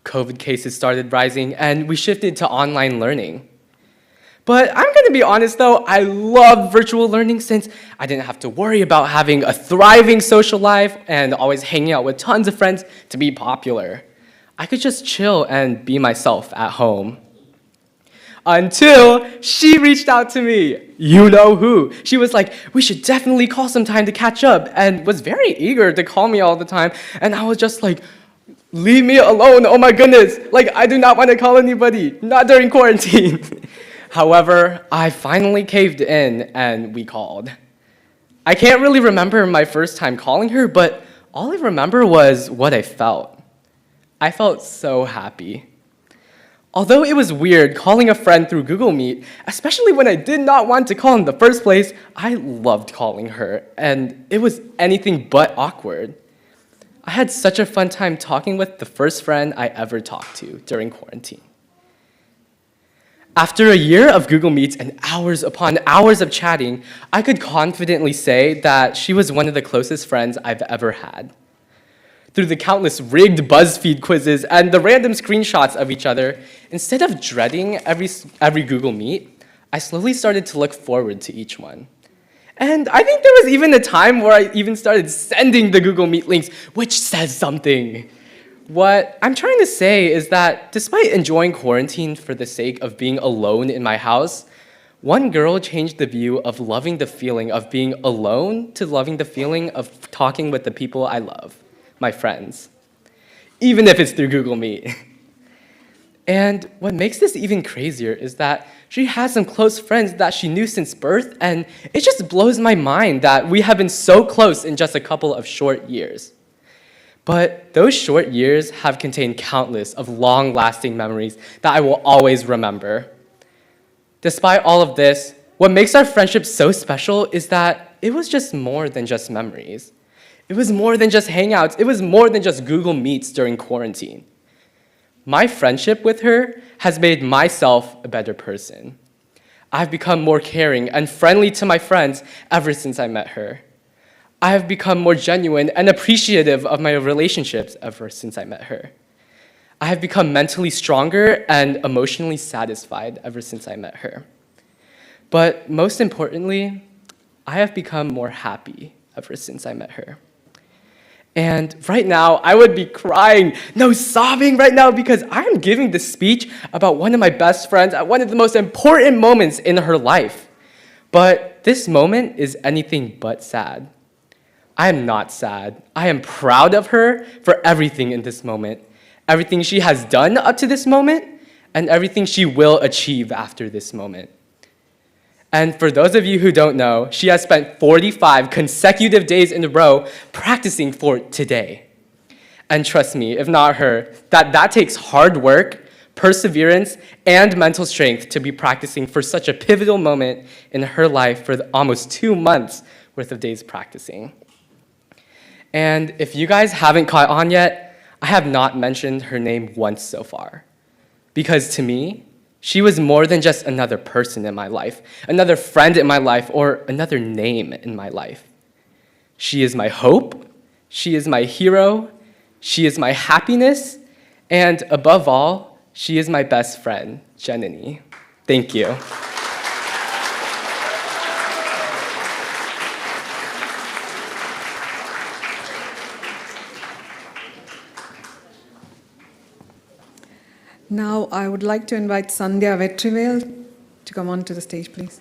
COVID cases started rising, and we shifted to online learning. But I'm going to be honest, though, I love virtual learning since I didn't have to worry about having a thriving social life and always hanging out with tons of friends to be popular. I could just chill and be myself at home. Until she reached out to me. You know who. She was like, we should definitely call sometime to catch up, and was very eager to call me all the time. And I was just like, leave me alone, oh my goodness. Like, I do not want to call anybody, not during quarantine. However, I finally caved in and we called. I can't really remember my first time calling her, but all I remember was what I felt. I felt so happy. Although it was weird calling a friend through Google Meet, especially when I did not want to call in the first place, I loved calling her, and it was anything but awkward. I had such a fun time talking with the first friend I ever talked to during quarantine. After a year of Google Meets and hours upon hours of chatting, I could confidently say that she was one of the closest friends I've ever had. Through the countless rigged BuzzFeed quizzes and the random screenshots of each other, instead of dreading every Google Meet, I slowly started to look forward to each one. And I think there was even a time where I even started sending the Google Meet links, which says something. What I'm trying to say is that despite enjoying quarantine for the sake of being alone in my house, one girl changed the view of loving the feeling of being alone to loving the feeling of talking with the people I love, my friends, even if it's through Google Meet. And what makes this even crazier is that she has some close friends that she knew since birth, and it just blows my mind that we have been so close in just a couple of short years. But those short years have contained countless of long-lasting memories that I will always remember. Despite all of this, what makes our friendship so special is that it was just more than just memories. It was more than just hangouts. It was more than just Google Meets during quarantine. My friendship with her has made myself a better person. I've become more caring and friendly to my friends ever since I met her. I have become more genuine and appreciative of my relationships ever since I met her. I have become mentally stronger and emotionally satisfied ever since I met her. But most importantly, I have become more happy ever since I met her. And right now, I would be crying, no, sobbing right now, because I'm giving this speech about one of my best friends at one of the most important moments in her life. But this moment is anything but sad. I am not sad. I am proud of her for everything in this moment, everything she has done up to this moment, and everything she will achieve after this moment. And for those of you who don't know, she has spent 45 consecutive days in a row practicing for today. And trust me, if not her, that takes hard work, perseverance, and mental strength to be practicing for such a pivotal moment in her life for almost 2 months worth of days practicing. And if you guys haven't caught on yet, I have not mentioned her name once so far. Because to me, She was more than just another person in my life, another friend in my life, or another name in my life. She is my hope, she is my hero, she is my happiness, and above all, she is my best friend, Jananee. Thank you. Now I would like to invite Sandhya Vetrivel to come onto the stage, please.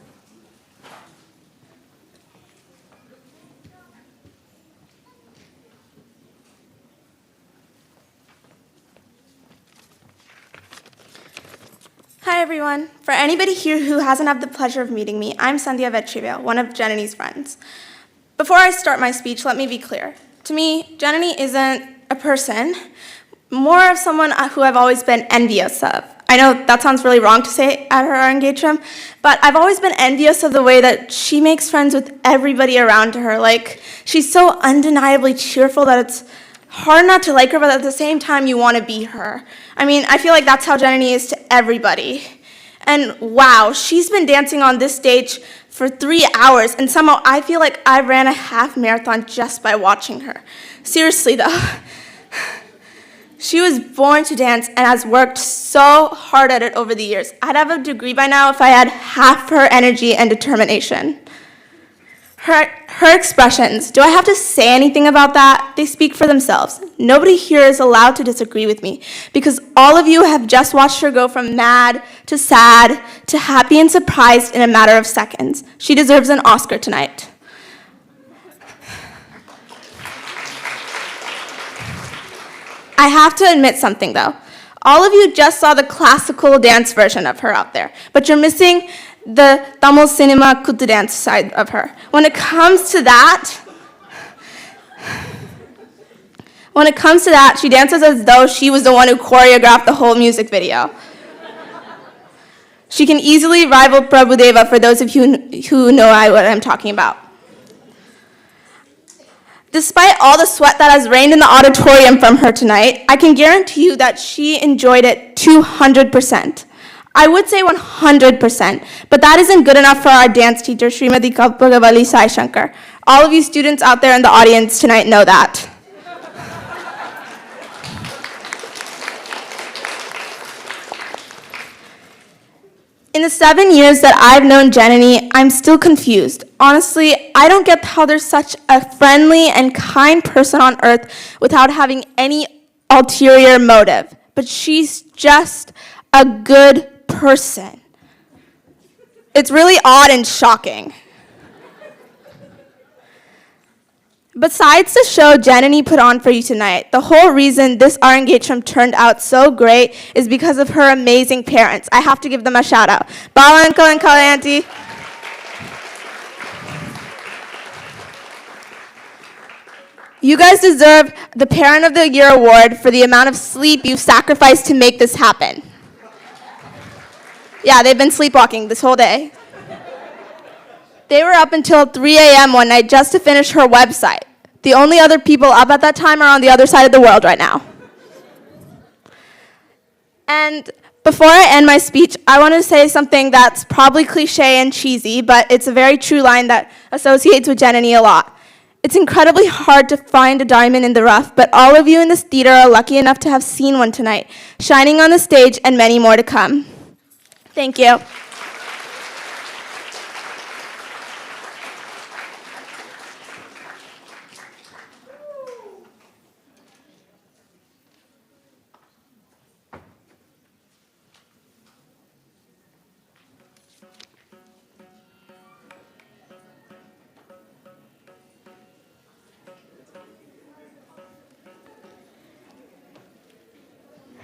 Hi everyone. For anybody here who hasn't had the pleasure of meeting me, I'm Sandhya Vetrivel, one of Jananee's friends. Before I start my speech, let me be clear. To me, Jananee isn't a person, more of someone who I've always been envious of. I know that sounds really wrong to say at her Arangetram, but I've always been envious of the way that she makes friends with everybody around her. Like, she's so undeniably cheerful that it's hard not to like her, but at the same time, you want to be her. I mean, I feel like that's how Jananee is to everybody. And wow, she's been dancing on this stage for 3 hours, and somehow I feel like I ran a half marathon just by watching her. Seriously though, she was born to dance and has worked so hard at it over the years. I'd have a degree by now if I had half her energy and determination. Her expressions, do I have to say anything about that? They speak for themselves. Nobody here is allowed to disagree with me because all of you have just watched her go from mad to sad to happy and surprised in a matter of seconds. She deserves an Oscar tonight. I have to admit something though. All of you just saw the classical dance version of her out there, but you're missing the Tamil cinema kuttu dance side of her. When it comes to that, she dances as though she was the one who choreographed the whole music video. She can easily rival Prabhudeva for those of you who know what I'm talking about. Despite all the sweat that has rained in the auditorium from her tonight, I can guarantee you that she enjoyed it 200%. I would say 100%, but that isn't good enough for our dance teacher, Srimati Kalpagavali Sai Shankar. All of you students out there in the audience tonight know that. In the 7 years that I've known Jananee, I'm still confused. Honestly, I don't get how there's such a friendly and kind person on earth without having any ulterior motive. But she's just a good person. It's really odd and shocking. Besides the show Jananee put on for you tonight, the whole reason this Arangetram turned out so great is because of her amazing parents. I have to give them a shout out. Bala Uncle and Kala Auntie. You guys deserve the Parent of the Year award for the amount of sleep you've sacrificed to make this happen. Yeah, they've been sleepwalking this whole day. They were up until 3 a.m. one night just to finish her website. The only other people up at that time are on the other side of the world right now. And before I end my speech, I want to say something that's probably cliche and cheesy, but it's a very true line that associates with Jananee a lot. It's incredibly hard to find a diamond in the rough, but all of you in this theater are lucky enough to have seen one tonight, shining on the stage and many more to come. Thank you.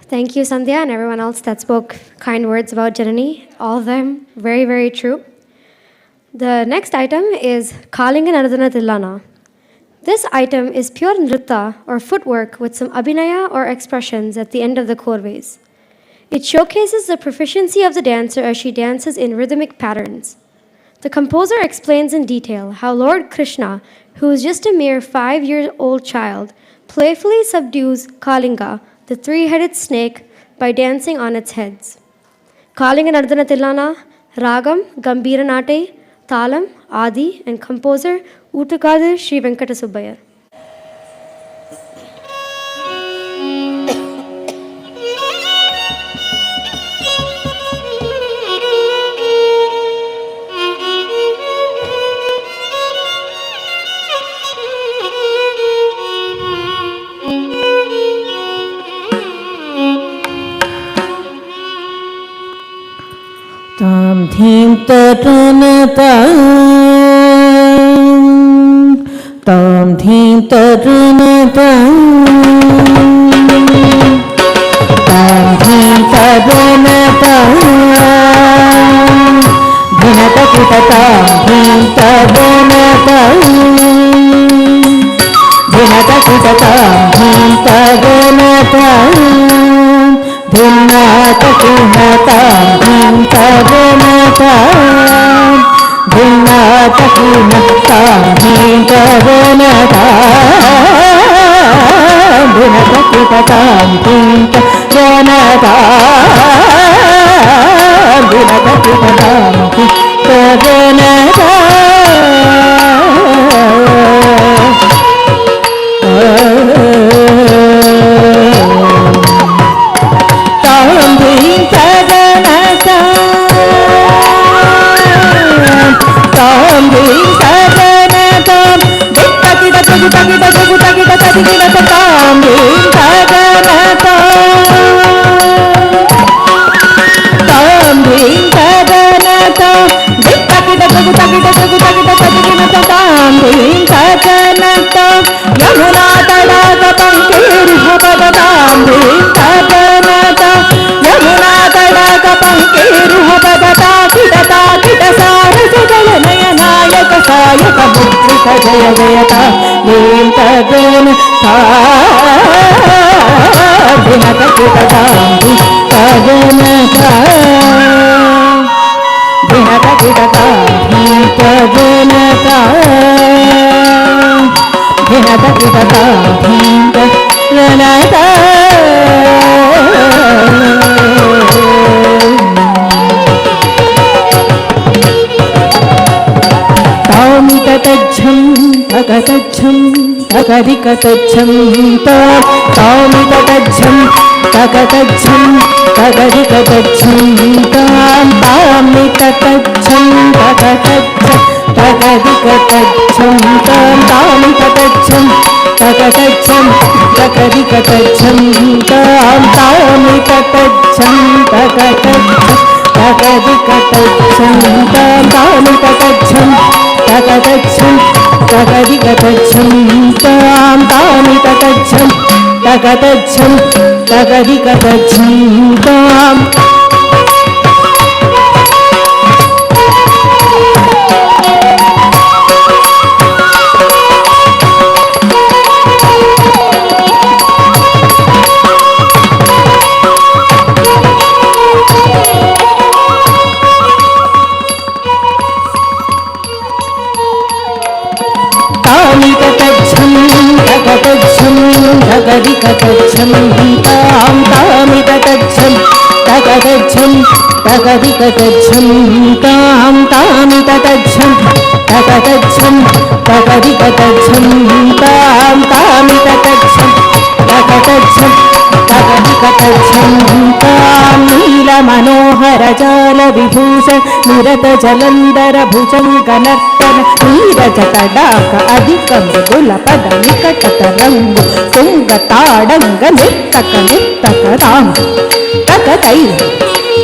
Thank you, Sandhya, and everyone else that spoke kind words about Jananee. All of them, very, very true. The next item is Kalinga Naradana Tillana. This item is pure nritta or footwork with some abhinaya or expressions at the end of the korves. It showcases the proficiency of the dancer as she dances in rhythmic patterns. The composer explains in detail how Lord Krishna, who is just a mere 5-year-old child, playfully subdues Kalinga, the three-headed snake, by dancing on its heads. Kalinga Nardana Tilana, Ragam, Gambira Nate, Talam, Adi, and composer Uttukadu Sri Venkata Subbaya. Tam thim ta na ta, tam thim ta na ta, tam thim ta na ta, dhina ta kita tam thim ta na ta, dhina ta kita tam thim ta na ta. Dhinata kinata dhinta dhinata dhinata kinata dhinta dhinata dhinata kinata dhinta dhinata dhinata kinata dhinta dhinata jaya jayata dhinta dhinta dhinata kita dhinta dhinta dhinata kita dhinta dhinta dhinata kita dhinta dhinta Tajam, tagadajam, tagadikadajam, tagadajam, tagadajam, tagadikadajam, tagadajam, tagadikadajam, tagadikadajam, tagadajam, tagadajam, tagadikadajam, tagadajam, tagadikadajam, tagadajam, tagadikadajam, tam tami tagadajam, tagadajam, tagadikadajam, tam. Tagadikadajam, tam tami tagadajam, tagadajam, tagadikadajam, tam tami tagadajam, tagadajam, tagadikadajam, tam tami tagadajam, tagadajam, tagadikadajam, tam nila manohara jala vibhushan nirata jalandhara bhujanganartana niraja tadaka adhikam gula pada nikatatarangu tunga tadanga nittaka nittakadam takatai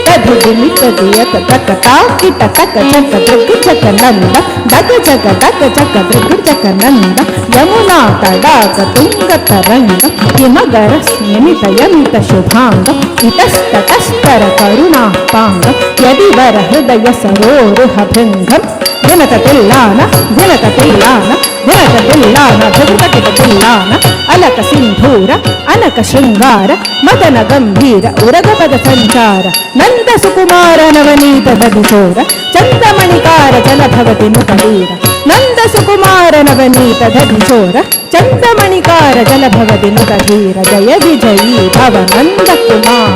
tadhudimikadiyata takata kita taka jaka drigga jaka nanda daga jaka drigga jaka nanda yamuna tadaka tunga taranga himagara snimita yamita shubhanga itasta tastara karuna panga yadivara hridaya saroruha bhringam dhinata tillana dhinata tillana dhinata tillana dhinata tillana alaka sindhura anaka shringara madana gambhira uragapada sanchara nanda sukumara navanita dadisora chandamanikara jala bhavati mukadira nanda sukumara navanita dadisora चन्द्रमणिकार जलभवदिनुत धीर जय विजयी भव नन्दकुमार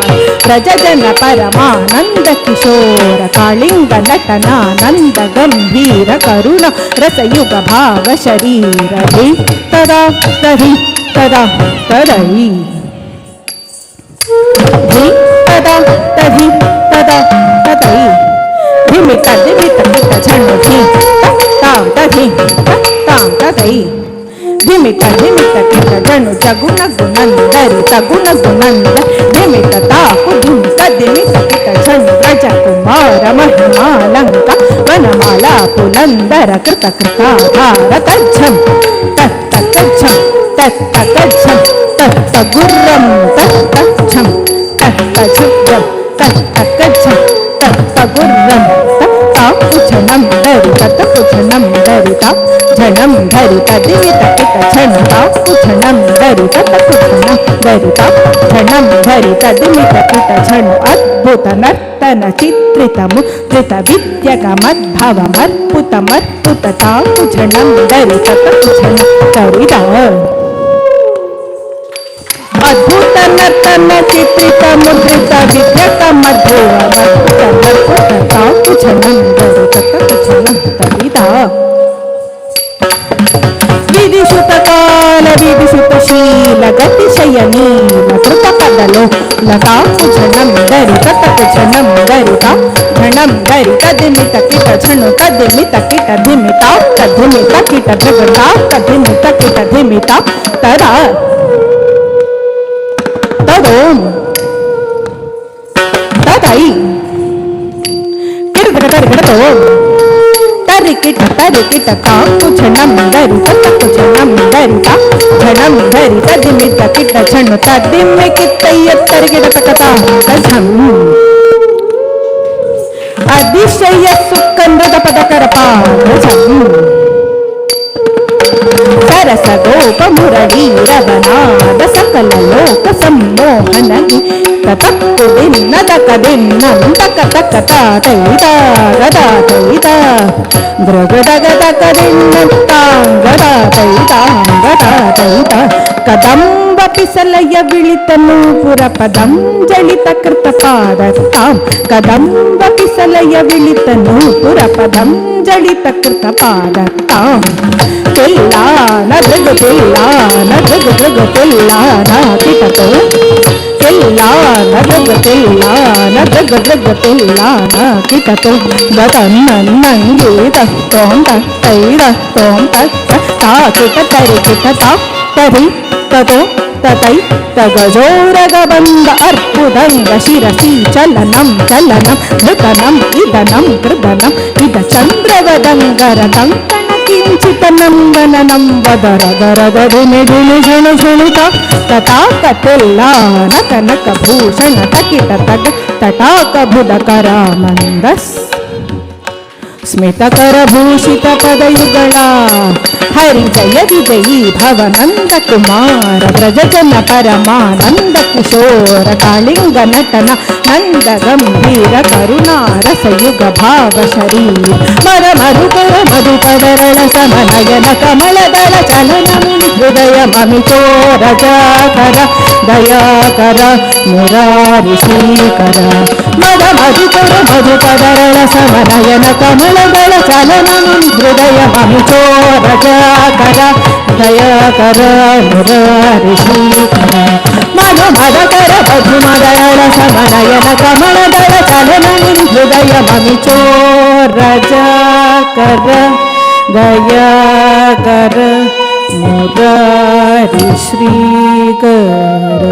व्रजजन परमानन्द किशोर कालिङ्ग नटनानन्द गम्भीर करुण रसयुग भाव शरीर हि तदा तहि तदा तदहि हि तदा तहि तदा तदै धिमित धिमित कित झण धी तां तधि तां तदै धिमित धिमित कित जनु जगुन गुनंदरि तगुन गुनंद धिमित ताकु धिमित धिमित कित झनु व्रज कुमार महिमालंका वनमाला पुलंदर कृत कृताधार तज्झम तत्तज्झम तत्तज्झम तत्तगुर्रम तत्तज्झम तत्तझुज्जम तत्तज्झम तत्तगुर्रम तत्ताकुझनं दरित कुझनं दरिता झनं धरिता दिवित कित झनता कुझनं दरित कुझनं दरिता झनं धरिता दिमित कित झनु अद्भुत नर्तन चित्रित मुद्रित विद्यगमद्भवमर्पुतमर्पुतता कुझनं दरित कुझनं दरिता अद्भुत नर्तन चित्रित मुद्रित विद्यक मधुरमर्पुतमर्पुतता कुझनं दरित कुझनं दरिता विदिशुत काल विदिशुत शील गतिशयनील कृतपदलो लता कुझनं दरित कुझनं दरिता झनं दरित दिमित किट झनु तदिमित किट धिमिता तद्धिमित किट धृगता तद्धिमित किट धिमिता तदा तदोम तदै किर्गडगडगडतोम तरिकिट तरिकिट ताकु झनं दरित कुझनं दरिता झनं दरित दिमित किट झनु तद्धिमि कित्तय्य तरिकिट तकता तझं अतिशय सुकंदद पदकरपा तझं सरस गोप मुरली रवनाद सकल लोक सम्मोहन ततक्कु दिन्न तक दिन्नं तक तक तातैता गदा तैता द्रगद गदक दिन्नं तां गदा तैता गदा तैता कदम्ब पिसलय विलित नूपुर पदं जलित कृत पादतां कदम्ब पिसलय विलित नूपुर पदं जलित कृत पादतां तिल्लान दृग तिल्लान दृग दृग तिल्लान किटतो तिल्लान दृग तिल्लान दृग दृग तिल्लान किटतो गतन्नन्नङ्गीत तों तैर तों तत् ता किट तरि किट ता तरि ततो ततै तगजोरगबन्द अर्पुदङ्ग शिरसि चलनं चलनं धृतनं इदनं कृदनं इद चन्द्रवदङ्गरतं किञ्चितनन्दननं वदरगरगरुनिधुनि झणु झणुता तटाकतिल्लान कनकभूषण तकिट तग तटाकभुदकरामन्दस् स्मितकरभूषित पदयुगला हरि जय विजयी भव नन्दकुमार व्रजजन परमानन्द किशोर कालिङ्ग नटन नन्द गम्भीर करुणा रसयुग भाव शरीर मर मरुकर मधुपदरळ समनयन कमलदल चलनमुनि हृदय ममिचोर जाकर दयाकर मुरारि श्रीकर मद मधुकर मधुपदरळ समनयन कमलदल चलनमुनि हृदय ममिचोर जाकर दयाकर मुरारि श्रीकर मद मदकर मधुमदरळ समनयन कमलदल चलनमुनि हृदय ममिचोर जाकर Dayakar Murari Shrikar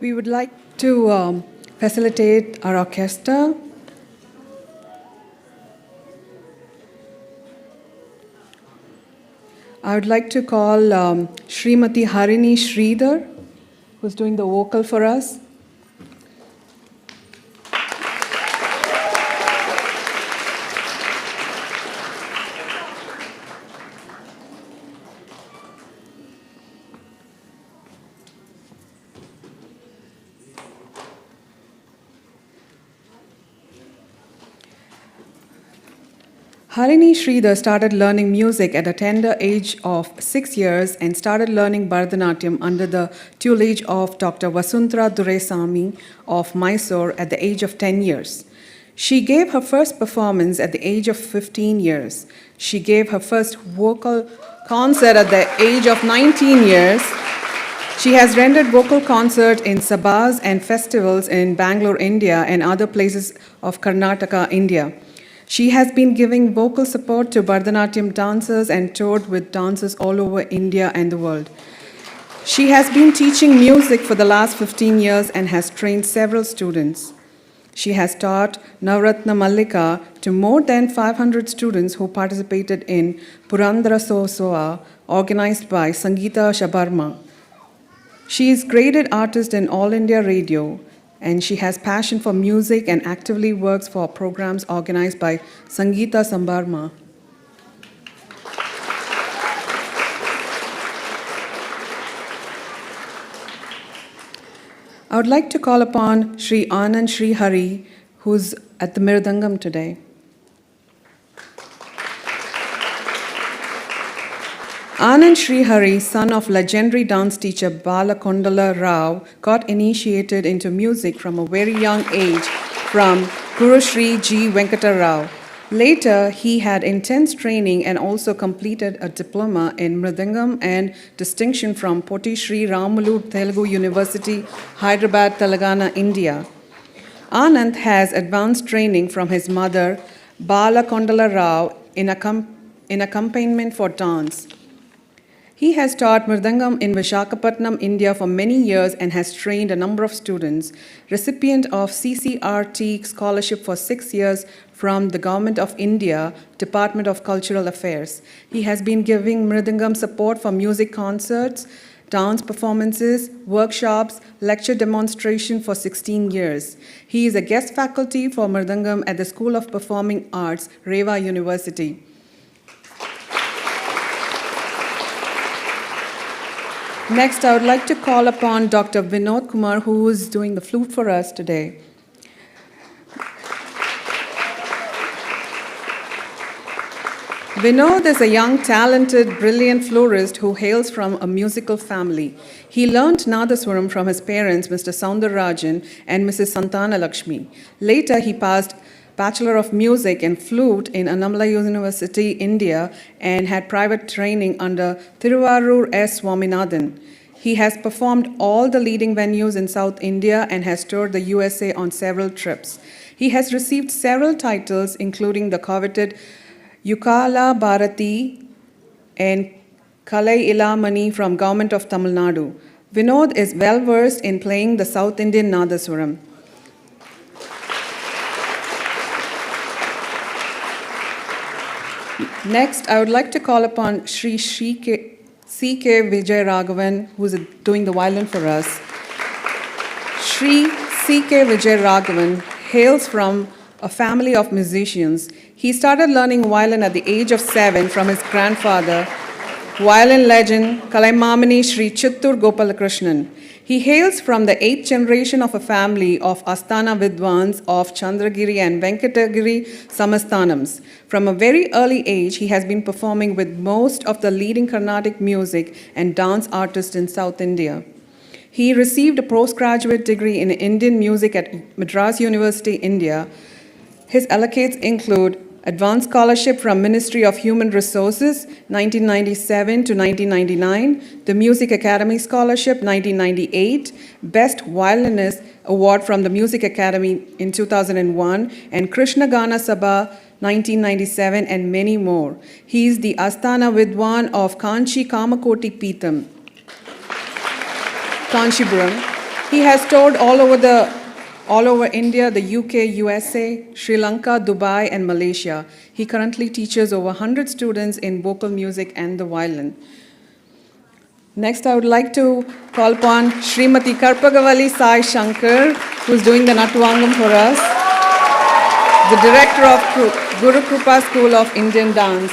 We would like to facilitate our orchestra. I would like to call Srimati Harini Sridhar, who's doing the vocal for us. Harini Sridhar started learning music at a tender age of 6 years and started learning Bharatanatyam under the tutelage of Dr. Vasunthara Duresamy of Mysore at the age of 10 years. She gave her first performance at the age of 15 years. She gave her first vocal concert at the age of 19 years. She has rendered vocal concerts in sabhas and festivals in Bangalore, India, and other places of Karnataka, India. She has been giving vocal support to Bharatanatyam dancers and toured with dancers all over India and the world. She has been teaching music for the last 15 years and has trained several students. She has taught Navratna Mallika to more than 500 students who participated in Purandara Sohotsava, organized by Sangeeta Shabarma. She is graded artist in All India Radio, and she has passion for music and actively works for programs organized by Sangeeta Sambarma. I would like to call upon Sri Anand Sri Hari, who's at the Mirdangam today. Anand Sri Hari, son of legendary dance teacher Bala Kondala Rao, got initiated into music from a very young age from Guru Sri G. Venkata Rao. Later, he had intense training and also completed a diploma in Mridangam and distinction from Poti Sri Ramulu Telugu University, Hyderabad, Telangana, India. Anand has advanced training from his mother, Bala Kondala Rao, in accompaniment for dance. He has taught Mridangam in Visakhapatnam, India for many years and has trained a number of students. Recipient of CCRT scholarship for 6 years from the Government of India, Department of Cultural Affairs. He has been giving Mridangam support for music concerts, dance performances, workshops, lecture demonstration for 16 years. He is a guest faculty for Mridangam at the School of Performing Arts, Reva University. Next, I would like to call upon Dr. Vinod Kumar, who is doing the flute for us today. Vinod is a young, talented, brilliant florist who hails from a musical family. He learned Nadaswaram from his parents, Mr. Soundararajan and Mrs. Santana Lakshmi. Later, he passed Bachelor of Music and Flute in Annamalai University, India, and had private training under Thiruvarur S. Swaminathan. He has performed all the leading venues in South India and has toured the USA on several trips. He has received several titles, including the coveted Yukala Bharati and Kalai Ilamani from Government of Tamil Nadu. Vinod is well versed in playing the South Indian Nadaswaram. Next, I would like to call upon Sri C.K. Vijay Raghavan, who is doing the violin for us. Sri C.K. Vijay Raghavan hails from a family of musicians. He started learning violin at the age of 7 from his grandfather, violin legend Kalaimamani Sri Chittur Gopalakrishnan. He hails from the 8th generation of a family of Asthana Vidwans of Chandragiri and Venkatagiri Samasthanams. From a very early age, he has been performing with most of the leading Carnatic music and dance artists in South India. He received a postgraduate degree in Indian music at Madras University, India. His accolades include Advanced Scholarship from Ministry of Human Resources, 1997 to 1999, the Music Academy Scholarship, 1998, Best Violinist Award from the Music Academy in 2001, and Krishna Gana Sabha, 1997, and many more. He is the Asthana Vidwan of Kanchi Kamakoti Peetham, Kanchipuram. He has toured all over India, the UK, USA, Sri Lanka, Dubai, and Malaysia. He currently teaches over 100 students in vocal music and the violin. Next, I would like to call upon Srimati Karpagavali Sai Shankar, who is doing the Natwangam for us, the director of Guru Krupa School of Indian Dance.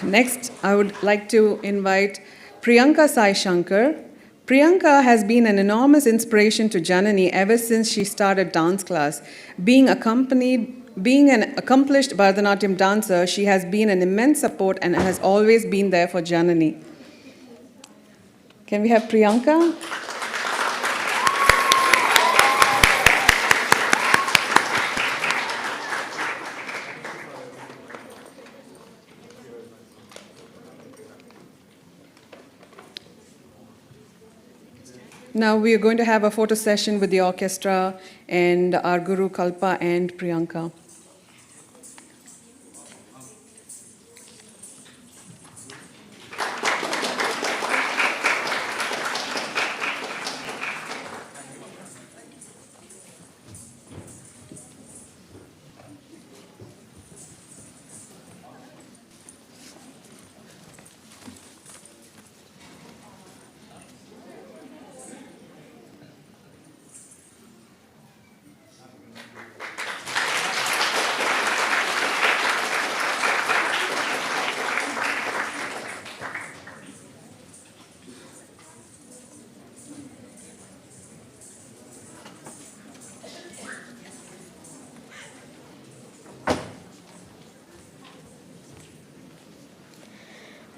Next, I would like to invite Priyanka Sai Shankar. Priyanka has been an enormous inspiration to Jananee ever since she started dance class. Being an accomplished Bharatanatyam dancer, she has been an immense support and has always been there for Jananee. Can we have Priyanka? Now we are going to have a photo session with the orchestra and our Guru Kalpa and Priyanka.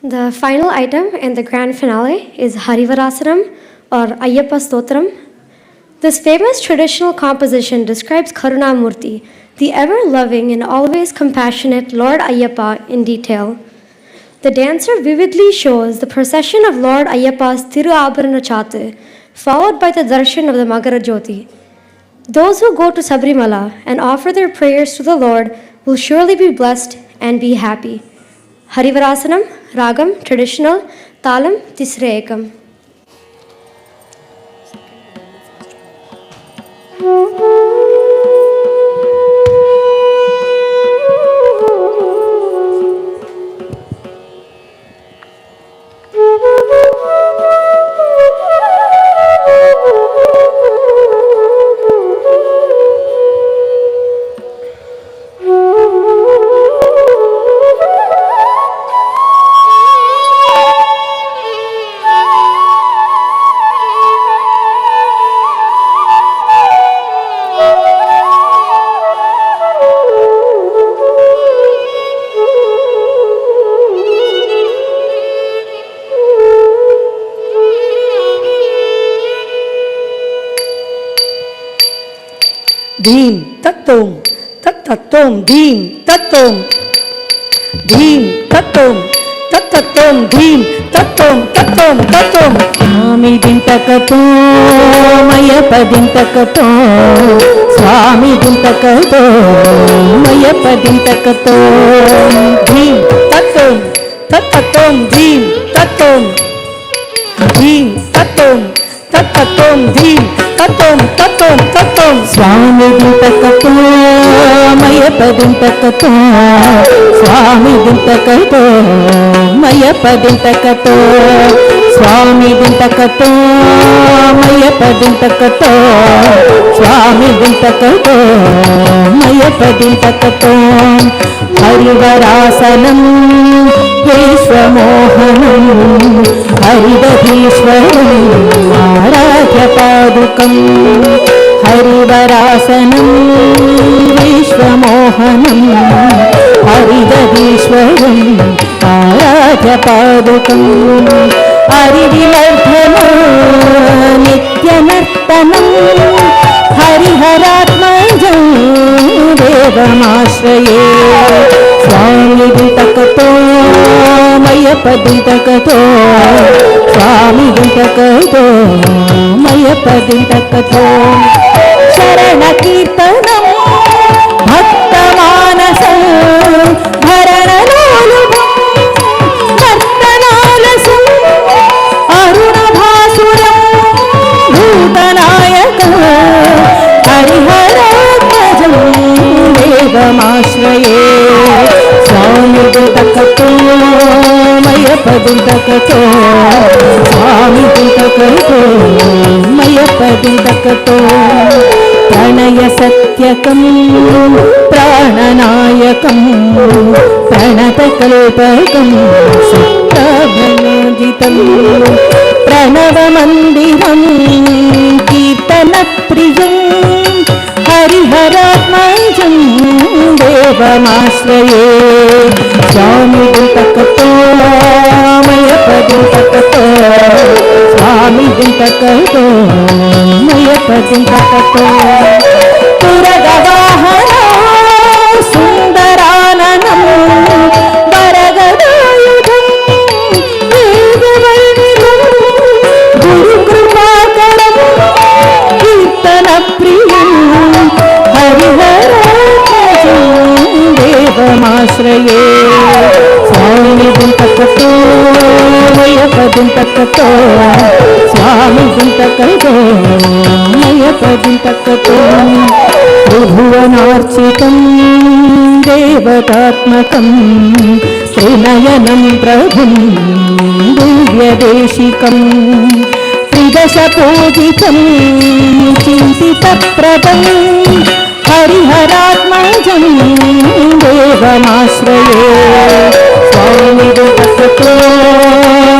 The final item and the grand finale is Harivarasanam or Ayyappa Stotram. This famous traditional composition describes Karunamurti, the ever-loving and always compassionate Lord Ayyappa, in detail. The dancer vividly shows the procession of Lord Ayyappa's Thiru Abharana Chatu, followed by the darshan of the Magara Jyoti. Those who go to Sabrimala and offer their prayers to the Lord will surely be blessed and be happy. Harivarasanam, Ragam, traditional, Talam, Tisre Ekam. Dhim tatum, tatatum, dhim tatum, dhim tatum, tatatum, dhim tatum, tatum, tatum. Swami dintakato, Mayappa dintakato, Swami dintakato, Mayappa dintakato. Dhim tatum, tatatum, dhim tatum, dhim tatum, tatatum, dhim tatum, tatum, tatum. Swami dintakato, Mayappa dintakato, Swami dintakato, Mayappa dintakato, Swami dintakato, Mayappa dintakato, Swami dintakato, Mayappa dintakato. Harivarasanam, Vishwamohanam, Haridadishwaram, Aradhya Padukam. Harivarasanam, Vishwamohanam, Haridadishwaram, Aradhya Padukam. Arivilardhana, Nitya नित्यनर्तनं हरिहरात्मजं देवमाश्रये स्वामिदुतकतो मयपदुतकतो स्वामिदुतकतो मयपदुतकतो शरणकीर्तनं भक्तमानसं भरणलोलुभं नर्तनालसं अरुणभासुरं भूतनायकं हरिहरात्मजं देवमाश्रये स्वामिदुतकतो मयपदुतकतो स्वामिदुतकतो मयपदुतकतो प्रणयसत्यकं प्राणनायकं प्रणतकल्पकं सप्तभुजितं प्रणवमन्दिरं कीर्तनप्रियं हरिहरात्मजं देवमाश्रये स्वामिदुतकतो मयपदुतकतो स्वामिदुतकतो मयपदुतकतो तुरगवाहनं सुन्दराननं वरगदायुधं वेदवर्णितं गुरुकृपाकरं कीर्तनप्रियं हरिहरात्मजं देवमाश्रये स्वामिदुतकतो मयपदुतकतो स्वामिदुतकतो मयपदुतकतो त्रिभुवनार्चितं देवतात्मकं त्रिनयनं प्रभुं दिव्यदेशिकं त्रिदशपूजितं चिन्तितप्रदं हरिहरात्मजं देवमाश्रये स्वामिदुतकतो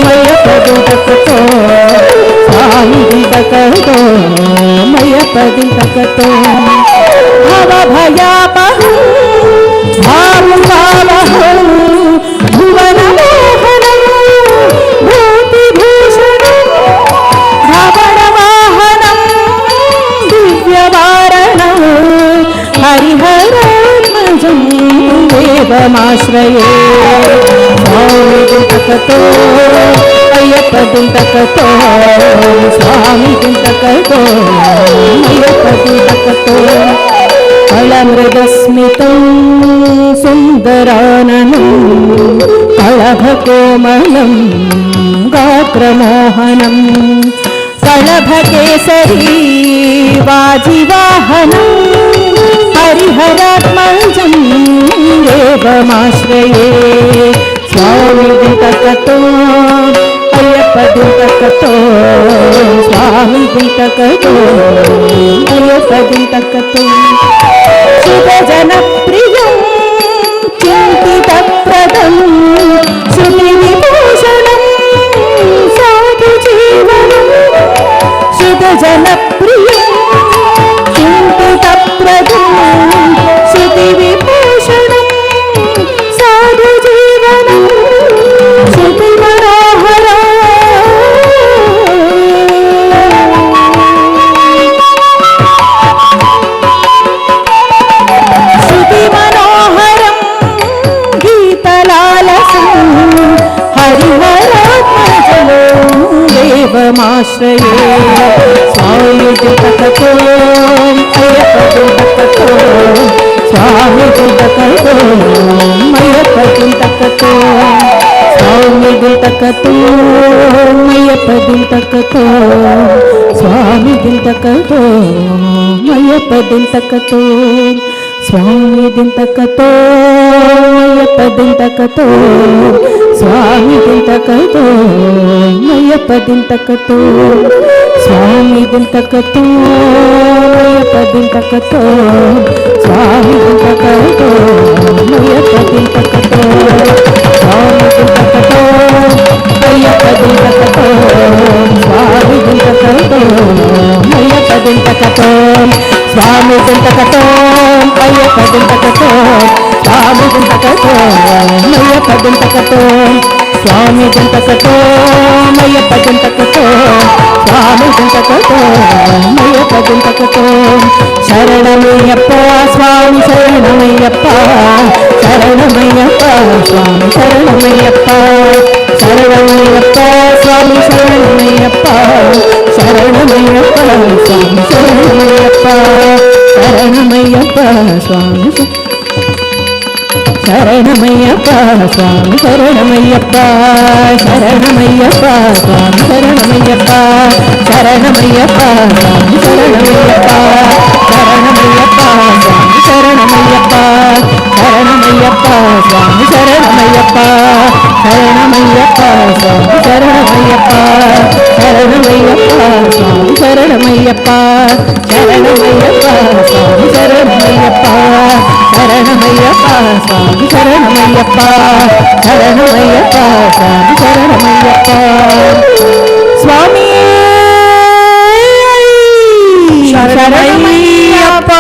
मयपदुतकतो स्वामिदुतकतो मयपदुतकतो भवभयापहं भावुकावहं भुवनमोहनं भूतिभूषणं भवनवाहनं दिव्यवारणं हरिहरात्मजं देवमाश्रये स्वामिदुतकतो मयपदुतकतो स्वामिदुतकतो मयपदुतकतो कलमृदस्मितं सुन्दराननं कलभकोमलं गात्रमोहनं कलभकेसरी वाजिवाहनं हरिहरात्मजं देवमाश्रये स्वामिदुतकतो मयपदुतकतो स्वामिदुतकतो मयपदुतकतो शुभजनप्रियं चिन्तितप्रदं श्रुतिविभूषणं साधुजीवनं शुभजनप्रियं चिन्तितप्रदं श्रुतिविभूषणं साधुजीवनं श्रुतिमनोहरम् देवमाश्रये स्वामिदुतकतो मयपदुतकतो स्वामिदुतकतो मयपदुतकतो स्वामिदुतकतो मयपदुतकतो स्वामिदुतकतो मयपदुतकतो स्वामिदुतकतो मयपदुतकतो स्वामिदुतकतो मयपदुतकतो स्वामिदुतकतो मयपदुतकतो स्वामिदुतकतो मयपदुतकतो स्वामिदुतकतो मयपदुतकतो स्वामिदुतकतो मयपदुतकतो स्वामिदुतकतो मयपदुतकतो स्वामिदुतकतो मयपदुतकतो స్వామి జంతకతో మయ్యప్ప జంతకతో స్వామి జంతకతో మయ్యప్ప జంతకతో శరణమయ్యప్ప స్వామి శరణమయ్యప్ప శరణమయ్యప్ప స్వామి శరణమయ్యప్ప శరణమయ్యప్ప స్వామి శరణమయ్యప్ప శరణమయ్యప్ప స్వామి శరణమయ్యప్ప శరణమయ్యప్ప స్వామి శరణమయ్యప్ప స్వామి శరణమయ్యప్ప శరణమయ్యప్ప స్వామి శరణమయ్యప్ప శరణమయ్యప్ప స్వామి శరణమయ్యప్ప శరణమయ్యప్ప స్వామి శరణమయ్యప్ప శరణమయ్యప్ప స్వామి శరణమయ్యప్ప శరణమయ్యప్ప స్వామి శరణమయ్యప్ప శరణమయ్యప్ప స్వామి శరణమయ్యప్ప శరణమయ్యప్ప స్వామి శరణమయ్యప్ప శరణమయ్యప్ప స్వామి శరణమయ్యప్ప శరణమయ్యప్ప స్వామి శరణమయ్యప్ప స్వామి శరణమయ్యప్ప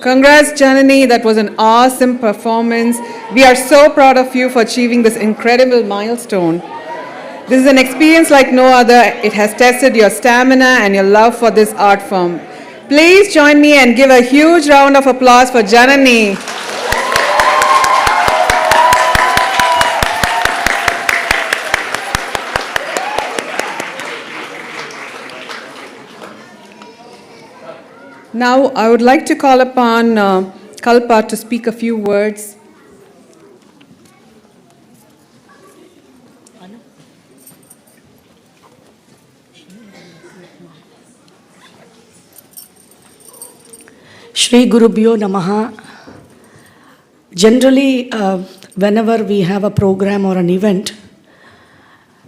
Congrats, Jananee. That was an awesome performance. We are so proud of you for achieving this incredible milestone. This is an experience like no other. It has tested your stamina and your love for this art form. Please join me and give a huge round of applause for Jananee. Now, I would like to call upon Kalpa to speak a few words. Shri Gurubhyo Namaha. Generally, whenever we have a program or an event,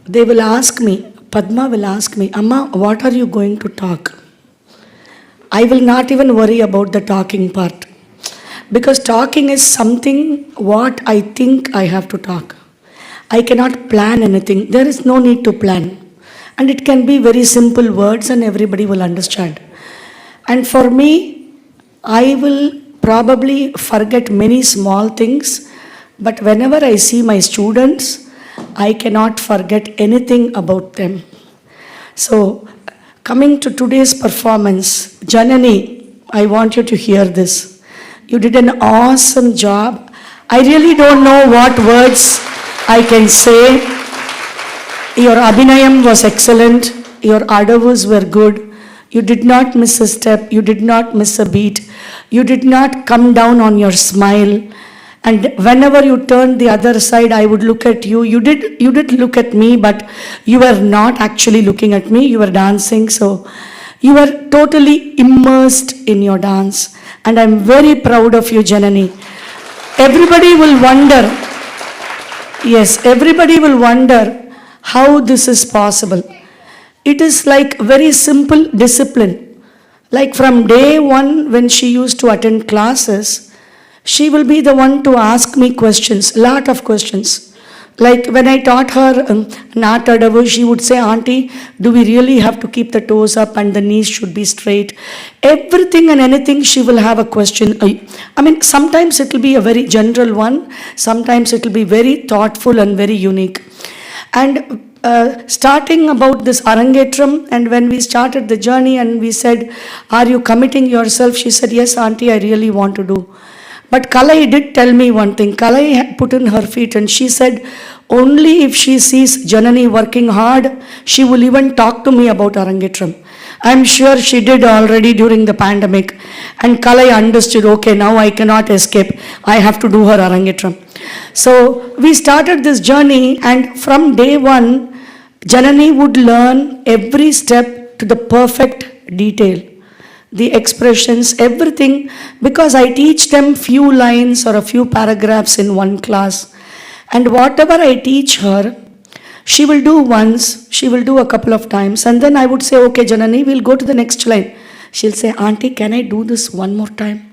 they will ask me, Padma will ask me, Amma, what are you going to talk? I will not even worry about the talking part, because talking is something what I think I have to talk. I cannot plan anything. There is no need to plan. And it can be very simple words and everybody will understand. And for me, I will probably forget many small things, but whenever I see my students, I cannot forget anything about them. So, coming to today's performance, Jananee, I want you to hear this. You did an awesome job. I really don't know what words I can say. Your abhinayam was excellent. Your adavus were good. You did not miss a step. You did not miss a beat. You did not come down on your smile. And whenever you turned the other side, I would look at you. You did look at me, but you were not actually looking at me. You were dancing, so you were totally immersed in your dance. And I'm very proud of you, Jananee. Everybody will wonder, yes, everybody will wonder how this is possible. It is like very simple discipline. Like from day one, when she used to attend classes, she will be the one to ask me questions, lot of questions. Like when I taught her Natadavu, she would say, Auntie, do we really have to keep the toes up and the knees should be straight? Everything and anything, she will have a question. I mean, sometimes it will be a very general one. Sometimes it will be very thoughtful and very unique. And starting about this Arangetram, and when we started the journey and we said, are you committing yourself? She said, yes, Auntie, I really want to do. But Kalai did tell me one thing. Kalai had put in her feet and she said, only if she sees Jananee working hard, she will even talk to me about Arangetram. I'm sure she did already during the pandemic. And Kalai understood, okay, now I cannot escape. I have to do her Arangetram. So we started this journey, and from day one, Jananee would learn every step to the perfect detail. The expressions, everything, because I teach them few lines or a few paragraphs in one class. And whatever I teach her, she will do once, she will do a couple of times, and then I would say, okay, Jananee, we'll go to the next line. She'll say, Auntie, can I do this one more time?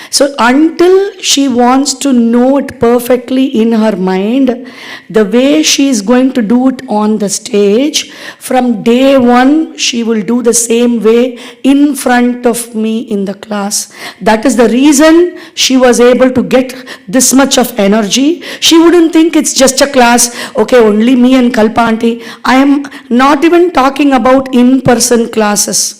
So until she wants to know it perfectly in her mind, the way she is going to do it on the stage, from day one, she will do the same way in front of me in the class. That is the reason she was able to get this much of energy. She wouldn't think it's just a class, okay, only me and Kalpa Auntie. I am not even talking about in-person classes.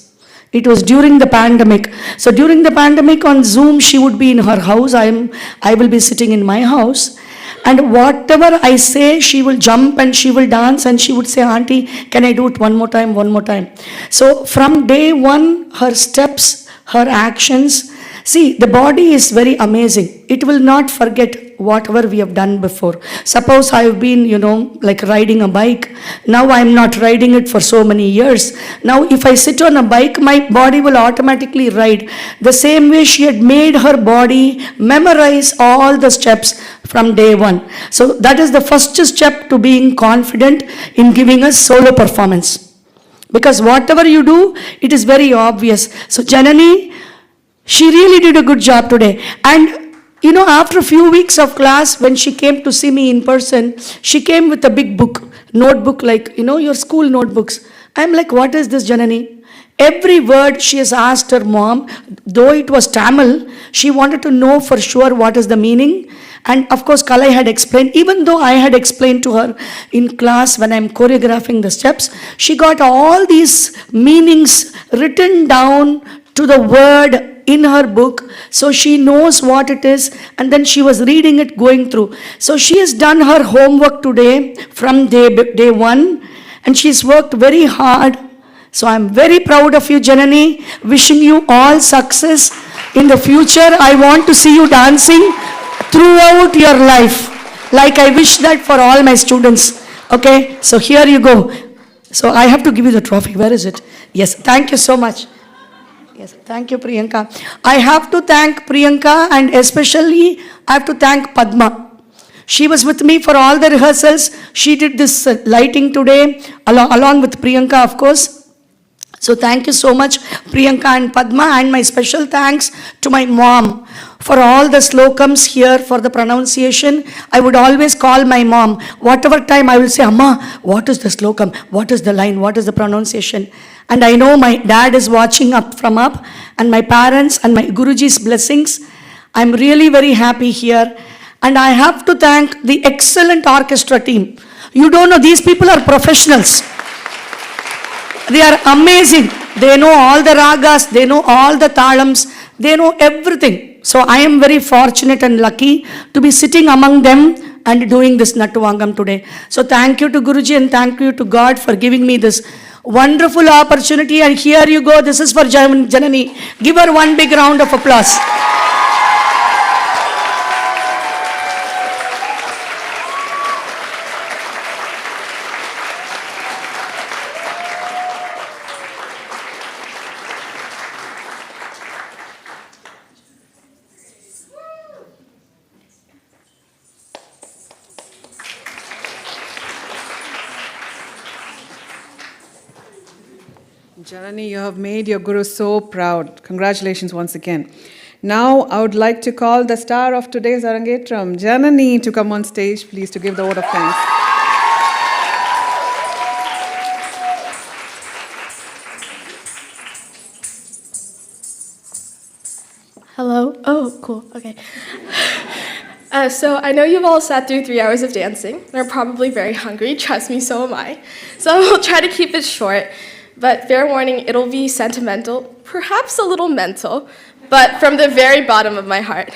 It was during the pandemic. So during the pandemic on Zoom, she would be in her house. I will be sitting in my house. And whatever I say, she will jump and she will dance and she would say, Auntie, can I do it one more time, one more time? So from day one, her steps, her actions, see, the body is very amazing. It will not forget whatever we have done before. Suppose I have been, like riding a bike. Now I am not riding it for so many years. Now if I sit on a bike, my body will automatically ride. The same way she had made her body memorize all the steps from day one. So that is the first step to being confident in giving a solo performance. Because whatever you do, it is very obvious. So Jananee, she really did a good job today. And after a few weeks of class, when she came to see me in person, she came with a big book, notebook, like, your school notebooks. I'm like, what is this, Jananee? Every word she has asked her mom, though it was Tamil, she wanted to know for sure what is the meaning. And of course, Kalai had explained, even though I had explained to her in class when I'm choreographing the steps, she got all these meanings written down to the word in her book, so she knows what it is, and then she was reading it, going through. So she has done her homework today from day one, and she's worked very hard. So I'm very proud of you, Jananee, wishing you all success in the future. I want to see you dancing throughout your life, like I wish that for all my students. Okay, so here you go. So I have to give you the trophy. Where is it? Yes, thank you so much. Yes, thank you, Priyanka. I have to thank Priyanka, and especially I have to thank Padma. She was with me for all the rehearsals. She did this lighting today, along with Priyanka, of course. So thank you so much, Priyanka and Padma, and my special thanks to my mom for all the slokams here, for the pronunciation. I would always call my mom. Whatever time I will say, Amma, what is the slokam? What is the line? What is the pronunciation? And I know my dad is watching up from up, and my parents and my Guruji's blessings. I'm really very happy here. And I have to thank the excellent orchestra team. You don't know, these people are professionals. They are amazing. They know all the ragas, they know all the talams, they know everything. So I am very fortunate and lucky to be sitting among them and doing this Nattuvangam today. So thank you to Guruji and thank you to God for giving me this wonderful opportunity. And here you go, this is for Jananee. Give her one big round of applause. Jananee, you have made your guru so proud. Congratulations once again. Now, I would like to call the star of today's Arangetram, Jananee, to come on stage, please, to give the vote of thanks. Hello? Oh, cool. Okay. So I know you've all sat through 3 hours of dancing and are probably very hungry. Trust me, so am I. So I'll try to keep it short, but fair warning, it'll be sentimental, perhaps a little mental, but from the very bottom of my heart.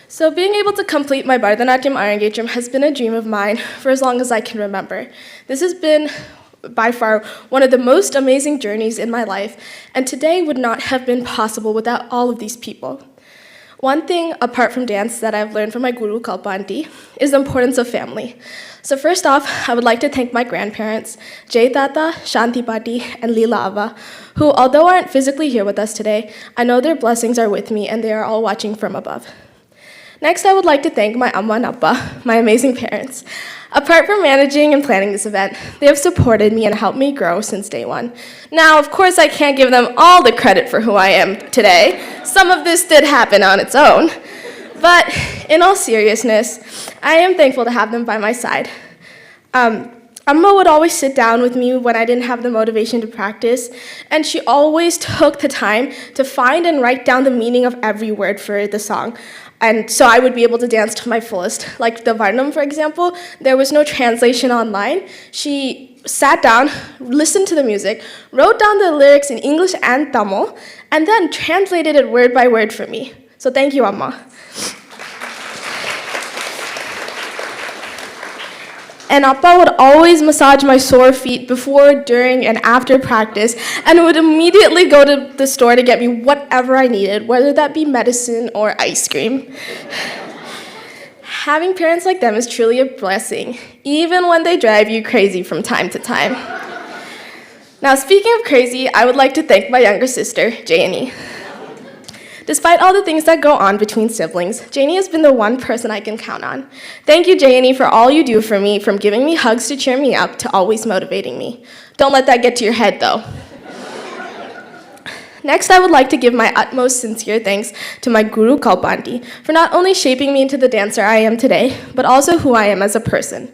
So being able to complete my Bharatanatyam Arangetram has been a dream of mine for as long as I can remember. This has been by far one of the most amazing journeys in my life, and today would not have been possible without all of these people. One thing, apart from dance, that I've learned from my guru, Kalpanti, is the importance of family. So first off, I would like to thank my grandparents, Jay Tata, Shanti Pati, and Leela Ava, who, although aren't physically here with us today, I know their blessings are with me and they are all watching from above. Next, I would like to thank my Amma and Appa, my amazing parents. Apart from managing and planning this event, they have supported me and helped me grow since day one. Now, of course, I can't give them all the credit for who I am today. Some of this did happen on its own. But in all seriousness, I am thankful to have them by my side. Amma would always sit down with me when I didn't have the motivation to practice, and she always took the time to find and write down the meaning of every word for the song. And so I would be able to dance to my fullest. Like the Varnam, for example, there was no translation online. She sat down, listened to the music, wrote down the lyrics in English and Tamil, and then translated it word by word for me. So thank you, Amma. And Appa would always massage my sore feet before, during, and after practice, and would immediately go to the store to get me whatever I needed, whether that be medicine or ice cream. Having parents like them is truly a blessing, even when they drive you crazy from time to time. Now, speaking of crazy, I would like to thank my younger sister, Jananee. Despite all the things that go on between siblings, Jananee has been the one person I can count on. Thank you, Jananee, for all you do for me, from giving me hugs to cheer me up to always motivating me. Don't let that get to your head, though. Next, I would like to give my utmost sincere thanks to my guru, Kalpanti, for not only shaping me into the dancer I am today, but also who I am as a person.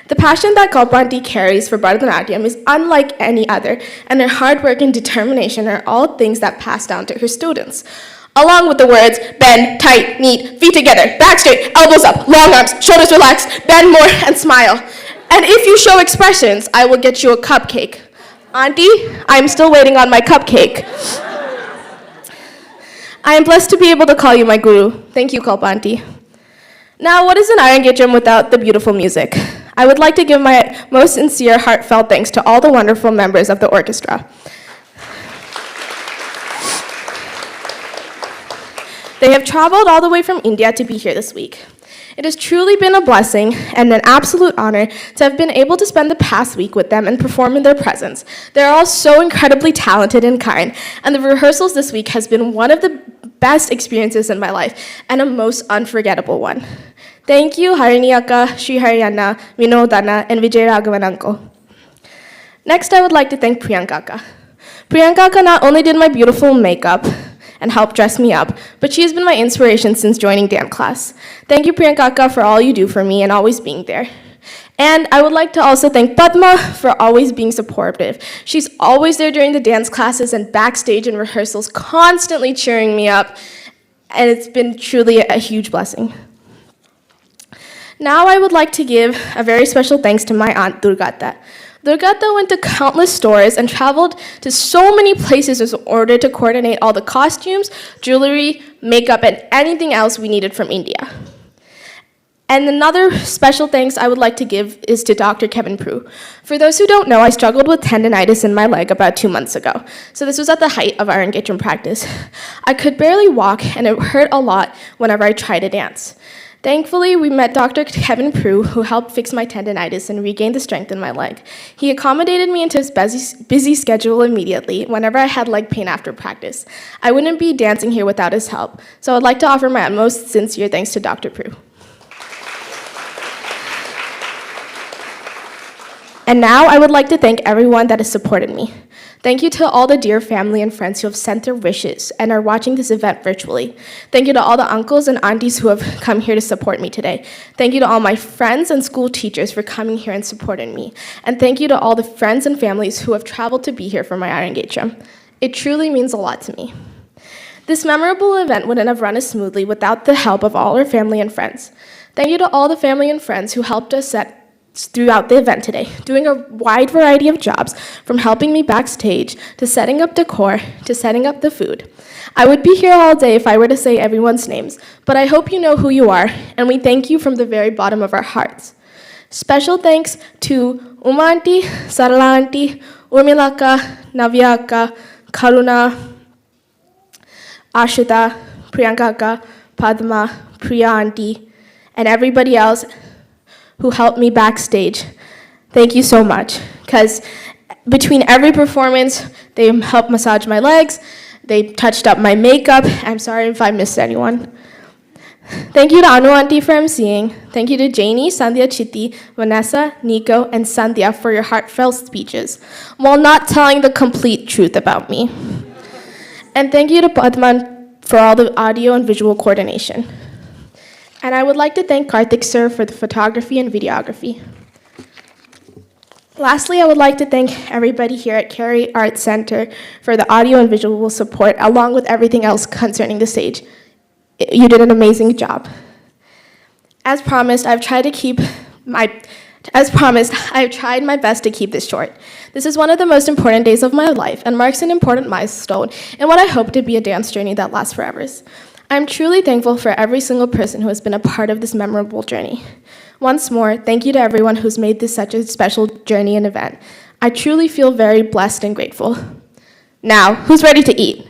The passion that Kalpanti carries for Bharatanatyam is unlike any other, and her hard work and determination are all things that pass down to her students. Along with the words, bend, tight, neat, feet together, back straight, elbows up, long arms, shoulders relaxed, bend more, and smile. And if you show expressions, I will get you a cupcake. Auntie, I'm still waiting on my cupcake. I am blessed to be able to call you my guru. Thank you, Kalpanti. Now, what is an Arangetram without the beautiful music? I would like to give my most sincere, heartfelt thanks to all the wonderful members of the orchestra. They have traveled all the way from India to be here this week. It has truly been a blessing and an absolute honor to have been able to spend the past week with them and perform in their presence. They're all so incredibly talented and kind, and the rehearsals this week has been one of the best experiences in my life and a most unforgettable one. Thank you, Harini Akka, Sri Haryana, Vinodana, and Vijay Raghavan Uncle. Next, I would like to thank Priyanka Akka. Priyanka Akka not only did my beautiful makeup and helped dress me up, but she has been my inspiration since joining dance class. Thank you, Priyanka Akka, for all you do for me and always being there. And I would like to also thank Padma for always being supportive. She's always there during the dance classes and backstage and rehearsals, constantly cheering me up, and it's been truly a huge blessing. Now I would like to give a very special thanks to my aunt, Durgata. Durgata went to countless stores and traveled to so many places in order to coordinate all the costumes, jewelry, makeup, and anything else we needed from India. And another special thanks I would like to give is to Dr. Kevin Prue. For those who don't know, I struggled with tendinitis in my leg about 2 months ago. So this was at the height of our Arangetram practice. I could barely walk, and it hurt a lot whenever I tried to dance. Thankfully, we met Dr. Kevin Prue, who helped fix my tendinitis and regain the strength in my leg. He accommodated me into his busy schedule immediately whenever I had leg pain after practice. I wouldn't be dancing here without his help, so I'd like to offer my most sincere thanks to Dr. Prue. And now I would like to thank everyone that has supported me. Thank you to all the dear family and friends who have sent their wishes and are watching this event virtually. Thank you to all the uncles and aunties who have come here to support me today. Thank you to all my friends and school teachers for coming here and supporting me. And thank you to all the friends and families who have traveled to be here for my Arangetram. It truly means a lot to me. This memorable event wouldn't have run as smoothly without the help of all our family and friends. Thank you to all the family and friends who helped us throughout the event today, doing a wide variety of jobs, from helping me backstage, to setting up decor, to setting up the food. I would be here all day if I were to say everyone's names, but I hope you know who you are, and we thank you from the very bottom of our hearts. Special thanks to Uma Auntie, Sarala Auntie, Urmilaka, Navyaka, Karuna, Ashita, Priyankaka, Padma, Priya Auntie, and everybody else who helped me backstage. Thank you so much, because between every performance, they helped massage my legs, they touched up my makeup. I'm sorry if I missed anyone. Thank you to Anu Auntie for emceeing. Thank you to Janie, Sandhya, Chitti, Vanessa, Nico, and Sandhya for your heartfelt speeches, while not telling the complete truth about me. And thank you to Padman for all the audio and visual coordination. And I would like to thank Karthik sir for the photography and videography. Lastly, I would like to thank everybody here at Cary Arts Center for the audio and visual support, along with everything else concerning the stage. You did an amazing job. As promised, I've tried my best to keep this short. This is one of the most important days of my life and marks an important milestone in what I hope to be a dance journey that lasts forever. I'm truly thankful for every single person who has been a part of this memorable journey. Once more, thank you to everyone who's made this such a special journey and event. I truly feel very blessed and grateful. Now, who's ready to eat?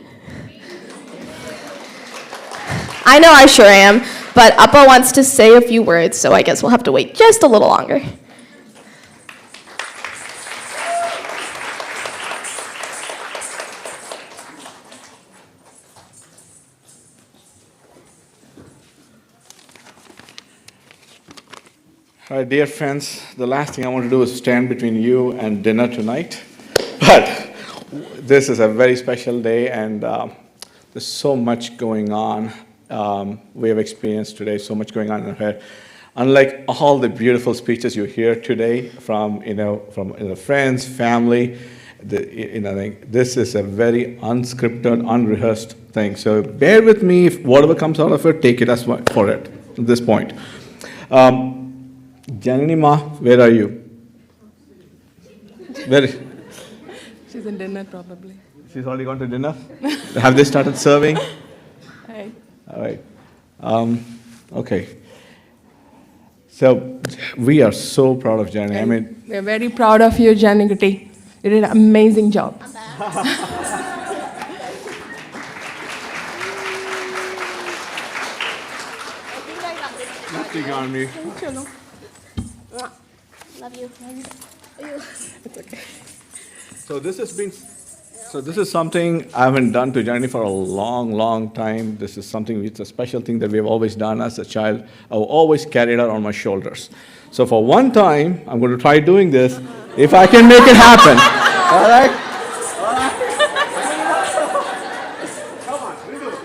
I know I sure am, but Appa wants to say a few words, so I guess we'll have to wait just a little longer. All right, dear friends, the last thing I want to do is stand between you and dinner tonight. But this is a very special day, and there's so much going on. We have experienced today so much going on in our head. Unlike all the beautiful speeches you hear today from friends, family, this is a very unscripted, unrehearsed thing. So bear with me. If whatever comes out of it, take it as for it at this point. Jananee Ma, where are you? She's in dinner probably. She's already gone to dinner? Have they started serving? Hi. All right. Okay. So we are so proud of Jananee. I mean, we're very proud of you, Jananee. You did an amazing job. nothing on me. Love you. It's okay. So this is something I haven't done to Jananee for a long, long time. This is something, it's a special thing that we've always done as a child. I've always carried her on my shoulders. So for one time, I'm going to try doing this, if I can make it happen. All right? Come on, we do it.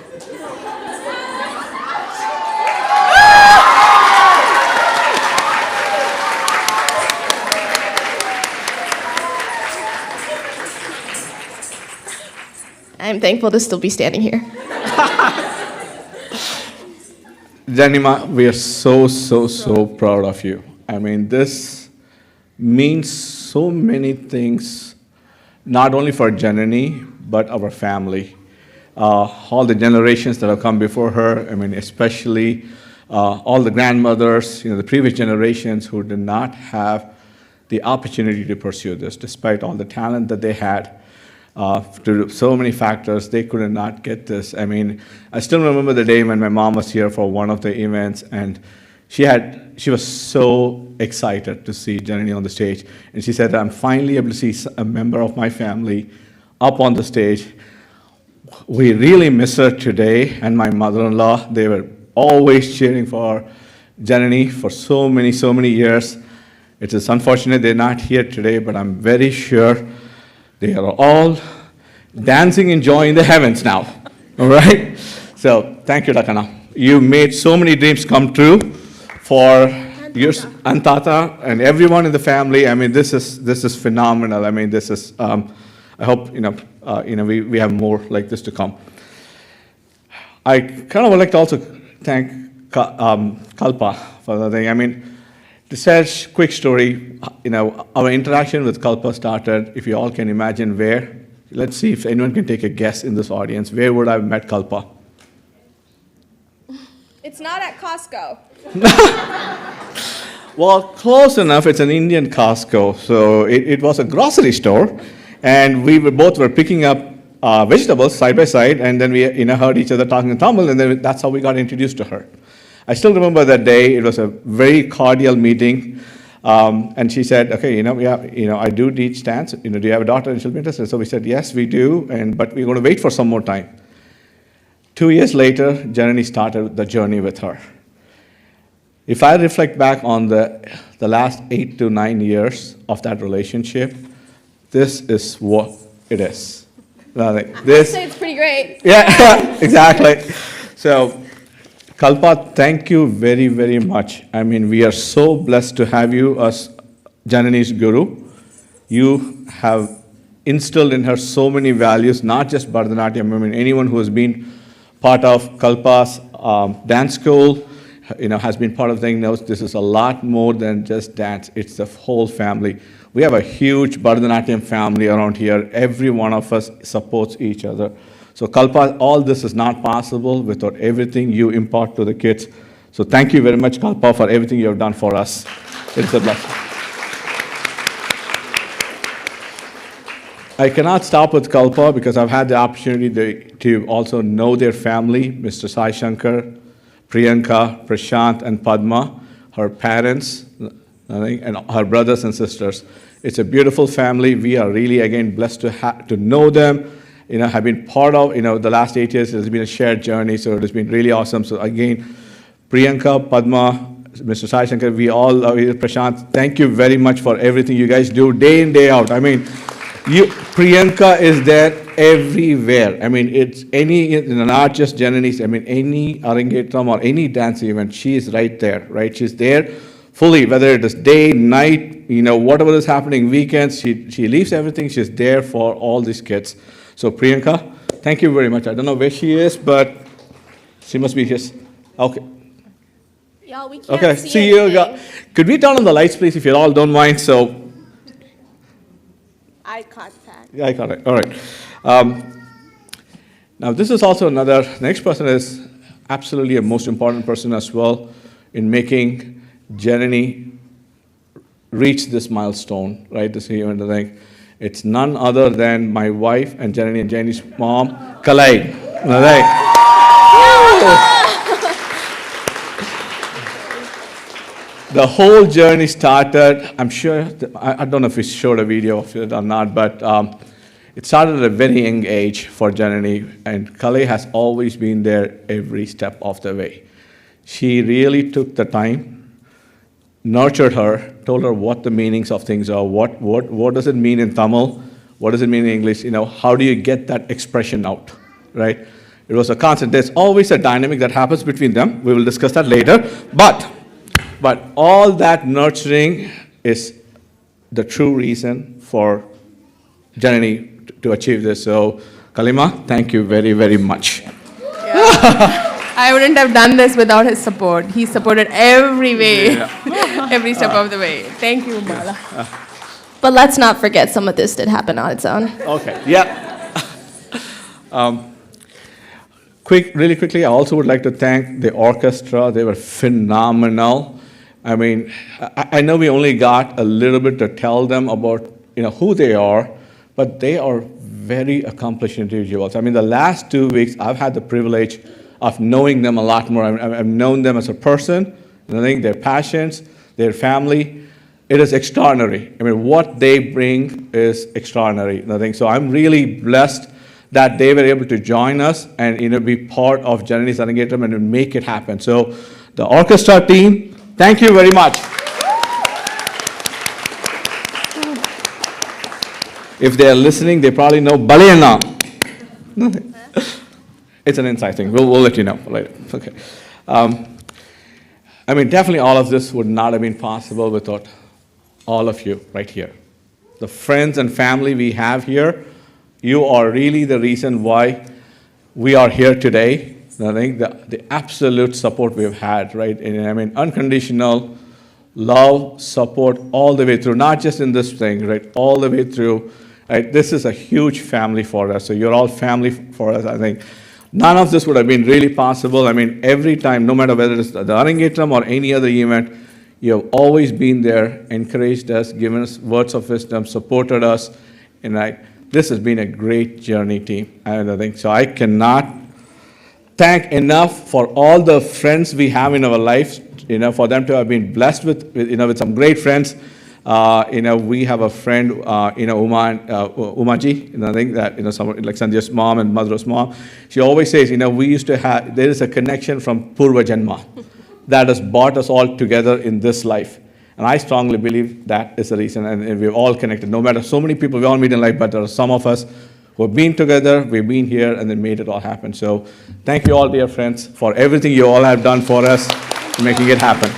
I'm thankful to still be standing here. Jananee Ma, we are so proud of you. I mean, this means so many things, not only for Jananee, but our family. All the generations that have come before her, I mean, especially all the grandmothers, the previous generations who did not have the opportunity to pursue this, despite all the talent that they had. To so many factors, they could not get this. I mean, I still remember the day when my mom was here for one of the events, and she was so excited to see Jananee on the stage. And she said, I'm finally able to see a member of my family up on the stage. We really miss her today, and my mother-in-law, they were always cheering for Jananee for so many years. It is unfortunate they're not here today, but I'm very sure they are all dancing, enjoying the heavens now. All right? So thank you, Lakana. You made so many dreams come true for your and Tata and everyone in the family. I mean, this is phenomenal. I mean, this is. I hope we have more like this to come. I kind of would like to also thank Kalpa for the thing. I mean, to share a quick story, our interaction with Kalpa started, if you all can imagine where. Let's see if anyone can take a guess in this audience. Where would I have met Kalpa? It's not at Costco. Well, close enough. It's an Indian Costco. So it was a grocery store. And we both were picking up vegetables side by side. And then we heard each other talking in Tamil. And then that's how we got introduced to her. I still remember that day. It was a very cordial meeting. And she said, okay, I do teach dance. Do you have a daughter? And she'll be interested. So we said, yes, we do. But we're going to wait for some more time. 2 years later, Jananee started the journey with her. If I reflect back on the last 8 to 9 years of that relationship, this is what it is. I'd say it's pretty great. Yeah, exactly. So, Kalpa, thank you very, very much. I mean, we are so blessed to have you as Jananee's guru. You have instilled in her so many values, not just Bharatanatyam. I mean, anyone who has been part of Kalpa's dance school, has been part of the thing, knows this is a lot more than just dance. It's the whole family. We have a huge Bharatanatyam family around here. Every one of us supports each other. So Kalpa, all this is not possible without everything you impart to the kids. So thank you very much, Kalpa, for everything you have done for us. It's a blessing. I cannot stop with Kalpa because I've had the opportunity to also know their family, Mr. Sai Shankar, Priyanka, Prashant, and Padma, her parents, and her brothers and sisters. It's a beautiful family. We are really, again, blessed to know them. Have been part of, the last 8 years, it has been a shared journey, so it has been really awesome. So again, Priyanka, Padma, Mr. Sai Shankar, we all love you. Prashant, thank you very much for everything you guys do day in, day out. I mean, Priyanka is there everywhere. I mean, it's not just Jananee's, I mean, any Arangetram or any dance event, she is right there, right? She's there fully, whether it is day, night, whatever is happening, weekends, she leaves everything, she's there for all these kids. So Priyanka, thank you very much. I don't know where she is, but she must be here. Okay. Y'all, we can't okay, see you. Could we turn on the lights, please, if you all don't mind? So. Eye contact. Yeah, eye contact. All right. Now, this is also next person is absolutely a most important person as well in making Jananee reach this milestone, right? This event, I think. It's none other than my wife and Jananee's mom, Kalai. All right. The whole journey started, I'm sure, I don't know if we showed a video of it or not, but it started at a very young age for Jananee, and Kalai has always been there every step of the way. She really took the time, nurtured her, told her what the meanings of things are, what does it mean in Tamil, what does it mean in English, how do you get that expression out, right? It was a constant. There's always a dynamic that happens between them. We will discuss that later, but all that nurturing is the true reason for Jananee to achieve this. So, Kalima, thank you very, very much. Yeah. I wouldn't have done this without his support. He supported every way, every step of the way. Thank you, Bala. But let's not forget some of this did happen on its own. Okay, yeah. Really quickly, I also would like to thank the orchestra. They were phenomenal. I mean, I know we only got a little bit to tell them about, who they are, but they are very accomplished individuals. I mean, the last 2 weeks, I've had the privilege of knowing them a lot more. I've known them as a person, knowing their passions, their family. It is extraordinary. I mean, what they bring is extraordinary. So I'm really blessed that they were able to join us and be part of Jananee's Arangetram and make it happen. So the orchestra team, thank you very much. If they are listening, they probably know Balayana. It's an inside thing. We'll let you know later. Okay. I mean, definitely all of this would not have been possible without all of you right here. The friends and family we have here, you are really the reason why we are here today. I think the absolute support we've had, right? And I mean, unconditional love, support all the way through, not just in this thing, right? All the way through, right? This is a huge family for us. So you're all family for us, I think. None of this would have been really possible. I mean, every time, no matter whether it's the Arangetram or any other event, you have always been there, encouraged us, given us words of wisdom, supported us. And this has been a great journey, team. And I think so. I cannot thank enough for all the friends we have in our lives, for them to have been blessed with some great friends. We have a friend, Umaji, I think that, someone like Sandhya's mom and Madhura's mom, she always says, we used to have, there is a connection from Purva Janma that has brought us all together in this life. And I strongly believe that is the reason, and we're all connected. No matter so many people we all meet in life, but there are some of us who have been together, we've been here, and then made it all happen. So thank you all, dear friends, for everything you all have done for us, making it happen.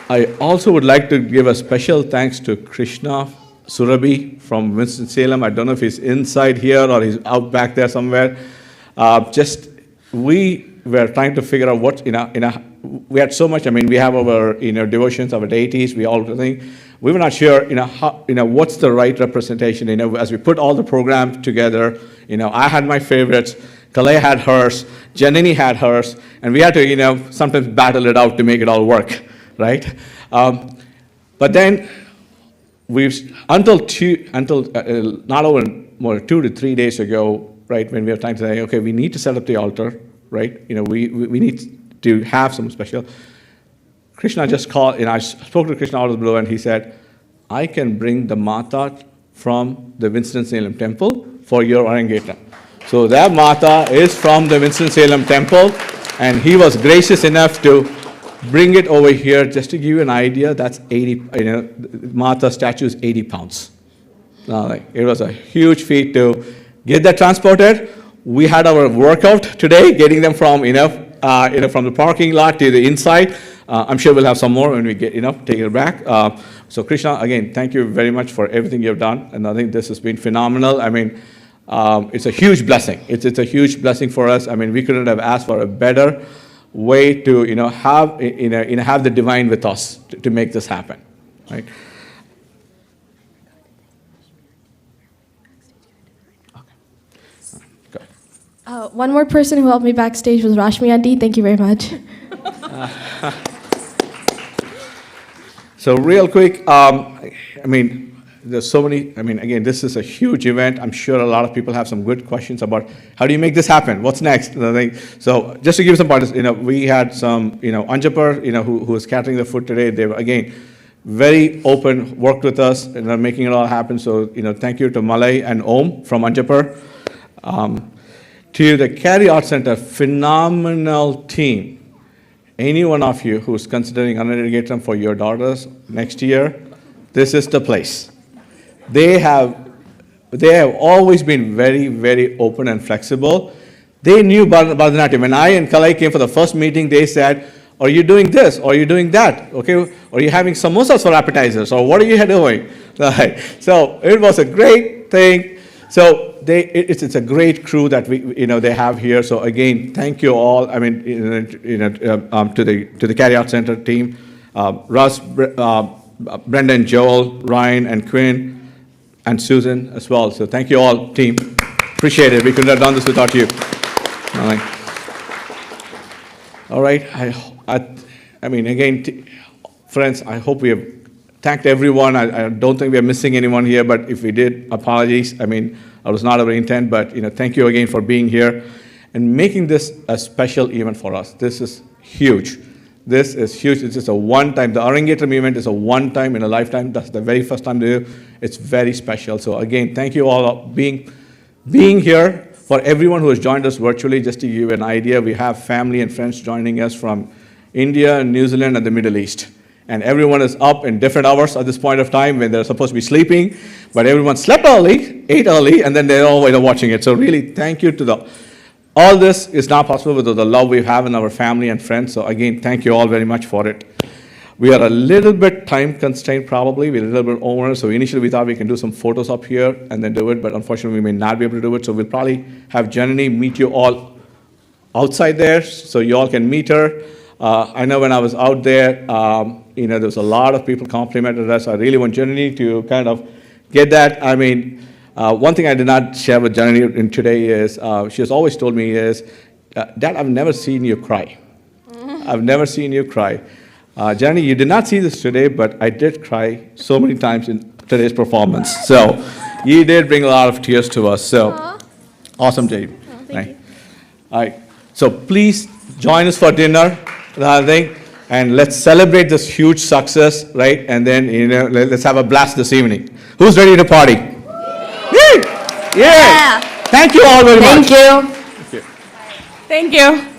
I also would like to give a special thanks to Krishna Surabhi from Winston-Salem. I don't know if he's inside here or he's out back there somewhere. We were trying to figure out what, we had so much, we have our, devotions, our deities, we all think. We were not sure, what's the right representation, as we put all the programs together, I had my favorites, Kalei had hers, Jananee had hers, and we had to, sometimes battle it out to make it all work. Right? But then until not over more 2 to 3 days ago, right, when we were trying to say, okay, we need to set up the altar, right? We need to have some special. Krishna just called, I spoke to Krishna out of the blue, and he said, I can bring the Mata from the Winston-Salem temple for your Arangetram. So that Mata is from the Winston-Salem temple, and he was gracious enough to bring it over here. Just to give you an idea, that's 80, Mata statue is 80 pounds. It was a huge feat to get that transported. We had our workout today, getting them from, from the parking lot to the inside. I'm sure we'll have some more when we get, take it back. So Krishna, again, thank you very much for everything you've done. And I think this has been phenomenal. It's a huge blessing. It's a huge blessing for us. We couldn't have asked for a better way to have the divine with us to make this happen, right? One more person who helped me backstage was Rashmi Auntie. Thank you very much. So real quick, there's so many, again, this is a huge event. I'm sure a lot of people have some good questions about how do you make this happen? What's next? So just to give some pointers, we had some, Anjapur, who was catering the food today. They were, again, very open, worked with us, making it all happen. So, thank you to Malay and Om from Anjapur. To the Carry Art Center, phenomenal team. Any one of you who's considering Arangetram for your daughters next year, this is the place. They have always been very, very open and flexible. They knew Bharatanatyam. When I and Kalai came for the first meeting, they said, are you doing this? Or are you doing that? Okay, are you having samosas for appetizers? Or what are you doing? So it was a great thing. So it's a great crew that they have here. So again, thank you all. To the Carry Out Center team, Russ, Brendan, Joel, Ryan, and Quinn, and Susan as well. So thank you all, team. Appreciate it. We couldn't have done this without you. All right. Again, friends, I hope we have thanked everyone. I don't think we are missing anyone here, but if we did, apologies. It was not our intent, but thank you again for being here and making this a special event for us. This is huge. This is huge. It's just a one-time. The Arangetram event is a one-time in a lifetime. That's the very first time to do. It's very special. So again, thank you all for being here. For everyone who has joined us virtually, just to give you an idea, we have family and friends joining us from India, New Zealand, and the Middle East. and everyone is up in different hours at this point of time when they're supposed to be sleeping, but everyone slept early, ate early, and then they're all watching it. So really, thank you to all this is not possible without the love we have in our family and friends. So again, thank you all very much for it. We are a little bit time constrained probably, we're a little bit over, so initially we thought we can do some photos up here and then do it, but unfortunately we may not be able to do it, so we'll probably have Jananee meet you all outside there, so you all can meet her. I know when I was out there, there was a lot of people complimented us. I really want Jananee to kind of get that. I mean, one thing I did not share with Jananee in today is, she has always told me is, Dad, I've never seen you cry. I've never seen you cry. Jananee, you did not see this today, but I did cry so many times in today's performance. So you did bring a lot of tears to us. So awesome, Jade. Thank you. All right. So please join us for dinner, and let's celebrate this huge success, right? And then let's have a blast this evening. Who's ready to party? Yeah. Thank you all very much. Thank you. Thank you. Thank you.